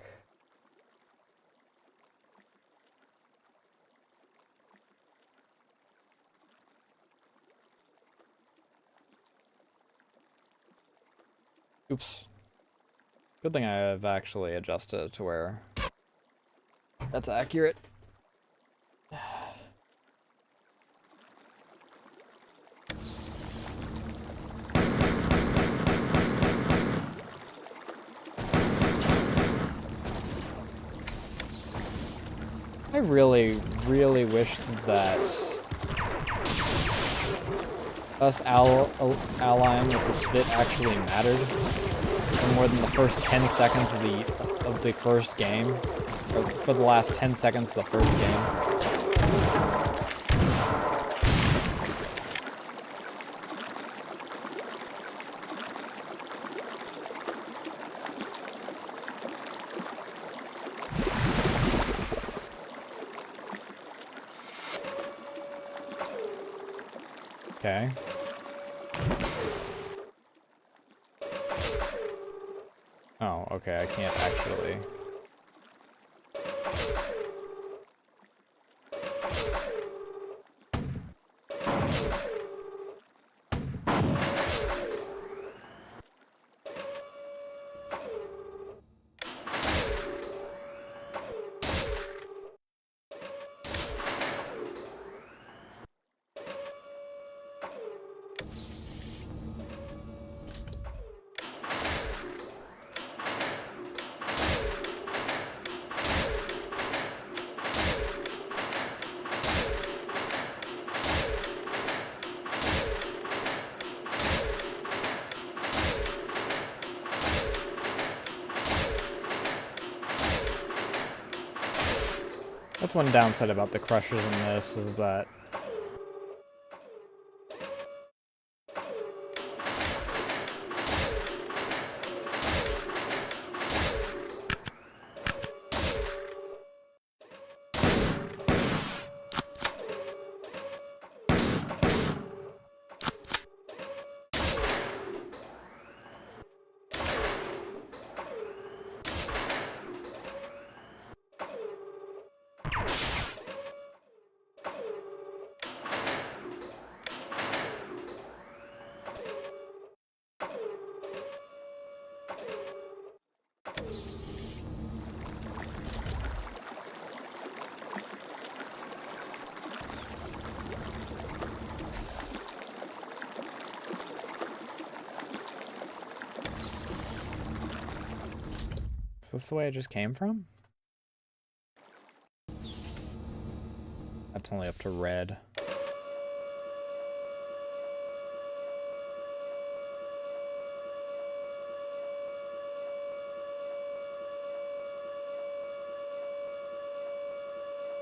Oops. Good thing I've actually adjusted it to where that's accurate. I really, really wish that us allying with this fit actually mattered for more than the first 10 seconds of the first game, or for the last 10 seconds of the first game. Okay. Oh, okay, I can't actually. That's one downside about the crushers in this, is that is this the way I just came from? That's only up to red.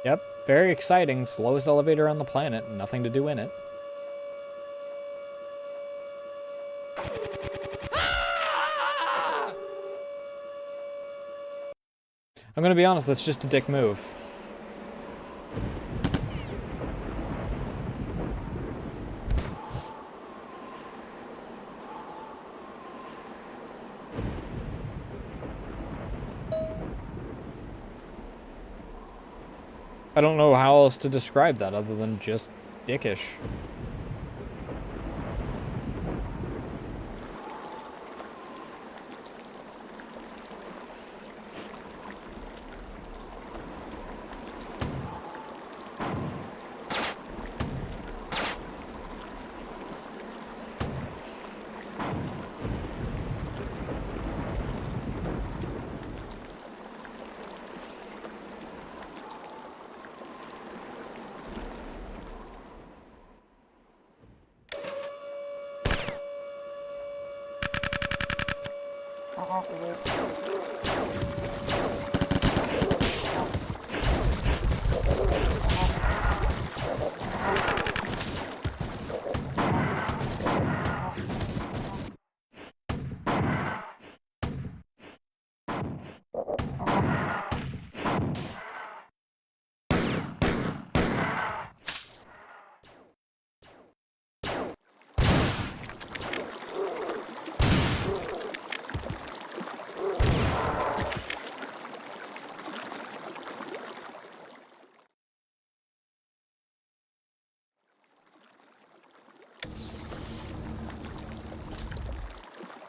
Yep, very exciting. Slowest elevator on the planet, nothing to do in it. I'm gonna be honest, that's just a dick move. I don't know how else to describe that other than just dickish.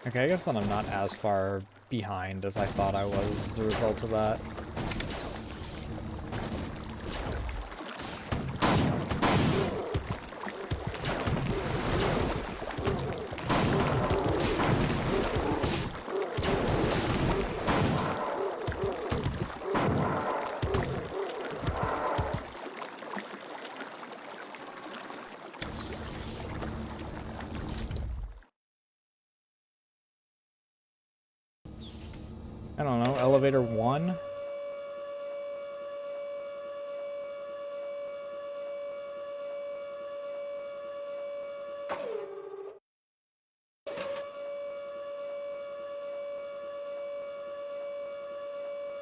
Okay, I guess then I'm not as far behind as I thought I was as a result of that. I don't know, elevator 1?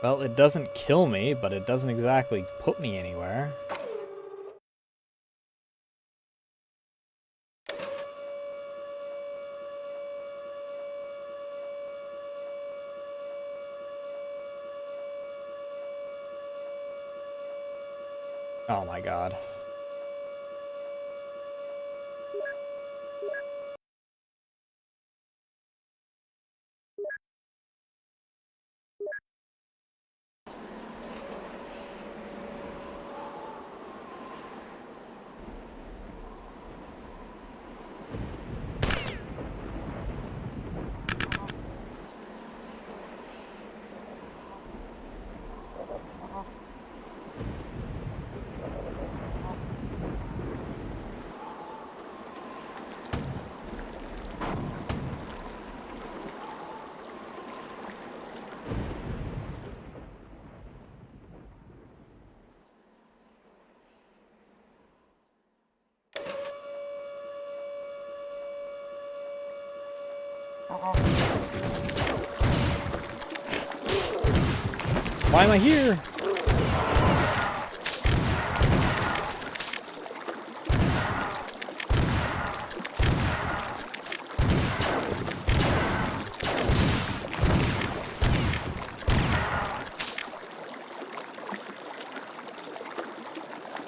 Well, it doesn't kill me, but it doesn't exactly put me anywhere. Oh my god. Why am I here?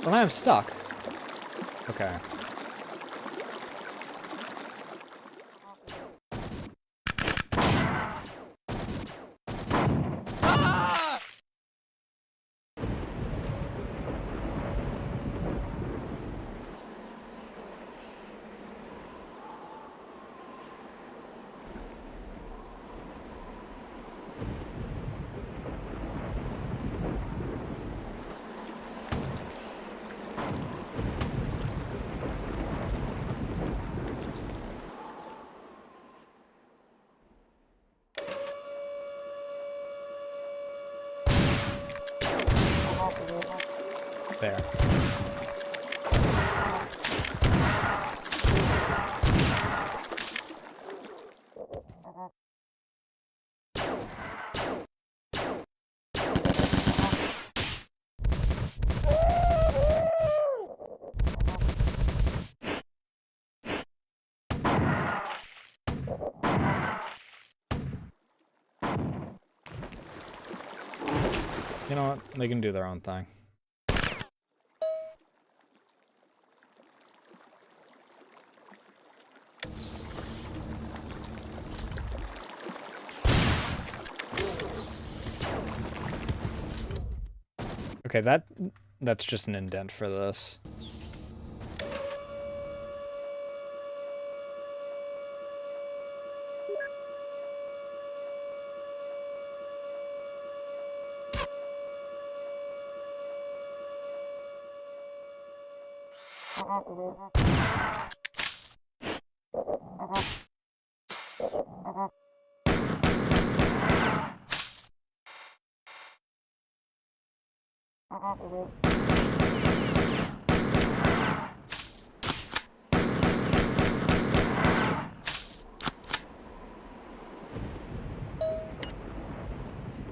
Well, I'm stuck. Okay. There. You know what? They can do their own thing. Okay, that's just an indent for this.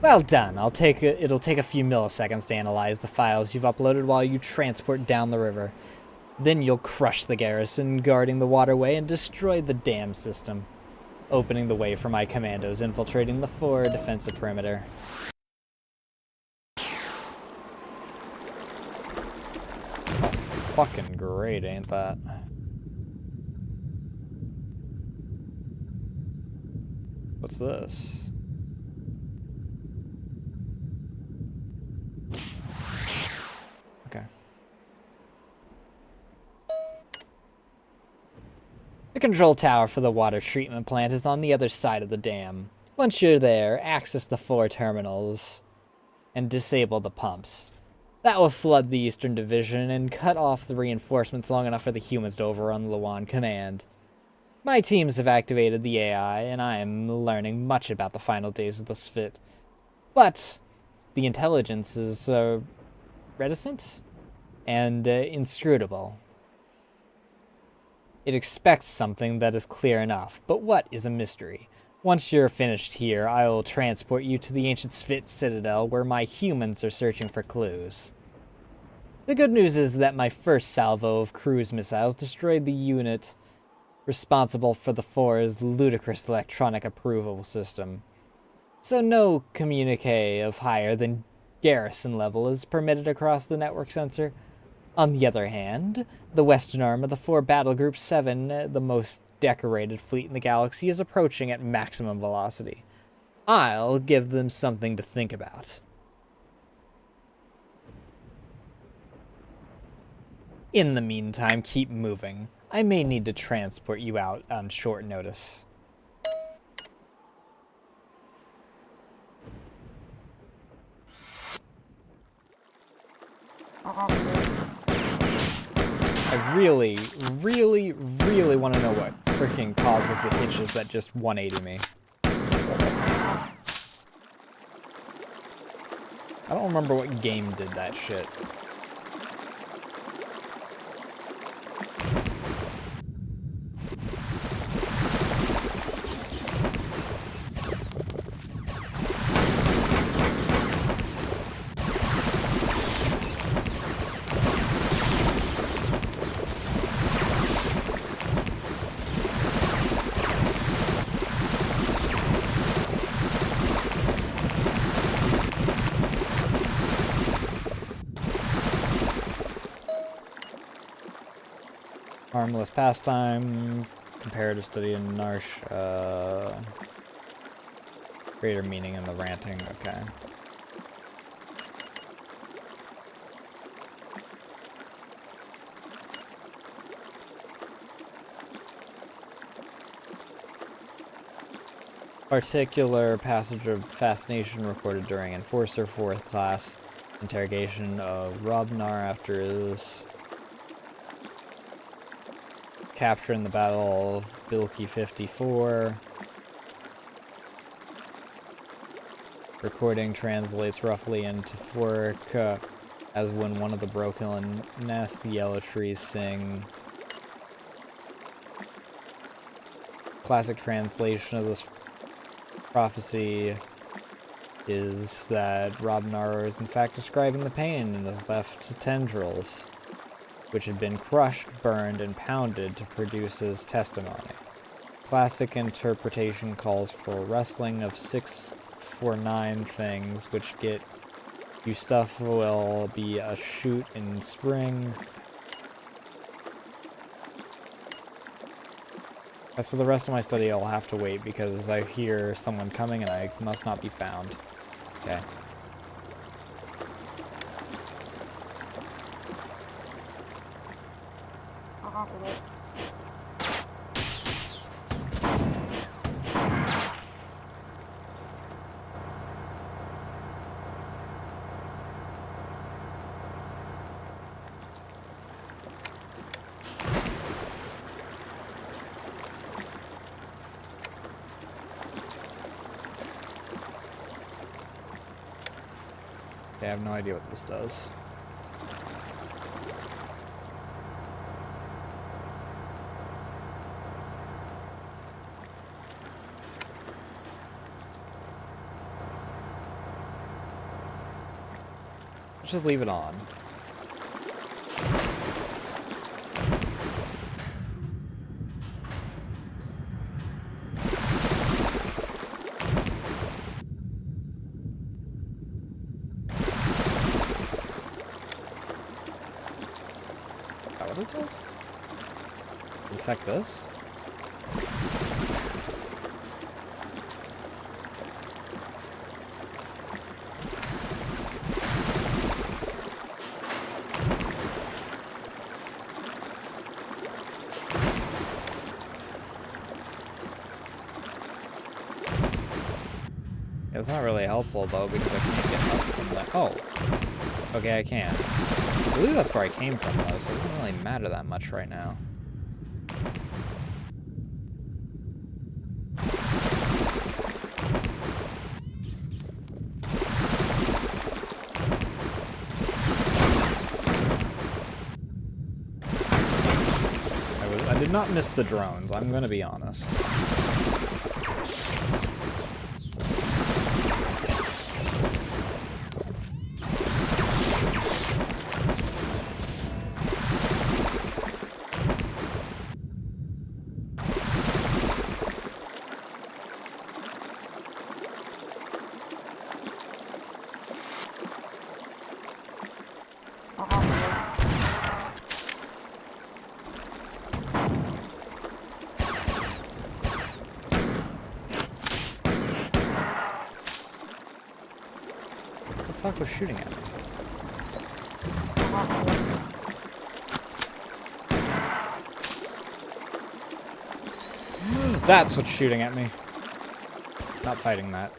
Well done. It'll take a few milliseconds to analyze the files you've uploaded while you transport down the river. Then you'll crush the garrison guarding the waterway and destroy the dam system, opening the way for my commandos infiltrating the forward defensive perimeter. Oh, fucking great, ain't that? What's this? Okay. The control tower for the water treatment plant is on the other side of the dam. Once you're there, access the 4 terminals and disable the pumps. That will flood the Eastern Division and cut off the reinforcements long enough for the humans to overrun Lawan Command. My teams have activated the AI, and I am learning much about the final days of the Sphit. But the intelligence is reticent and inscrutable. It expects something that is clear enough, but what is a mystery? Once you're finished here, I will transport you to the ancient Sphit Citadel where my humans are searching for clues. The good news is that my first salvo of cruise missiles destroyed the unit responsible for the 4's ludicrous electronic approval system. So no communique of higher than garrison level is permitted across the network sensor. On the other hand, the western arm of the 4 Battle Group 7, the most decorated fleet in the galaxy, is approaching at maximum velocity. I'll give them something to think about. In the meantime, keep moving. I may need to transport you out on short notice. I really, really, really want to know what freaking causes the hitches that just 180 me. I don't remember what game did that shit. Harmless pastime, comparative study in Narsh, greater meaning in the ranting, okay. Particular passage of fascination recorded during Enforcer 4th class interrogation of Robnar after his capture in the Battle of Bilki 54. Recording translates roughly into Fork as when one of the broken nest, the yellow trees sing. Classic translation of this prophecy is that Robnar is in fact describing the pain in his left tendrils, which had been crushed, burned, and pounded to produce his testimony. Classic interpretation calls for wrestling of 649 things, which get you stuff will be a shoot in spring. As for the rest of my study, I'll have to wait because I hear someone coming and I must not be found. Okay. Okay, I have no idea what this does. Let's just leave it on. Is that what it does? Does it affect this? It's not really helpful though because I can't get up from that. Oh, okay, I can. I believe that's where I came from though, so it doesn't really matter that much right now. I did not miss the drones, I'm gonna be honest. What the fuck was shooting at me? That's what's shooting at me. Not fighting that.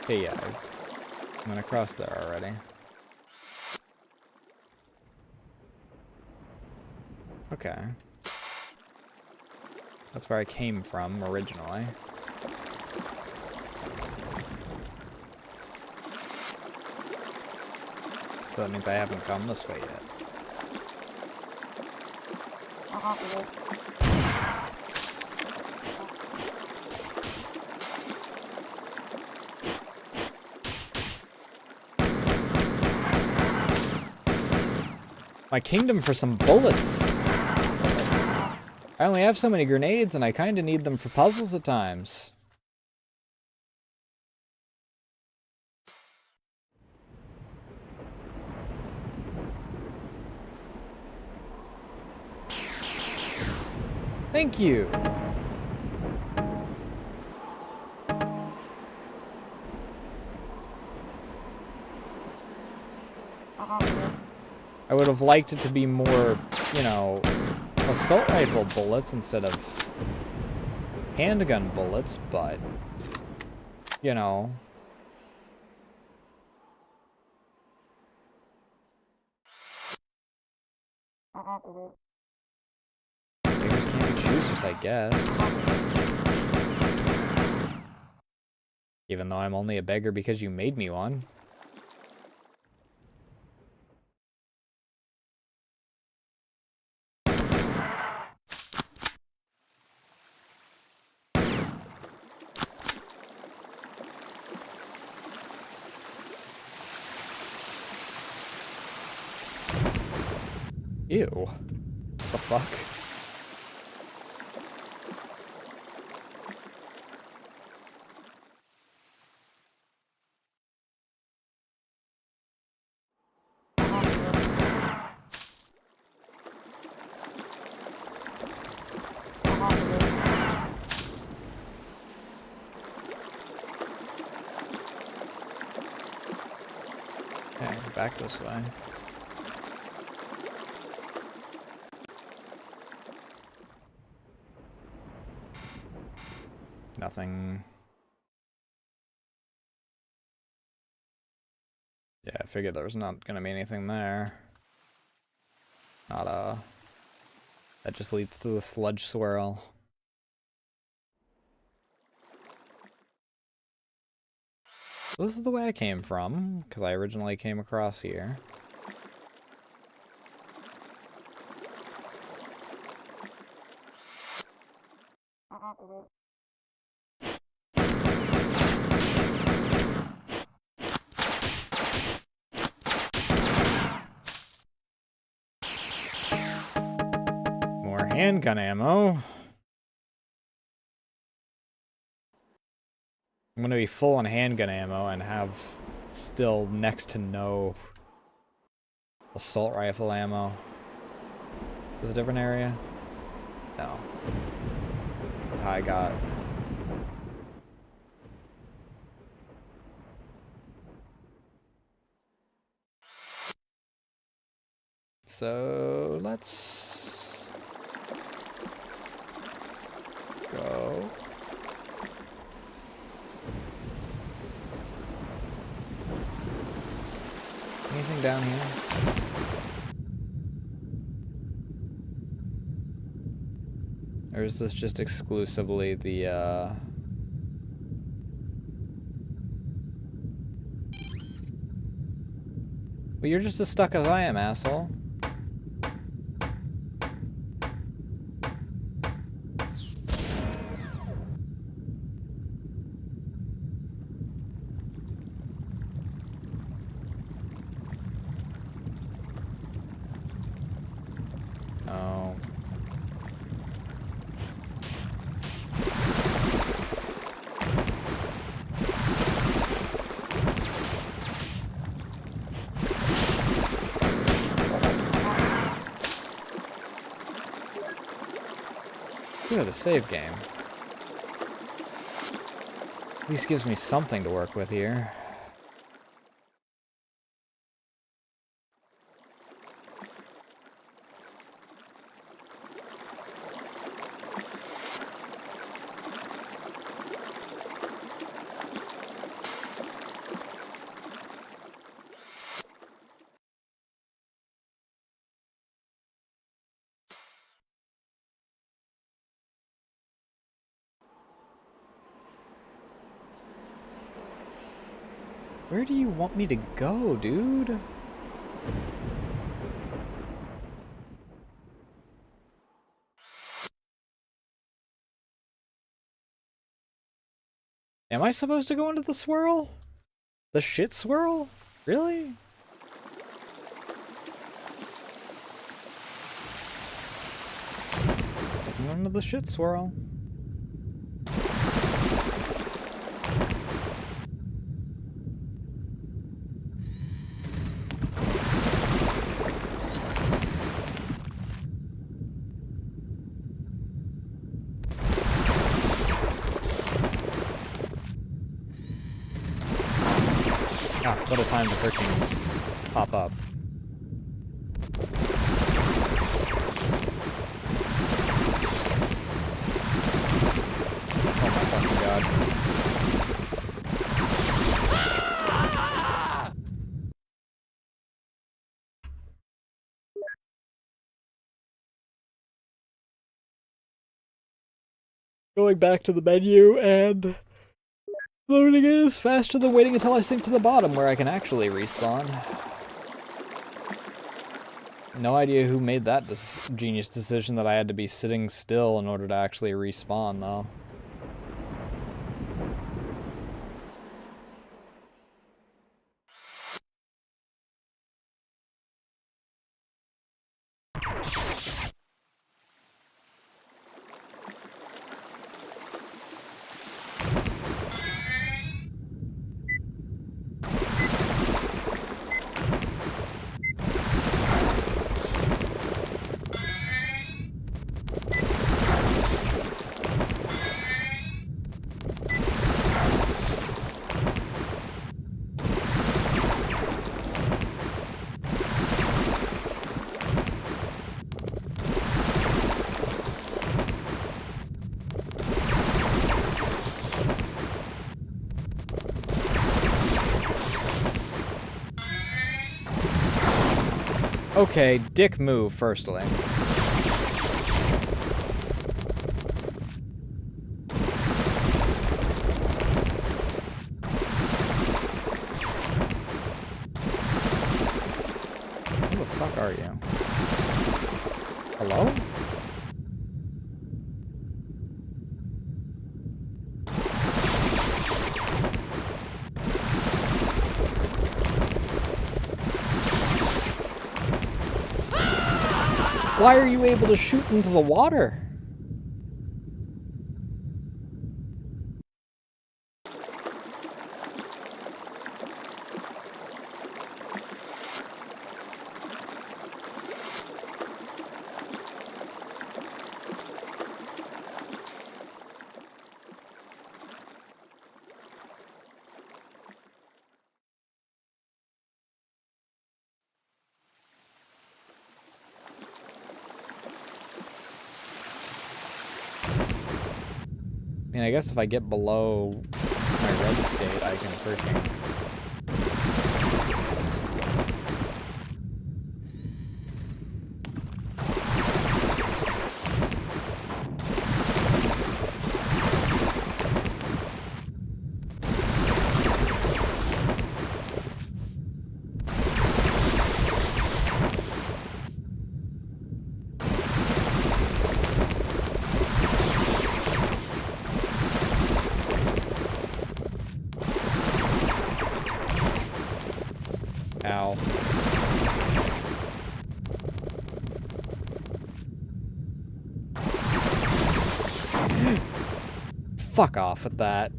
Okay, yeah, I'm gonna cross there already. Okay. That's where I came from originally. So that means I haven't come this way yet. My kingdom for some bullets! I only have so many grenades and I kinda need them for puzzles at times. Thank you! I would have liked it to be more, you know, assault rifle bullets instead of handgun bullets, but, you know. Beggars can't be choosers, I guess. Even though I'm only a beggar because you made me one. Ew. What the fuck? Okay, back this way. Nothing. Yeah, I figured there was not gonna be anything there. Not that just leads to the sludge swirl. This is the way I came from, because I originally came across here. More handgun ammo. I'm gonna be full on handgun ammo and have still next to no assault rifle ammo. Is it a different area? No. That's how I got. So let's go. Anything down here? Or is this just exclusively the, Well, you're just as stuck as I am, asshole. Oh. Good, a save game. At least gives me something to work with here. Where do you want me to go, dude? Am I supposed to go into the swirl? The shit swirl? Really? Guess I'm going into the shit swirl. Ah, what a time to freaking pop up. Oh my fucking god. Going back to the menu and loading it is faster than waiting until I sink to the bottom where I can actually respawn. No idea who made that genius decision that I had to be sitting still in order to actually respawn, though. Okay, dick move, firstly. Why are you able to shoot into the water? I mean, I guess if I get below my red state, I can freaking... Ow. Fuck off with that.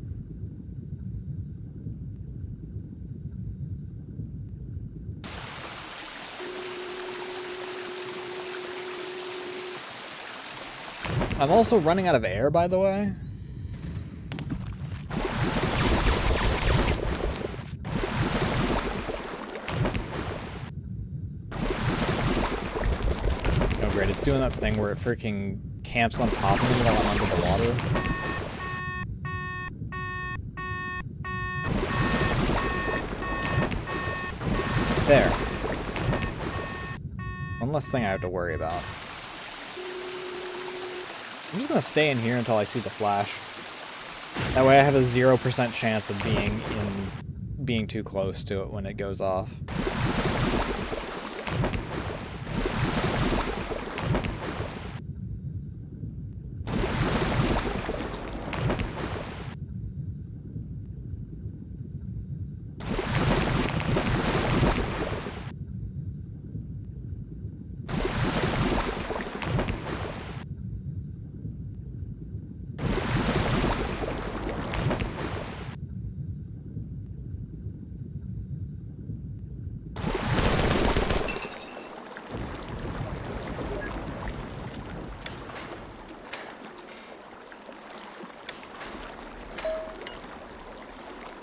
I'm also running out of air, by the way. Oh great, it's doing that thing where it freaking camps on top of me while I'm under the water. There. One less thing I have to worry about. I'm just gonna stay in here until I see the flash. That way I have a 0% chance of being too close to it when it goes off.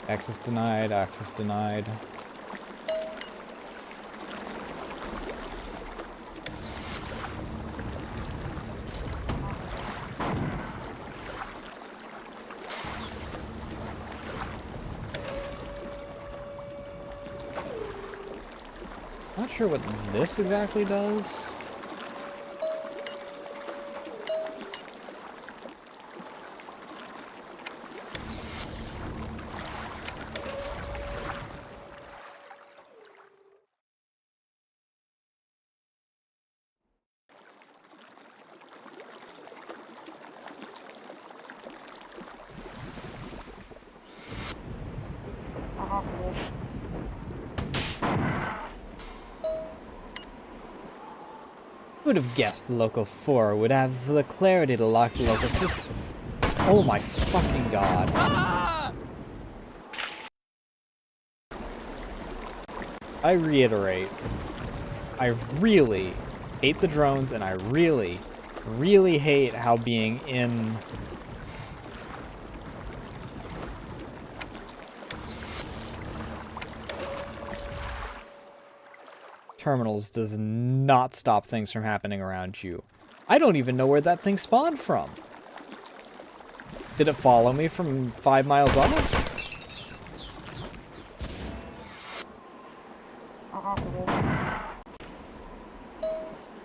Access denied, access denied. Not sure what this exactly does. Who would have guessed the local 4 would have the clarity to lock the local system? Oh my fucking god. I reiterate, I really hate the drones, and I really, really hate how being in terminals does not stop things from happening around you. I don't even know where that thing spawned from. Did it follow me from 5 miles off?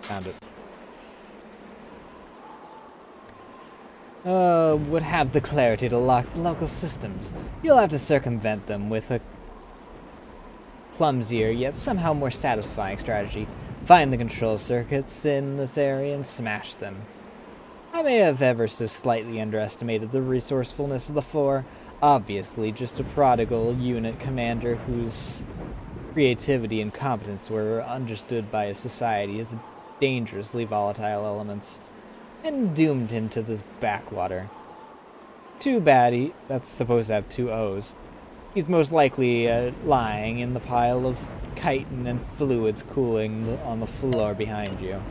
Found it. Would have the clarity to lock the local systems. You'll have to circumvent them with a clumsier yet somehow more satisfying strategy. Find the control circuits in this area and smash them. I may have ever so slightly underestimated the resourcefulness of the 4. Obviously just a prodigal unit commander whose creativity and competence were understood by a society as dangerously volatile elements, and doomed him to this backwater. Too bad that's supposed to have 2 O's. He's most likely lying in the pile of chitin and fluids cooling on the floor behind you.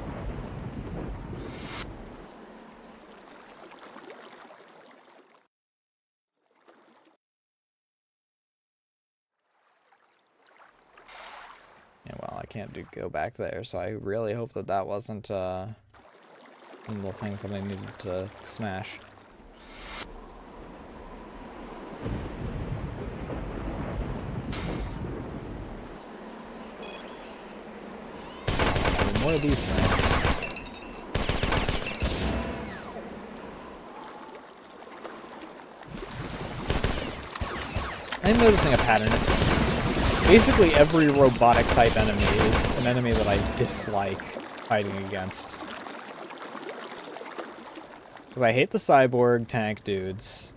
Yeah, well, I can't go back there, so I really hope that that wasn't one of the things that I needed to smash. More of these things. I'm noticing a pattern. It's basically every robotic type enemy is an enemy that I dislike fighting against. Because I hate the cyborg tank dudes.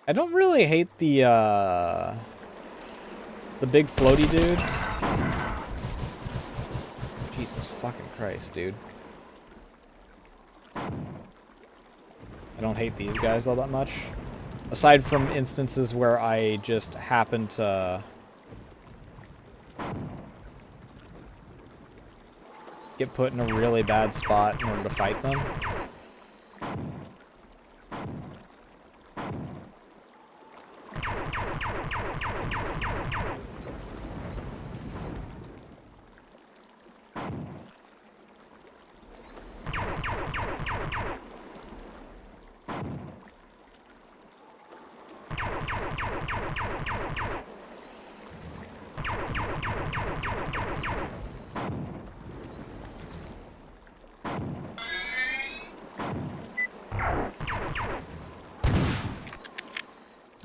I don't really hate the big floaty dudes. Jesus fucking Christ, dude. I don't hate these guys all that much. Aside from instances where I just happen to get put in a really bad spot in order to fight them.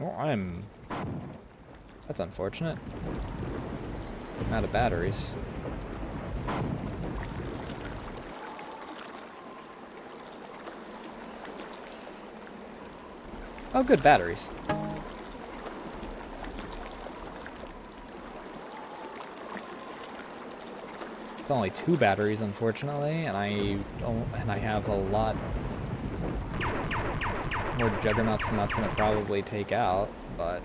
Oh, that's unfortunate. I'm out of batteries. Oh, good, batteries. It's only 2 batteries, unfortunately, and I have a lot more juggernauts than that's going to probably take out, but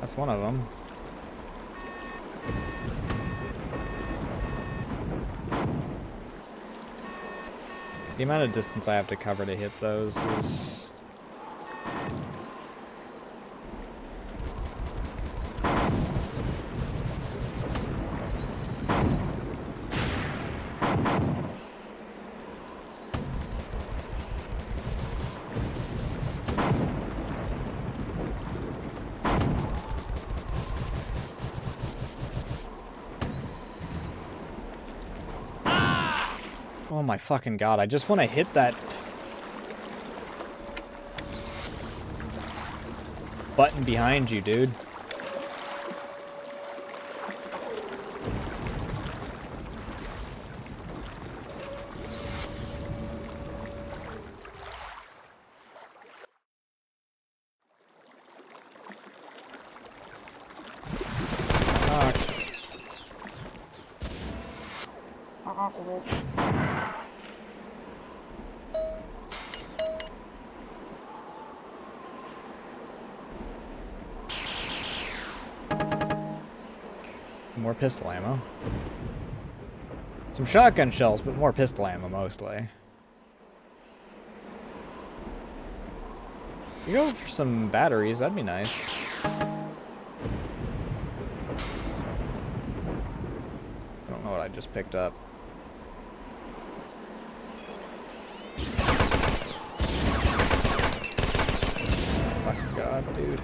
that's one of them. The amount of distance I have to cover to hit those is... Oh my fucking god, I just want to hit that button behind you, dude. More pistol ammo. Some shotgun shells, but more pistol ammo mostly. You go for some batteries, that'd be nice. I don't know what I just picked up. Oh, fucking god, dude.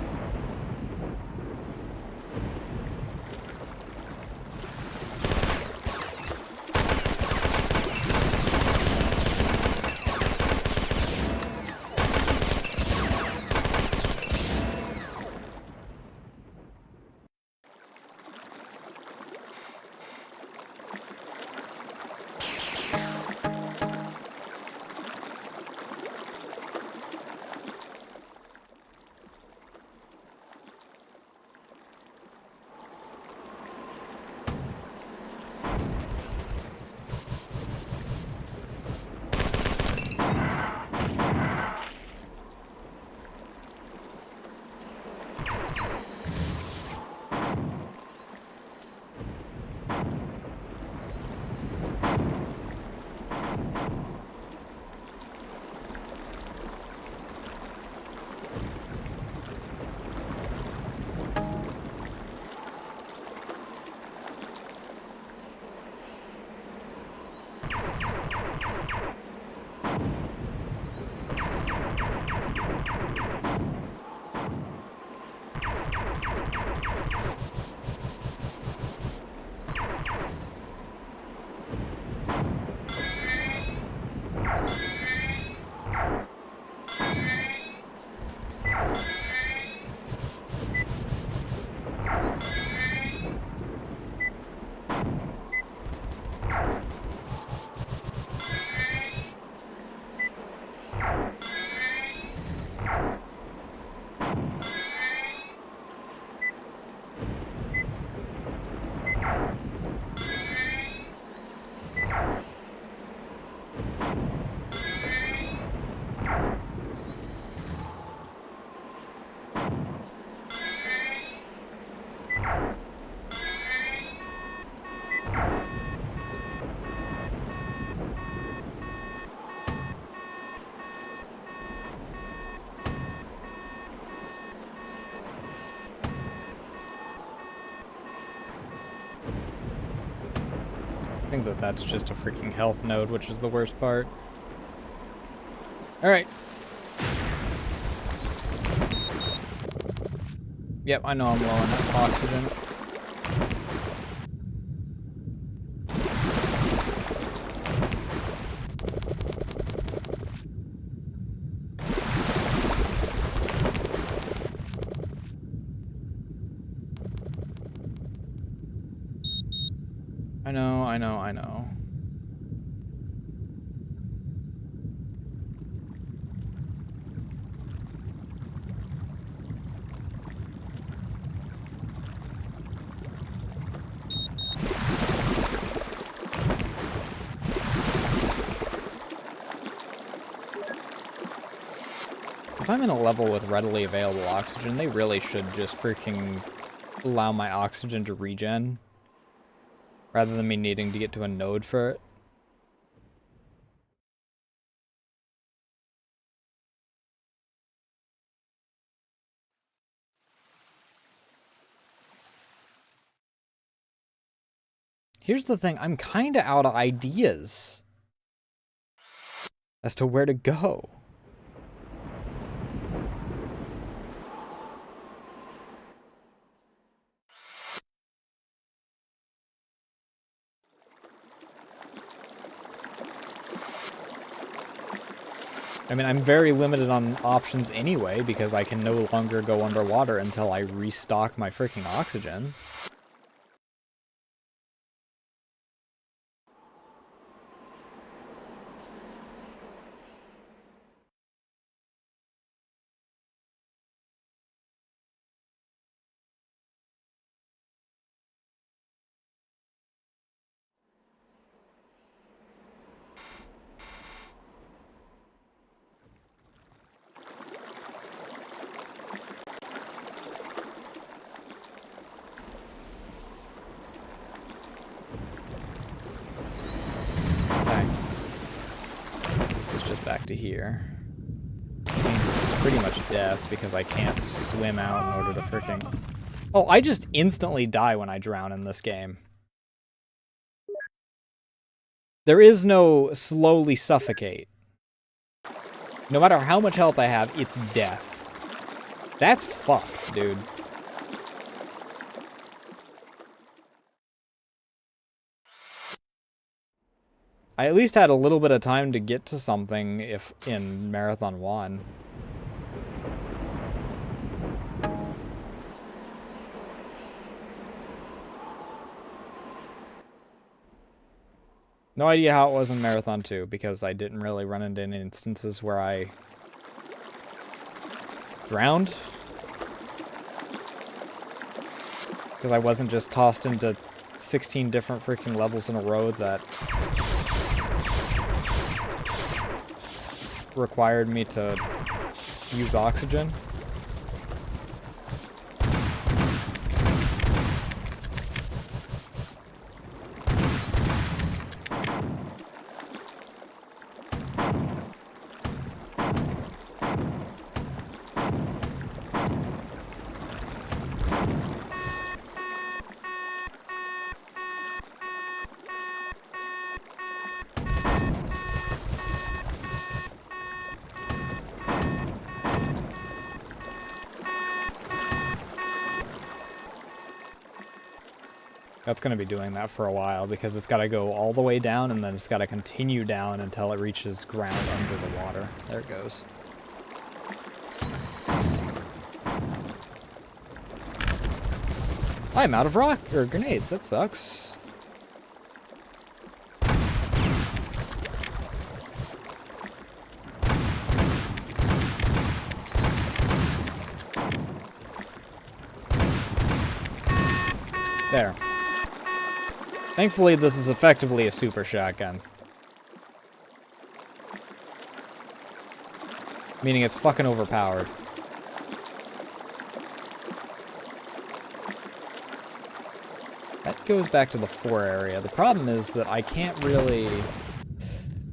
think that that's just a freaking health node, which is the worst part. Alright. Yep, I know I'm low on oxygen. I know. If I'm in a level with readily available oxygen, they really should just freaking allow my oxygen to regen, rather than me needing to get to a node for it. Here's the thing, I'm kinda out of ideas as to where to go. I mean, I'm very limited on options anyway, because I can no longer go underwater until I restock my freaking oxygen. Okay. This is just back to here. Which means this is pretty much death, because I can't swim out in order to freaking... Oh, I just instantly die when I drown in this game. There is no slowly suffocate. No matter how much health I have, it's death. That's fucked, dude. I at least had a little bit of time to get to something if in Marathon 1. No idea how it was in Marathon 2, because I didn't really run into any instances where I drowned. Because I wasn't just tossed into 16 different freaking levels in a row that required me to use oxygen. That's going to be doing that for a while, because it's got to go all the way down, and then it's got to continue down until it reaches ground under the water. There it goes. I'm out of grenades. That sucks. There. Thankfully, this is effectively a super shotgun. Meaning it's fucking overpowered. That goes back to the 4 area. The problem is that I can't really...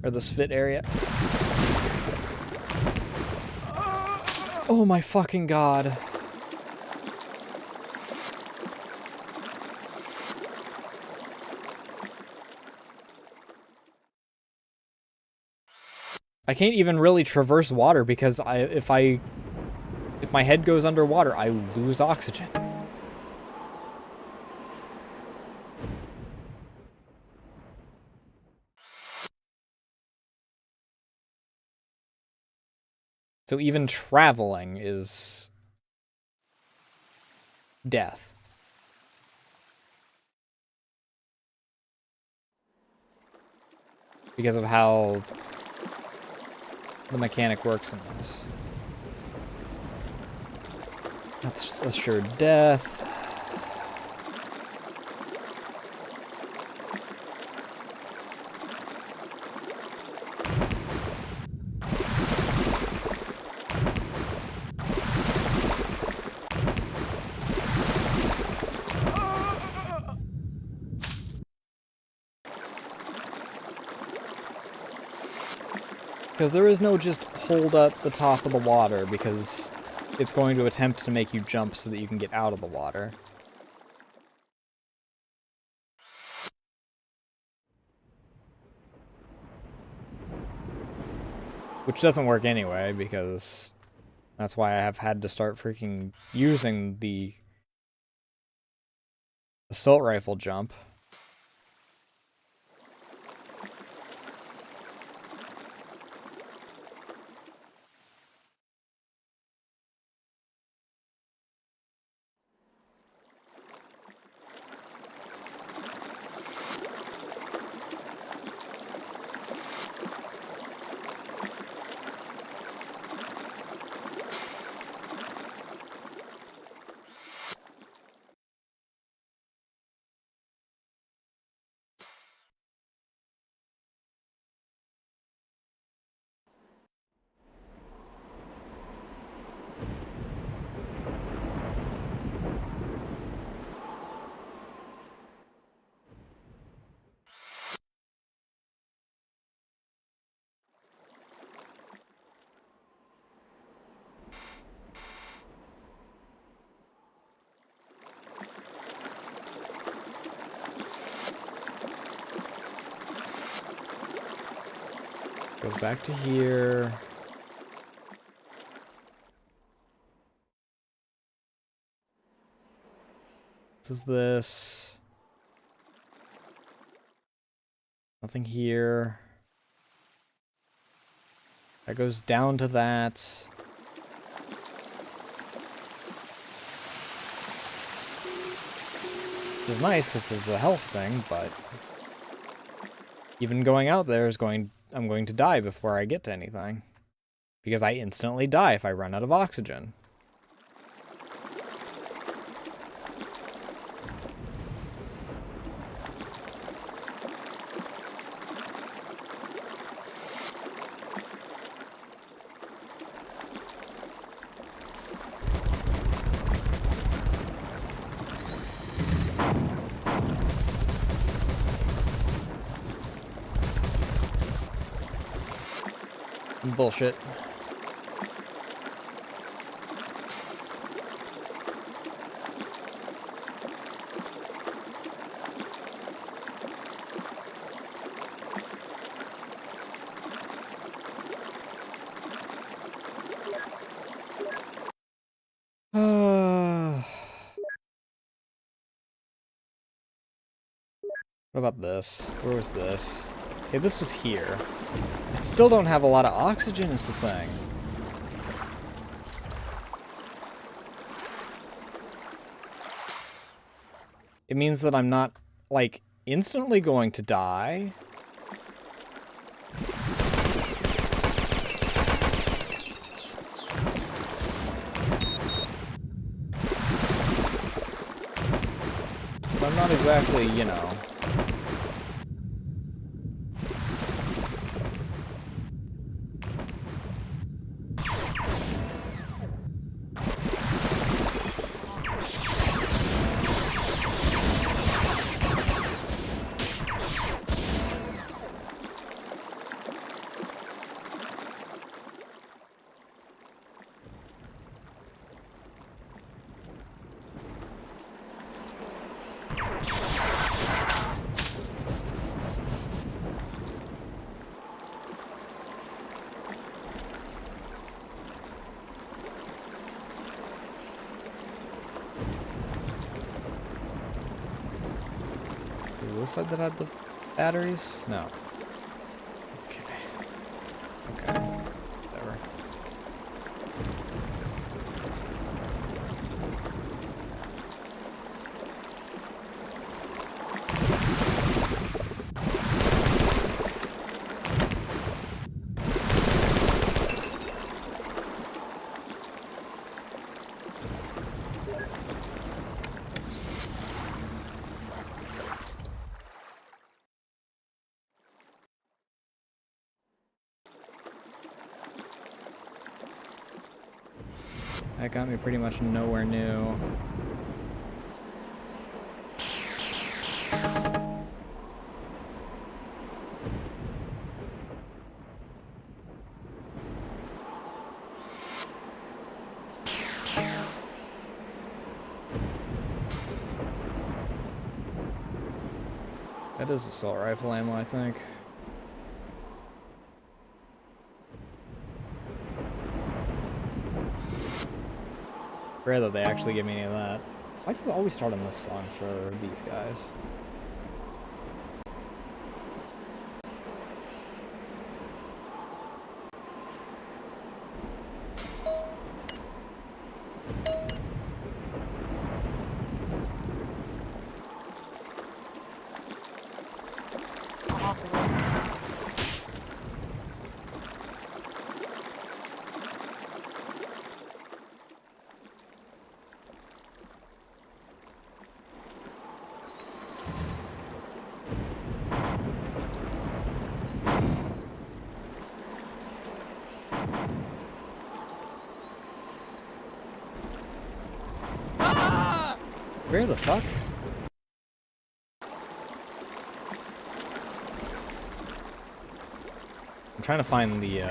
Or the Svit area. Oh my fucking god. I can't even really traverse water because if my head goes underwater, I lose oxygen. So even traveling is death. Because of how the mechanic works in this. That's assured death. Because there is no just hold up the top of the water, because it's going to attempt to make you jump so that you can get out of the water. Which doesn't work anyway, because that's why I have had to start freaking using the assault rifle jump. Goes back to here. This is this. Nothing here. That goes down to that. Which is nice because this is a health thing, but even going out there I'm going to die before I get to anything. Because I instantly die if I run out of oxygen. Bullshit. What about this? Where was this? Okay, this was here. I still don't have a lot of oxygen is the thing. It means that I'm not, like, instantly going to die. But I'm not exactly, you know... this side that had the batteries? No. Okay. Okay. Whatever. That got me pretty much nowhere new. That is assault rifle ammo, I think. Rare that they actually give me any of that. Why do you always start on this song for these guys? Where the fuck? I'm trying to find the,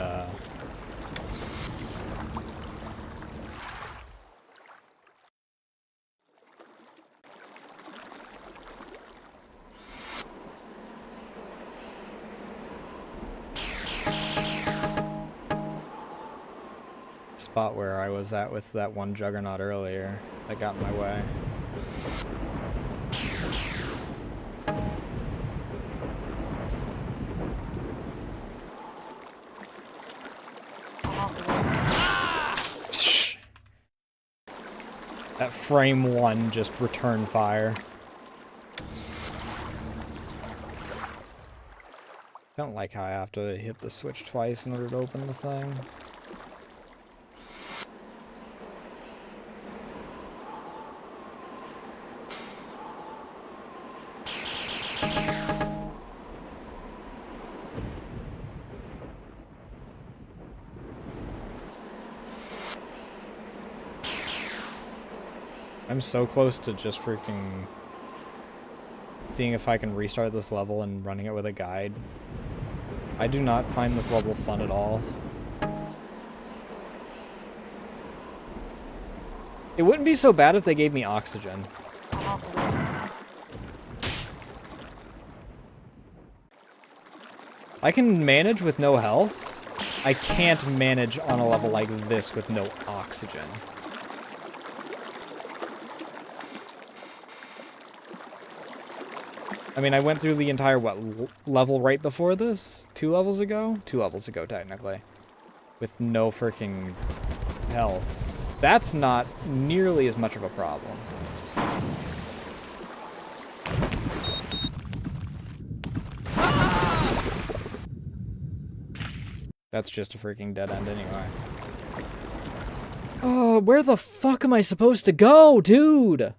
spot where I was at with that one juggernaut earlier that got in my way. That frame one just returned fire. Don't like how I have to hit the switch twice in order to open the thing. I'm so close to just freaking seeing if I can restart this level and running it with a guide. I do not find this level fun at all. It wouldn't be so bad if they gave me oxygen. I can manage with no health. I can't manage on a level like this with no oxygen. I mean, I went through the entire, what, level right before this? 2 levels ago? 2 levels ago, technically. With no freaking health. That's not nearly as much of a problem. That's just a freaking dead end anyway. Oh, where the fuck am I supposed to go, dude?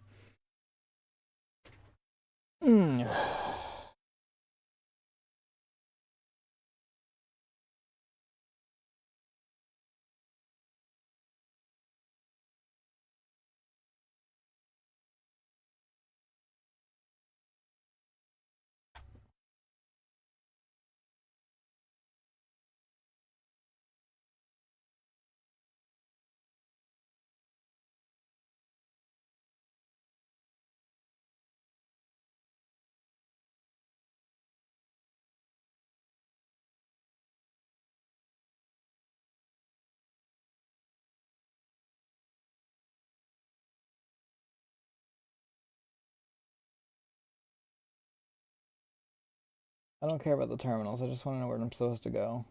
I don't care about the terminals, I just want to know where I'm supposed to go.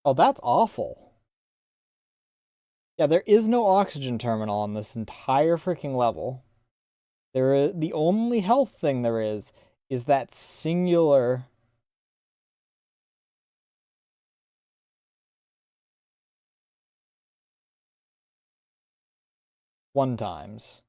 Oh, that's awful. Yeah, there is no oxygen terminal on this entire freaking level. The only health thing there is that singular one times.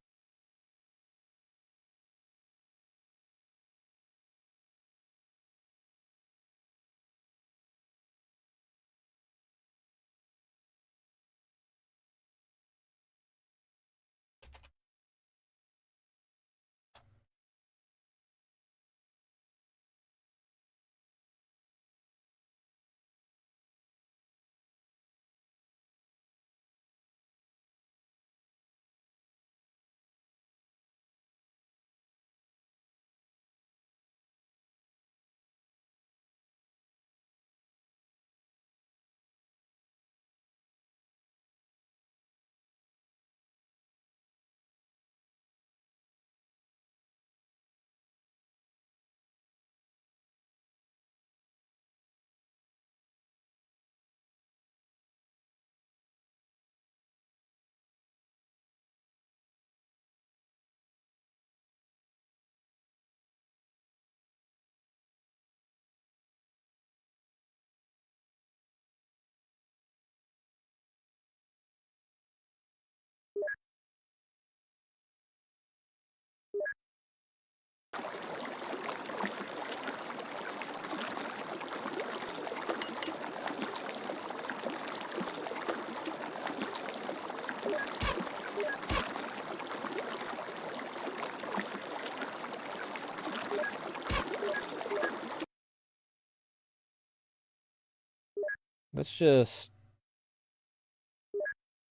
Let's just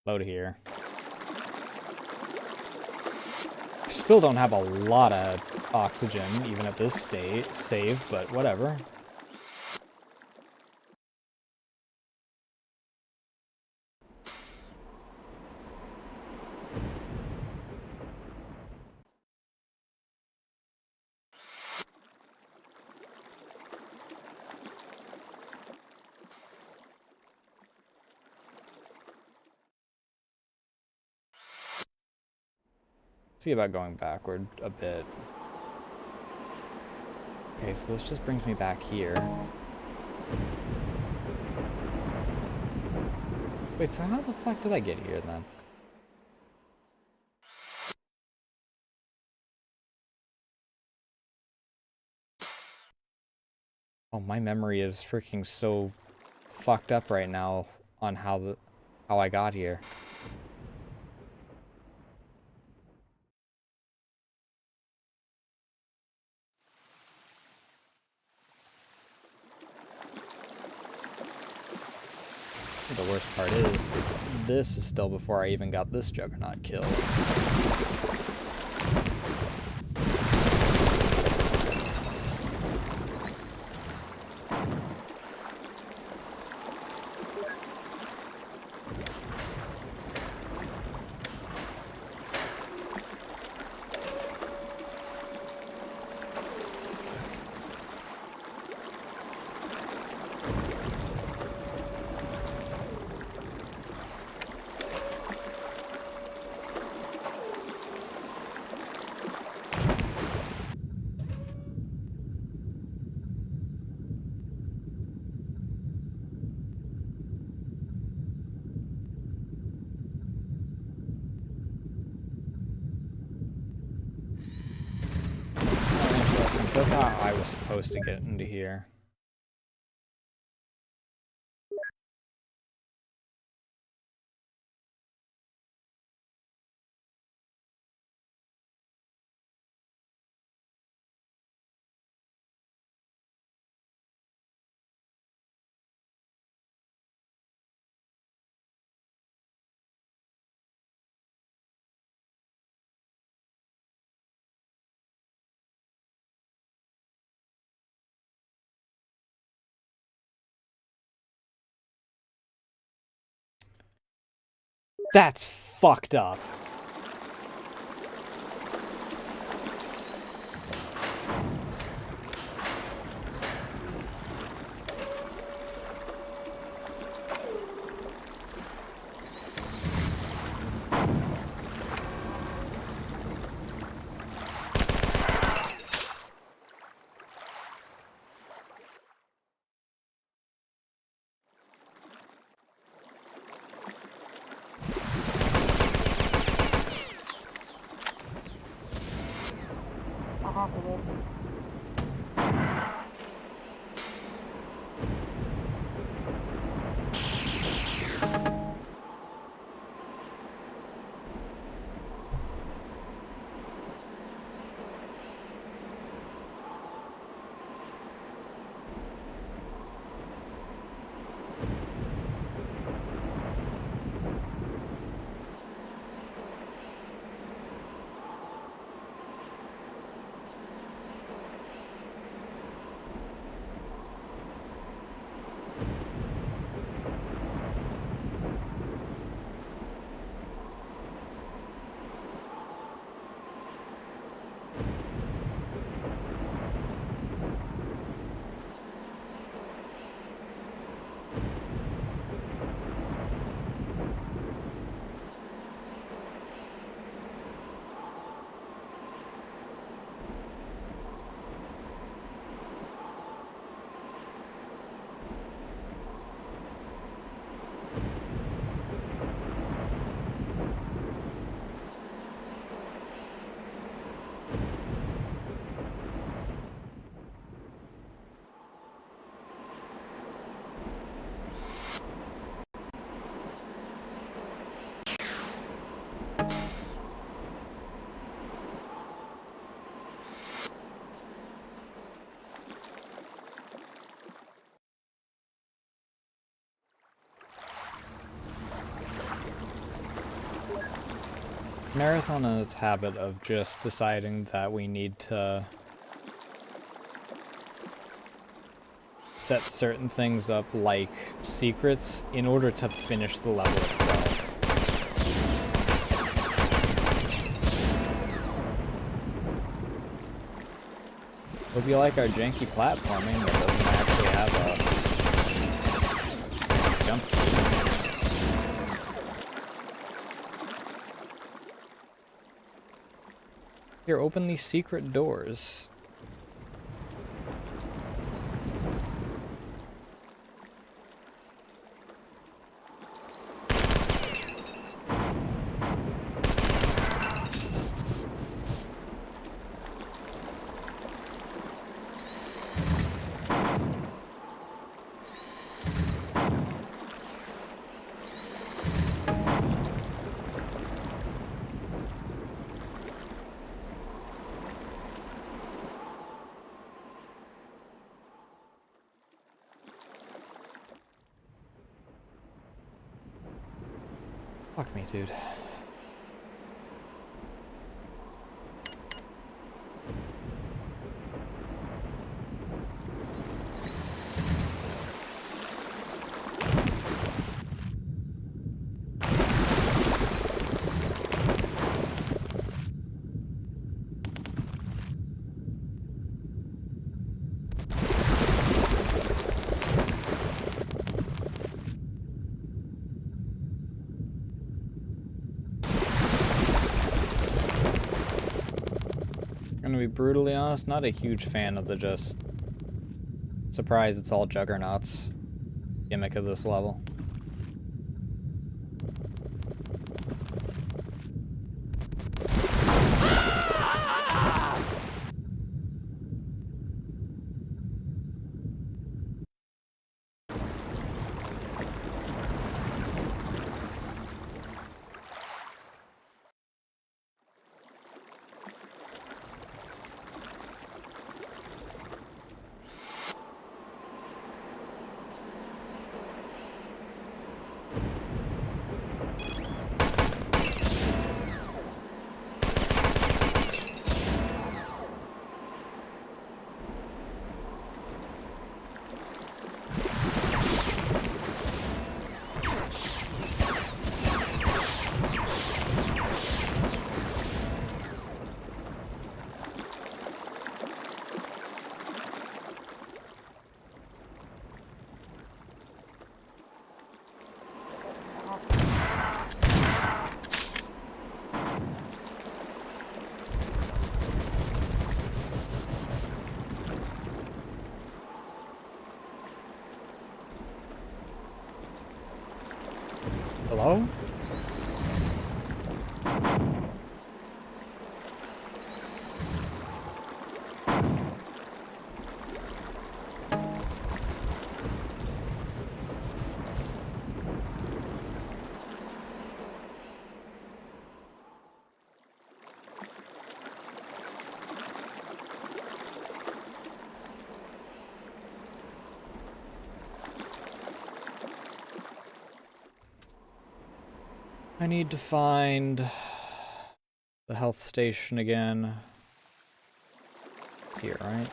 load here. Still don't have a lot of oxygen, even at this state save, but whatever. See about going backward a bit. Okay, so this just brings me back here. Wait, so how the fuck did I get here then? Oh, my memory is freaking so fucked up right now on how I got here. The worst part is that this is still before I even got this juggernaut killed. Interesting, so that's how I was supposed to get into here. That's fucked up. Marathon and its habit of just deciding that we need to set certain things up like secrets in order to finish the level itself. It'll be like our janky platforming that doesn't actually have a jump. Here, open these secret doors. Fuck me, dude. Gonna be brutally honest, not a huge fan of the just surprise it's all juggernauts gimmick of this level. Hello? I need to find the health station again. It's here, right?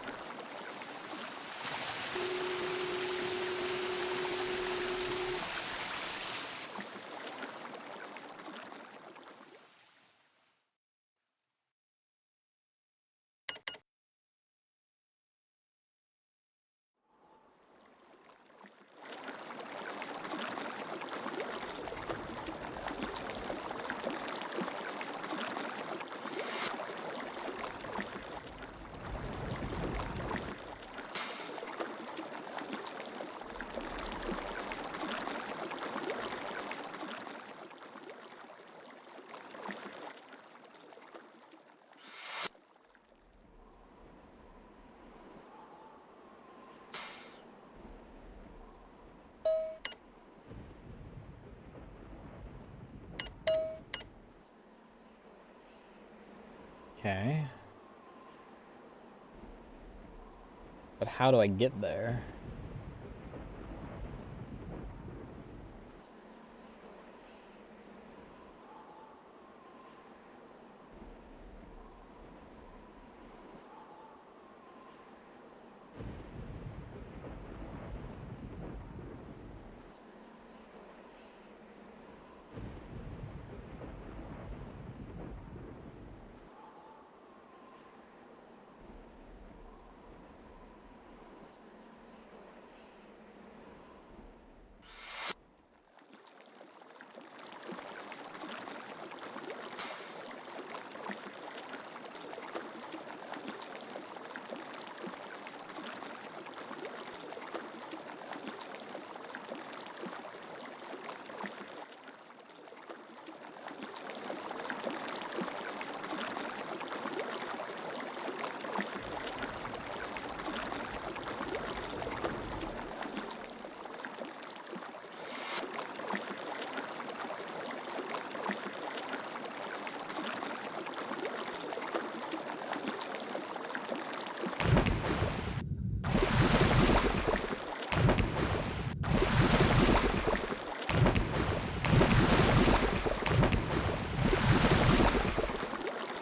Okay. But how do I get there?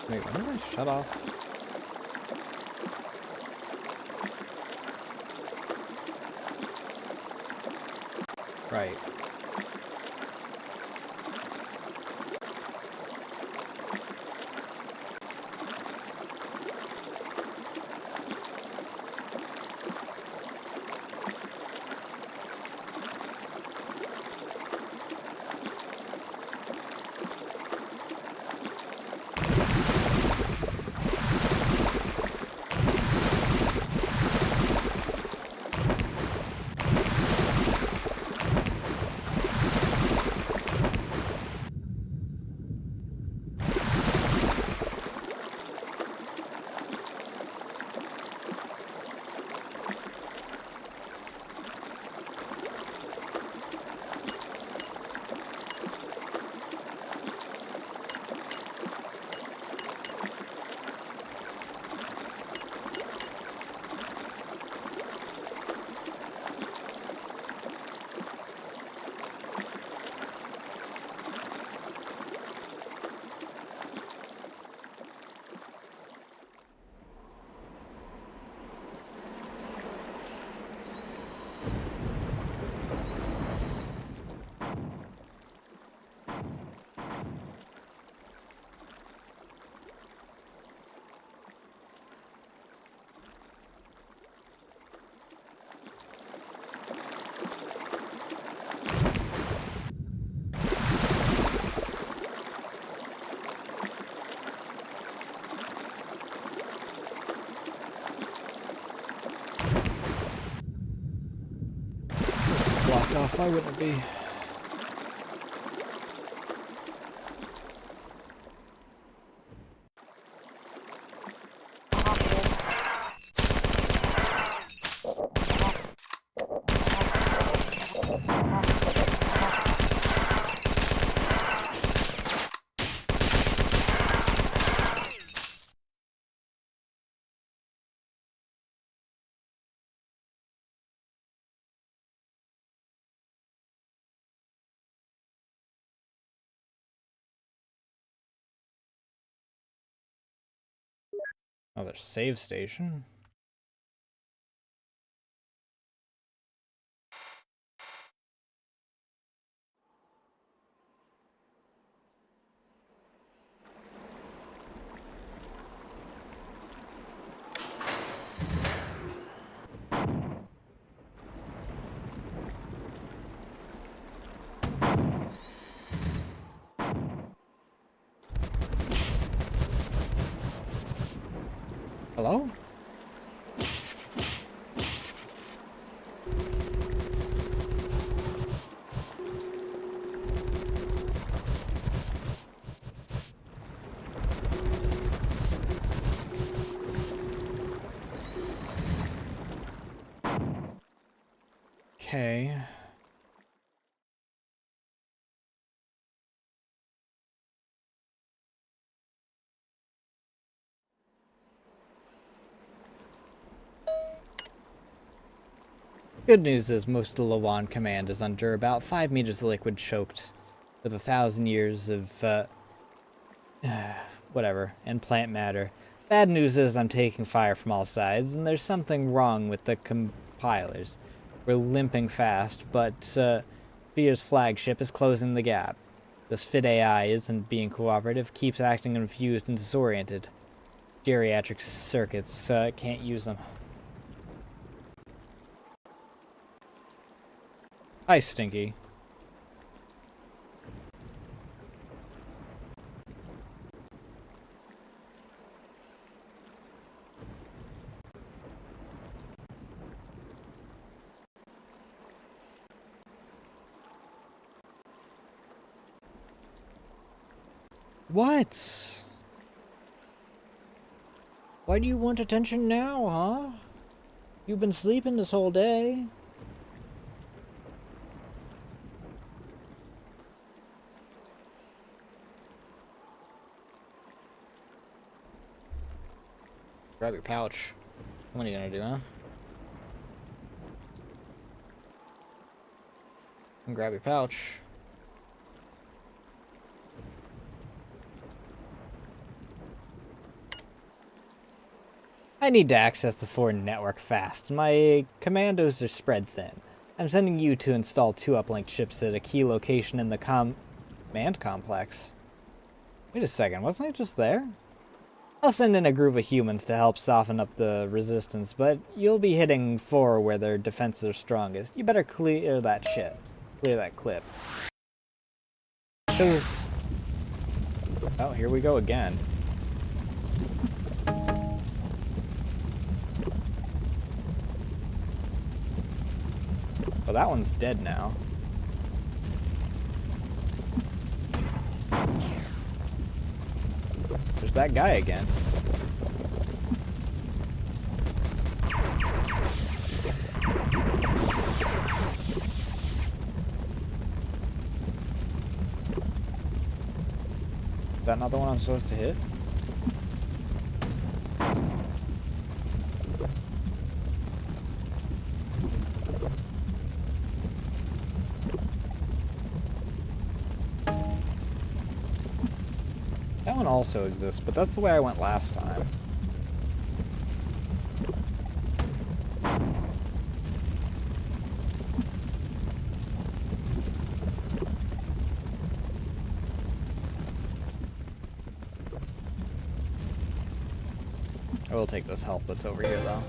Wait, when did I shut off? Right. Blocked off, why wouldn't it be? Another save station. Hello? Okay. Good news is most of Lawan Command is under about 5 meters of liquid choked with 1,000 years of, whatever, and plant matter. Bad news is I'm taking fire from all sides, and there's something wrong with the compilers. We're limping fast, but Fear's flagship is closing the gap. This fit AI isn't being cooperative, keeps acting confused and disoriented. Geriatric circuits, can't use them. Hi, Stinky. What? Why do you want attention now, huh? You've been sleeping this whole day. Grab your pouch. What are you gonna do, huh? And grab your pouch. I need to access the foreign network fast. My commandos are spread thin. I'm sending you to install 2 uplink chips at a key location in the command complex. Wait a second, wasn't I just there? I'll send in a group of humans to help soften up the resistance, but you'll be hitting 4 where their defenses are strongest. You better clear that shit. Clear that clip. Because... oh, here we go again. Well, that one's dead now. There's that guy again. Is that not the one I'm supposed to hit? That one also exists, but that's the way I went last time. I will take this health that's over here, though.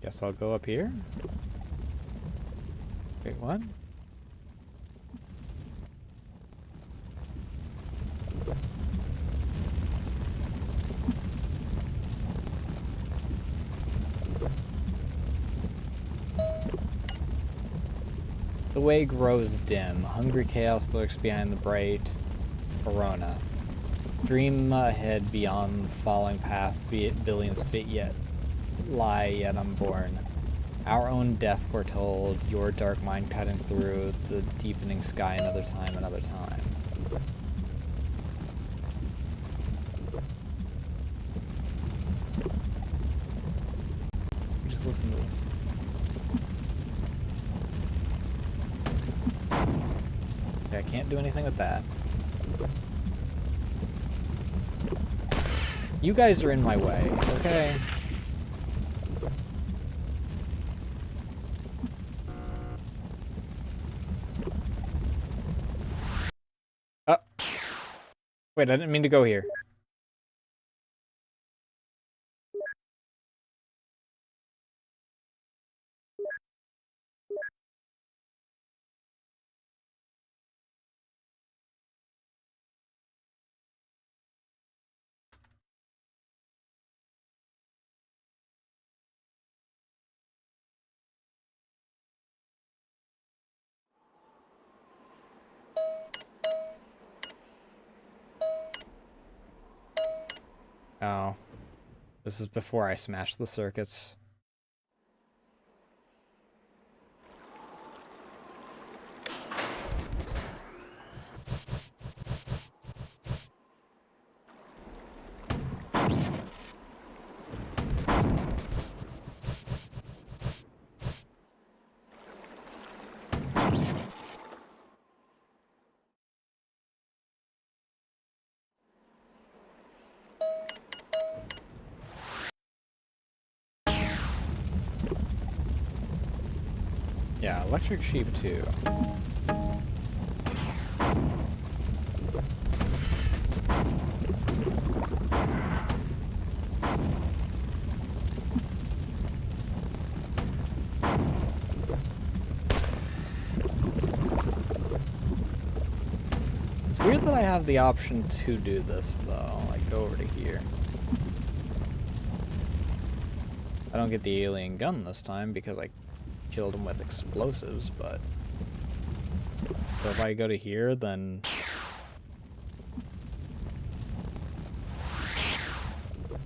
Guess I'll go up here. Wait, what? The way grows dim. Hungry chaos lurks behind the bright corona. Dream ahead beyond the falling path, be it billions feet yet. lie yet unborn. Our own death foretold, your dark mind cutting through the deepening sky another time, another time. Just listen to this. Okay, I can't do anything with that. You guys are in my way, okay? Oh. Wait, I didn't mean to go here. Oh. This is before I smashed the circuits. Yeah, electric sheep too. It's weird that I have the option to do this though. Like, go over to here. I don't get the alien gun this time because I killed him with explosives, but so if I go to here, then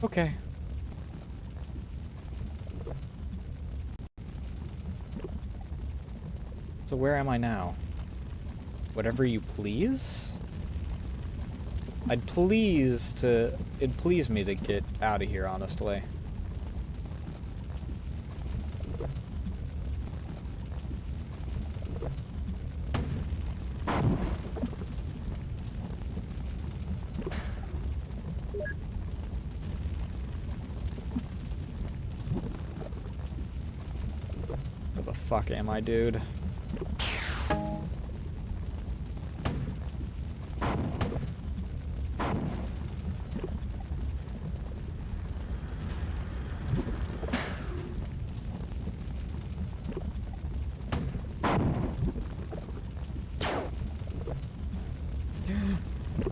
okay. So where am I now? Whatever you please? It'd please me to get out of here, honestly. Where the fuck am I, dude?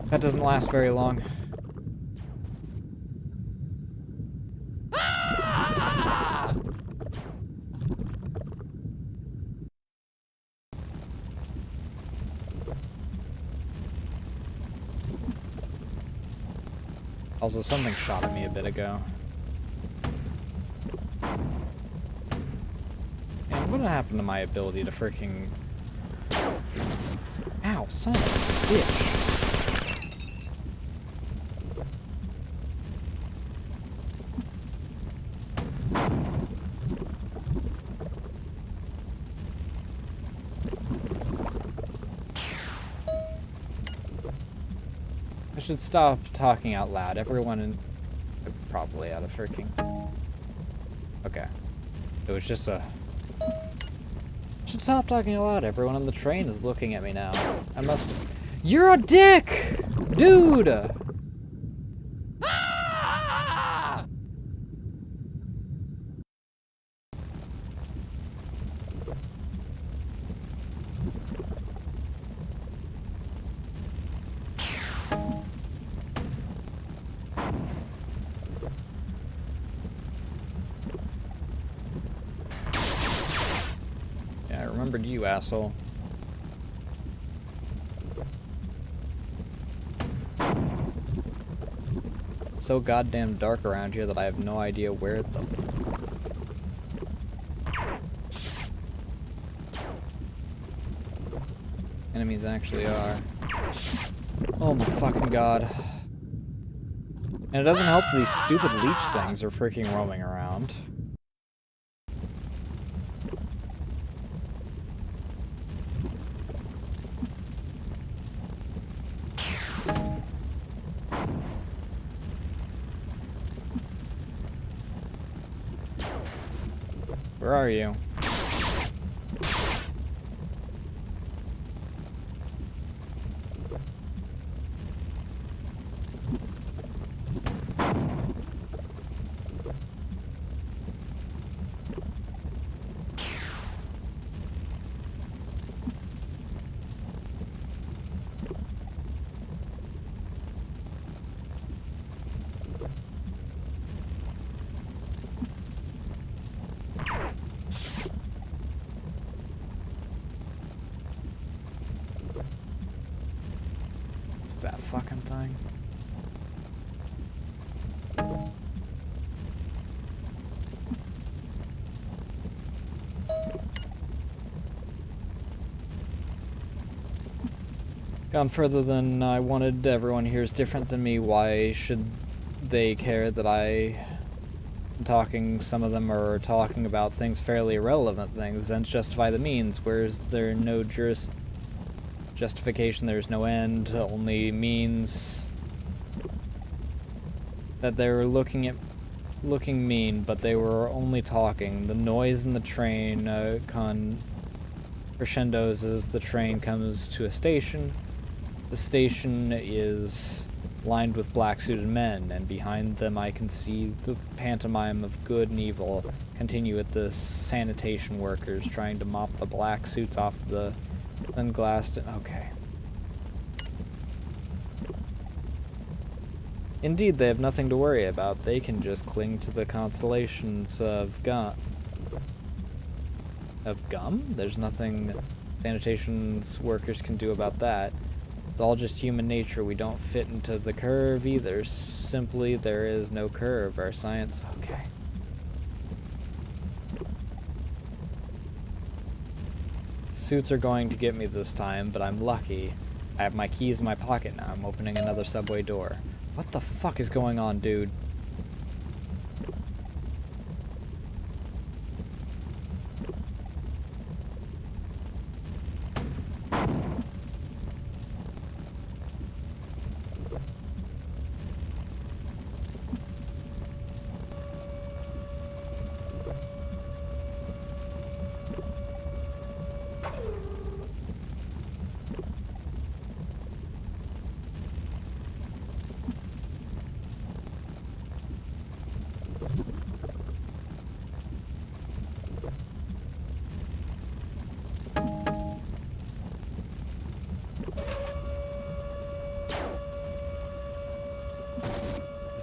That doesn't last very long. Also, something shot at me a bit ago. And what happened to my ability to freaking... Ow, son of a bitch. I should stop talking out loud. Everyone in... Probably out of freaking... Okay. It was just a... I should stop talking out loud. Everyone on the train is looking at me now. I must... You're a dick! Dude! Remembered you, asshole. It's so goddamn dark around here that I have no idea where the enemies actually are. Oh my fucking god. And it doesn't help these stupid leech things are freaking roaming around. Where are you? It's that fucking thing. Gone further than I wanted. Everyone here is different than me. Why should they care that I'm talking? Some of them are talking about things fairly irrelevant things. Ends justify the means. Where's there no justification? There's no end. Only means that they were looking mean, but they were only talking. The noise in the train crescendos as the train comes to a station. The station is lined with black-suited men, and behind them I can see the pantomime of good and evil continue with the sanitation workers trying to mop the black suits off the unglassed. Okay. Indeed, they have nothing to worry about. They can just cling to the constellations of gum? There's nothing sanitation workers can do about that. It's all just human nature. We don't fit into the curve either. Simply, there is no curve. Our science... Okay. Suits are going to get me this time, but I'm lucky. I have my keys in my pocket now. I'm opening another subway door. What the fuck is going on, dude?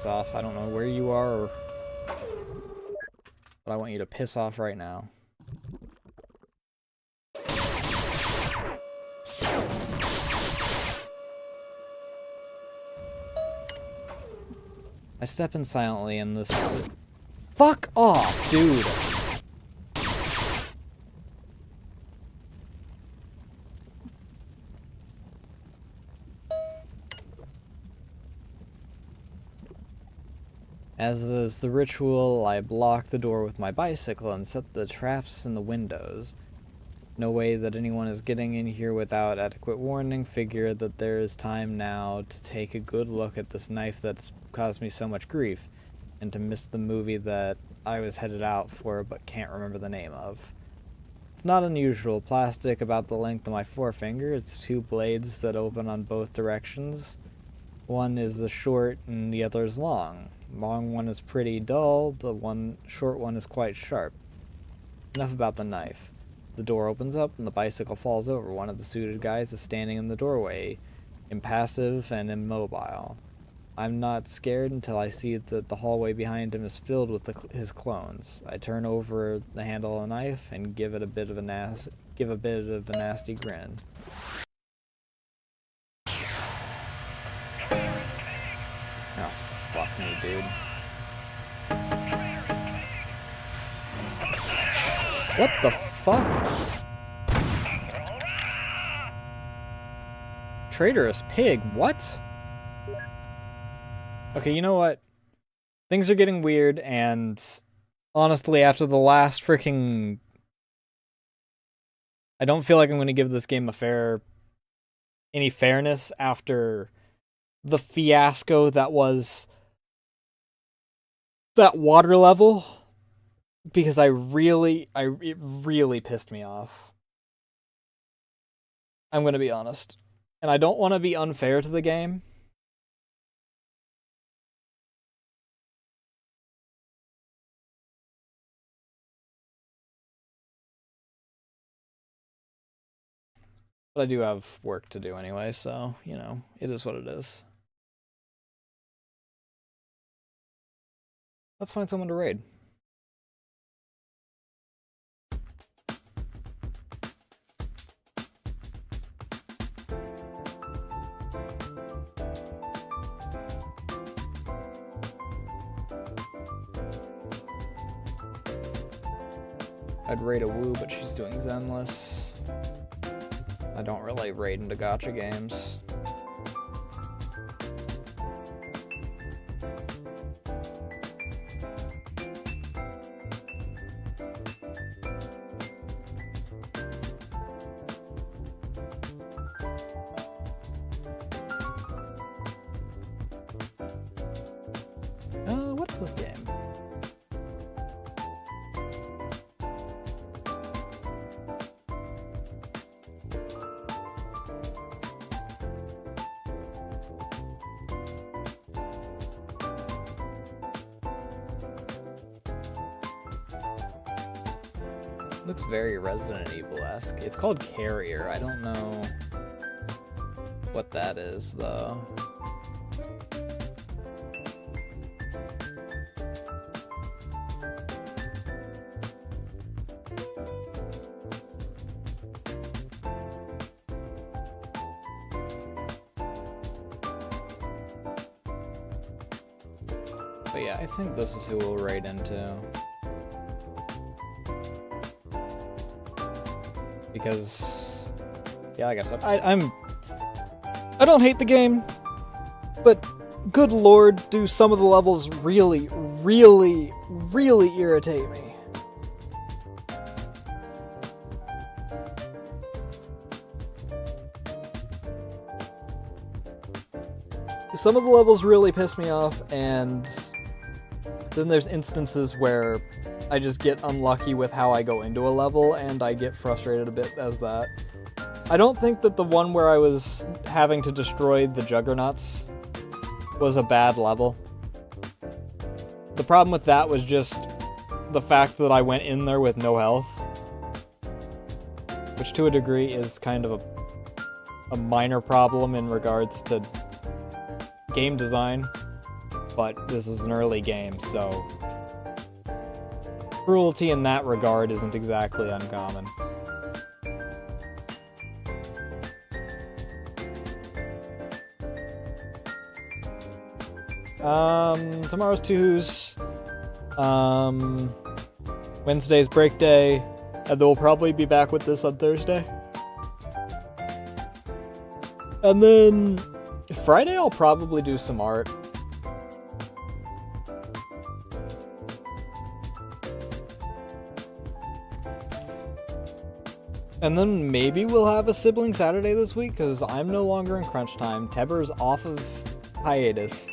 Off. I don't know where you are, but I want you to piss off right now. I step in silently in this... Fuck off, dude! As is the ritual, I block the door with my bicycle and set the traps in the windows. No way that anyone is getting in here without adequate warning. Figure that there is time now to take a good look at this knife that's caused me so much grief, and to miss the movie that I was headed out for but can't remember the name of. It's not unusual. Plastic about the length of my forefinger. It's two blades that open on both directions. One is the short and the other is long. Long one is pretty dull, the short one is quite sharp. Enough about the knife. The door opens up and the bicycle falls over. One of the suited guys is standing in the doorway, impassive and immobile. I'm not scared until I see that the hallway behind him is filled with his clones. I turn over the handle of the knife and give a bit of a nasty grin. Oh, fuck me, dude. What the fuck? traitorous pig. What? Okay, you know what? Things are getting weird, and honestly, after the last freaking... I don't feel like I'm going to give this game any fairness after the fiasco that was that water level, because it really pissed me off. I'm going to be honest. And I don't want to be unfair to the game. But I do have work to do anyway, so, you know, it is what it is. Let's find someone to raid. I'd raid a Woo, but she's doing Zenless. I don't really raid into gacha games. What's this game? Looks very Resident Evil-esque. It's called Carrier. I don't know what that is, though. But yeah, I think this is who we'll raid into. Because, yeah, like I said, I don't hate the game, but good lord, do some of the levels really, really, really irritate me. Some of the levels really piss me off, and then there's instances where I just get unlucky with how I go into a level, and I get frustrated a bit as that. I don't think that the one where I was having to destroy the Juggernauts was a bad level. The problem with that was just the fact that I went in there with no health, which to a degree is kind of a minor problem in regards to game design, but this is an early game, so cruelty in that regard isn't exactly uncommon. Tomorrow's Tuesdays. Wednesday's break day, and then we'll probably be back with this on Thursday. And then Friday I'll probably do some art. And then maybe we'll have a sibling Saturday this week, because I'm no longer in crunch time. Teber's off of hiatus.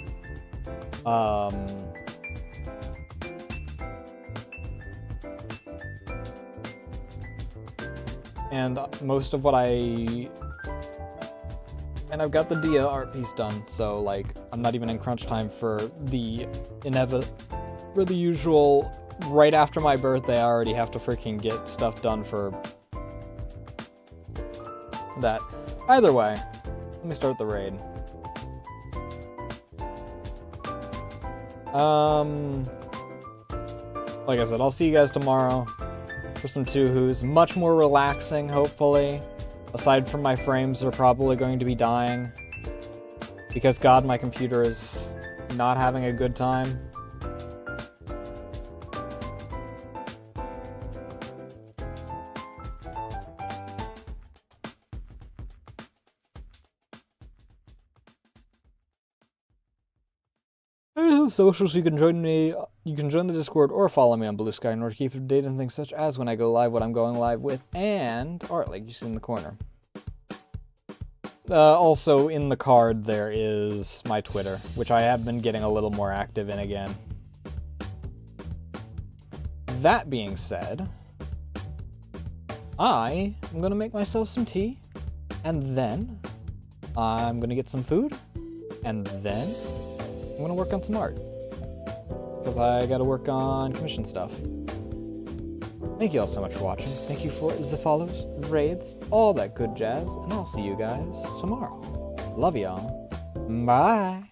And most of what and I've got the Dia art piece done, so like I'm not even in crunch time for the usual right after my birthday. I already have to freaking get stuff done for that. Either way, let me start the raid. Like I said, I'll see you guys tomorrow for some Two-Who's. Much more relaxing, hopefully. Aside from my frames are probably going to be dying. Because God, my computer is not having a good time. the socials, you can join me. You can join the Discord or follow me on Blue Sky in order to keep updated on things such as when I go live, what I'm going live with, and art like you see in the corner. Also, in the card, there is my Twitter, which I have been getting a little more active in again. That being said, I am going to make myself some tea, and then I'm going to get some food, and then I'm going to work on some art, because I got to work on commission stuff. Thank you all so much for watching. Thank you for the follows, raids, all that good jazz, and I'll see you guys tomorrow. Love y'all. Bye.